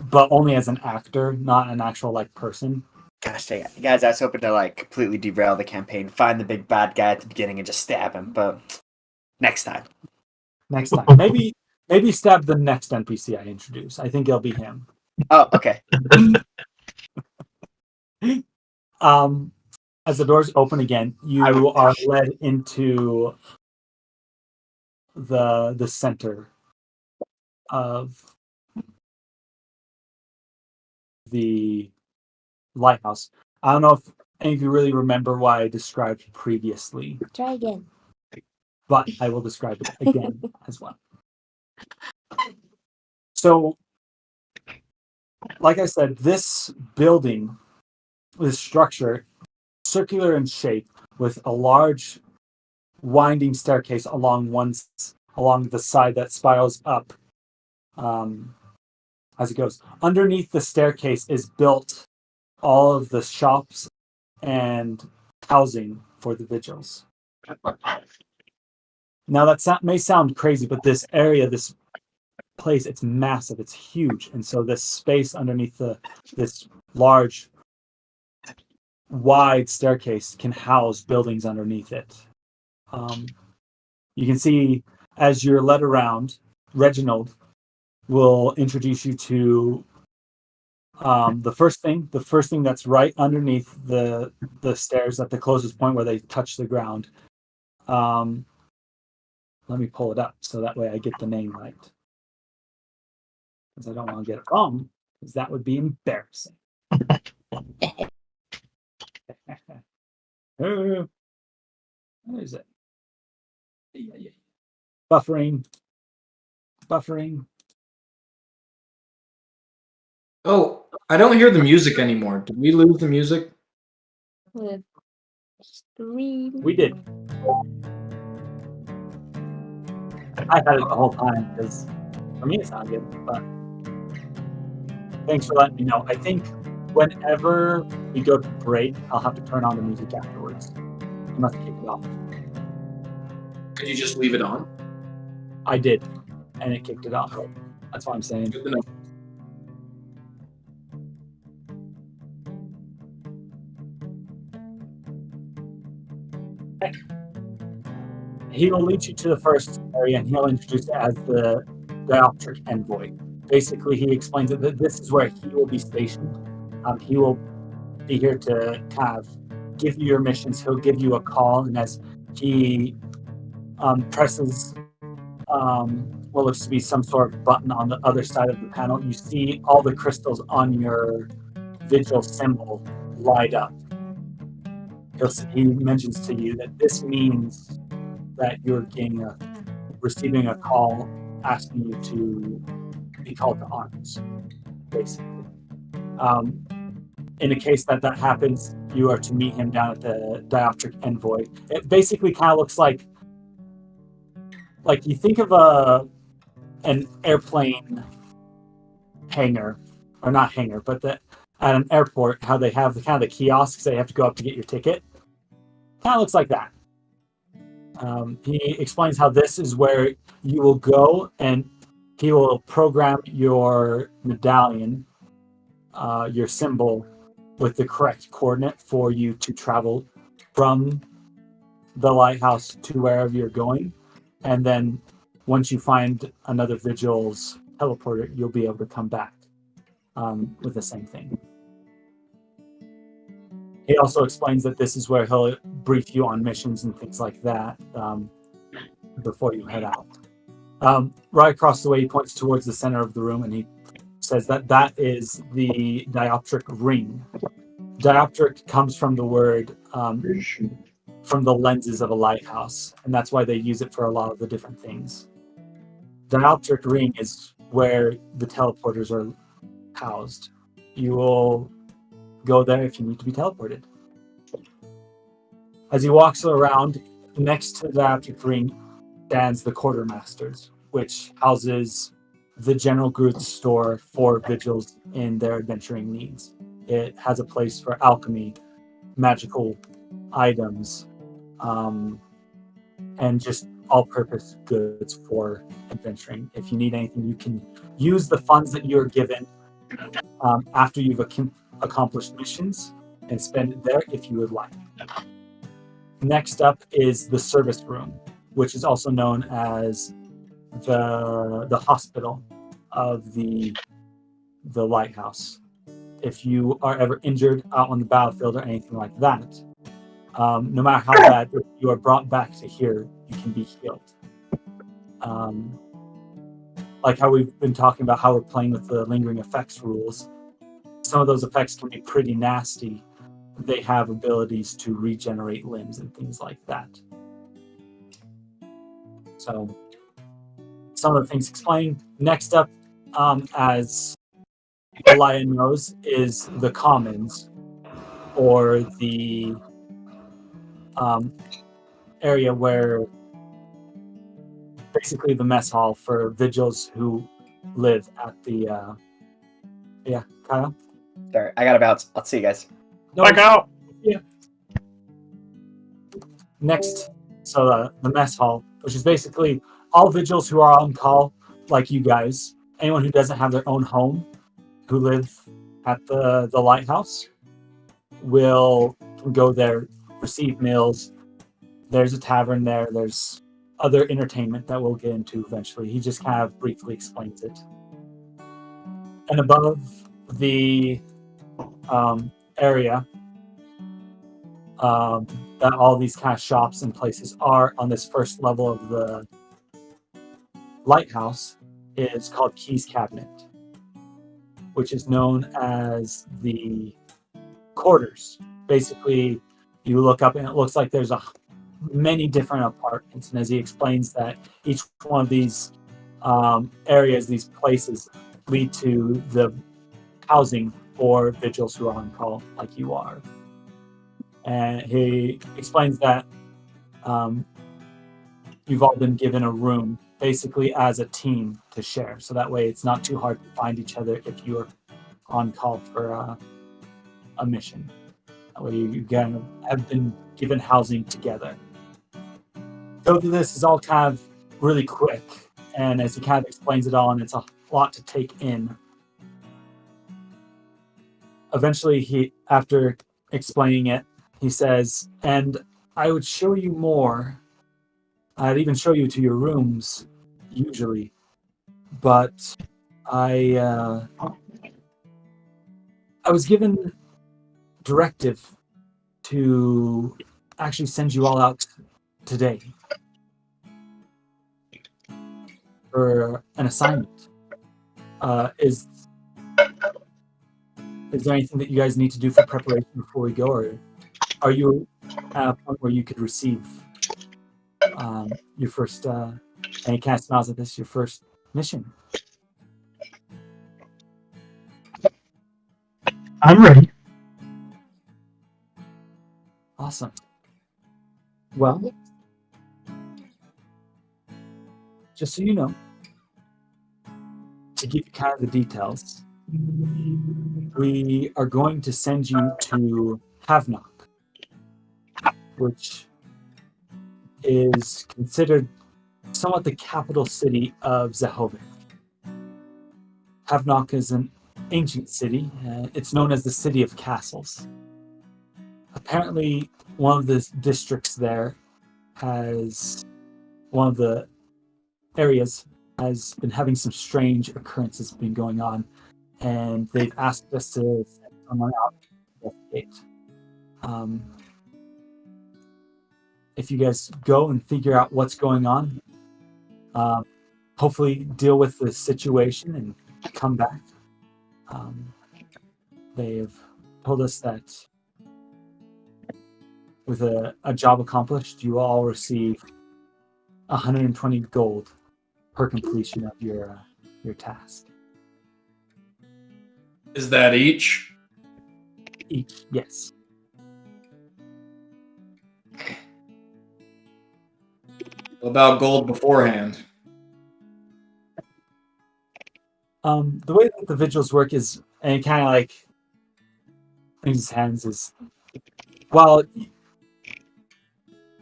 but only as an actor, not an actual, like, person. Gosh dang it. Guys, I was hoping to, like, completely derail the campaign, find the big bad guy at the beginning and just stab him, but next time. Next time. Maybe stab the next NPC I introduce. I think it'll be him. Oh, okay. As the doors open again, you are led into the center of the lighthouse. I don't know if any of you really remember what I described previously, Try again. but I will describe it again as well. So, like I said, this building, this structure, circular in shape, with a large winding staircase along the side that spirals up as it goes. Underneath the staircase is built all of the shops and housing for the vigils. Now that may sound crazy, but this area, this place, it's massive, it's huge, and so this space underneath this large, wide staircase can house buildings underneath it. You can see as you're led around, Reginald will introduce you to the first thing that's right underneath the stairs at the closest point where they touch the ground. Let me pull it up so that way I get the name right, because I don't want to get it wrong, because that would be embarrassing. Where is it? Yeah. Buffering. Oh, I don't hear the music anymore. Did we lose the music? We did. I had it the whole time because for me it sounded good, but thanks for letting me know. I think whenever we go to break, I'll have to turn on the music afterwards. I must kick it off. Could you just leave it on? I did, and it kicked it off. That's what I'm saying. Good to know. He will lead you to the first area, and he'll introduce it as the Dioptric Envoy. Basically, he explains that this is where he will be stationed. He will be here to kind of give you your missions. He'll give you a call, and as he presses what looks to be some sort of button on the other side of the panel, you see all the crystals on your Vigil Symbol light up. He mentions to you that this means that you're receiving a call asking you to be called to arms, basically. In a case that happens, you are to meet him down at the Dioptric Envoy. It basically kind of looks like you think of an airplane hangar, or not hangar, but at an airport, how they have the kiosks that you have to go up to get your ticket. Kind of looks like that. He explains how this is where you will go, and he will program your medallion, your symbol, with the correct coordinate for you to travel from the lighthouse to wherever you're going. and then once you find another Vigil's teleporter, you'll be able to come back with the same thing. He also explains that this is where he'll brief you on missions and things like that before you head out. Right across the way, he points towards the center of the room, and he says that is the Dioptric Ring. Dioptric comes from the word, from the lenses of a lighthouse, and that's why they use it for a lot of the different things. Dioptric Ring is where the teleporters are housed. You will go there if you need to be teleported. As he walks around, next to the Dioptric Ring stands the Quartermasters, which houses the general goods store for Vigils in their adventuring needs. It has a place for alchemy, magical items, and just all-purpose goods for adventuring. If you need anything, you can use the funds that you're given after you've accomplished missions and spend it there if you would like. Next up is the service room, which is also known as the hospital of the lighthouse. If you are ever injured out on the battlefield or anything like that, no matter how bad, if you are brought back to here, you can be healed. Like how we've been talking about how we're playing with the lingering effects rules, some of those effects can be pretty nasty. They have abilities to regenerate limbs and things like that. So, some of the things explained. Next up, as Alia knows, is the commons, or the area where basically the mess hall for Vigils who live at the Kyle? Sorry, I gotta bounce. I'll see you guys. No, Back out! yeah. Next, so the mess hall, which is basically all Vigils who are on call, like you guys, anyone who doesn't have their own home, who live at the lighthouse, will go there, receive meals. There's a tavern there. There's other entertainment that we'll get into eventually. He just kind of briefly explains it. And above the area that all these kind of shops and places are on this first level of the lighthouse is called Key's Cabinet, which is known as the quarters. Basically, you look up and it looks like there's many different apartments, and as he explains that each one of these areas, these places, lead to the housing for Vigils who are on call, like you are. And he explains that you've all been given a room, basically as a team to share, so that way it's not too hard to find each other if you're on call for a mission. That way you kind of have been given housing together. So this is all kind of really quick, and as he kind of explains it all, and it's a lot to take in. Eventually, after explaining it, he says, and I would show you more. I'd even show you to your rooms, usually. But I was given directive to actually send you all out today for an assignment. Is there anything that you guys need to do for preparation before we go, or are you at a point where you could receive your first, and he kind of smiles at this, your first mission? I'm ready. Awesome. Well, just so you know, to give you kind of the details, we are going to send you to Havnok, which is considered somewhat the capital city of Zehovik. Havnok is an ancient city. It's known as the City of Castles. Apparently, one of the districts there has one of the areas has been having some strange occurrences been going on, and they've asked us to send someone out to investigate. If you guys go and figure out what's going on, hopefully deal with the situation and come back. They've told us that with a job accomplished, you will all receive 120 gold per completion of your task. Is that each? Each, yes. What about gold beforehand? The way that the vigils work is, and it kind of like in his hands is, while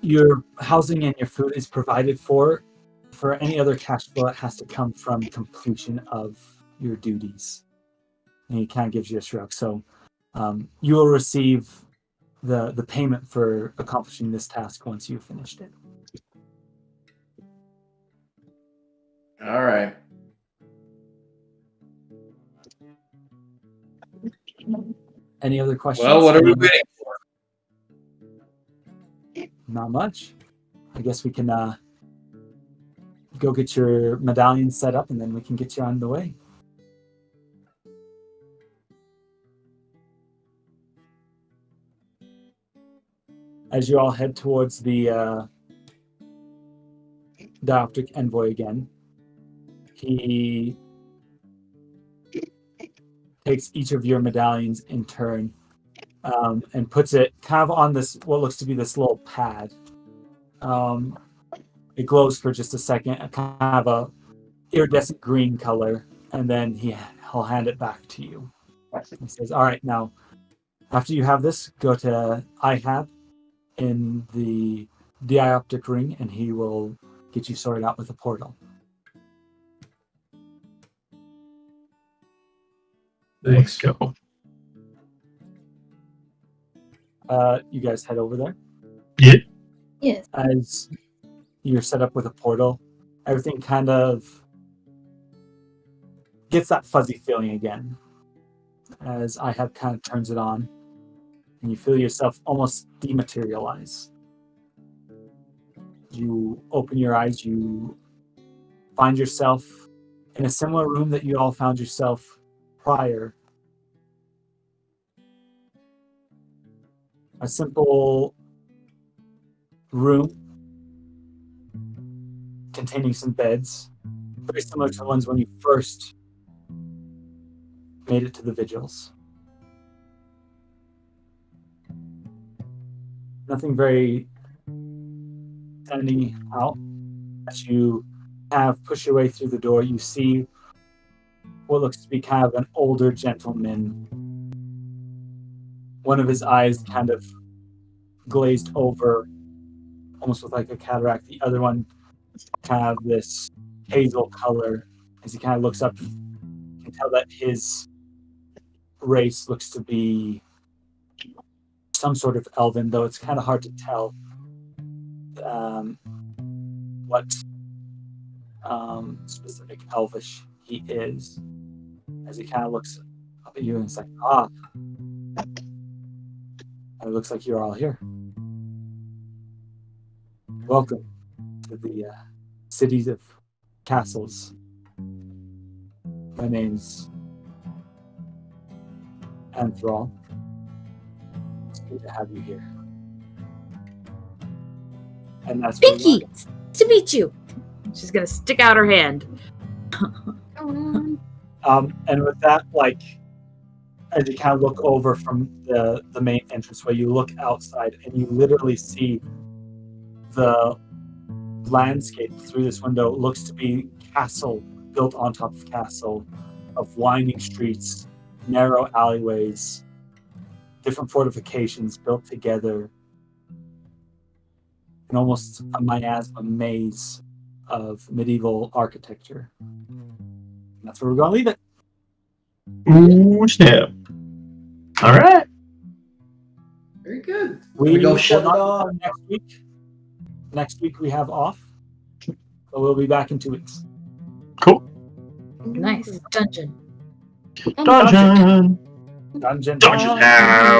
your housing and your food is provided for any other cash flow, it has to come from completion of your duties. And he kind of gives you a shrug. So you will receive the payment for accomplishing this task once you've finished it. All right. Any other questions? Well, what are we waiting for? Not much. I guess we can go get your medallion set up, and then we can get you on the way. As you all head towards the Dioptric Envoy again, he takes each of your medallions in turn and puts it kind of on this, what looks to be this little pad. It glows for just a second, a kind of a iridescent green color, and then he'll hand it back to you. He says, all right, now, after you have this, go to IHAB in the Dioptric Ring, and he will get you sorted out with a portal. Let's go. You guys head over there. Yeah. Yes. As you're set up with a portal, everything kind of gets that fuzzy feeling again. As IHAB kind of turns it on, and you feel yourself almost dematerialize. You open your eyes, you find yourself in a similar room that you all found yourself prior. A simple room containing some beds, very similar to the ones when you first made it to the Vigils. Nothing very standing out. As you have pushed your way through the door, you see what looks to be kind of an older gentleman. One of his eyes kind of glazed over, almost with like a cataract. The other one kind of this hazel color. As he kind of looks up, you can tell that his race looks to be some sort of elven, though it's kind of hard to tell what specific elvish he is. As he kind of looks up at you and it's like, it looks like you're all here. Welcome to the cities of castles. My name's Anthrall. It's good to have you here. And that's where Pinky, to meet you. She's gonna stick out her hand. And with that, like, as you kind of look over from the main entranceway, you look outside and you literally see the landscape through this window. It looks to be castle built on top of castle, of winding streets, narrow alleyways, different fortifications built together, and almost a miasma maze of medieval architecture. And that's where we're going to leave it. Ooh, snap. All right. Very good. We go will shut it not off. be next week. Next week we have off. So we'll be back in 2 weeks. Cool. Nice. Dungeon. Dungeon. Dungeon. Dungeon now.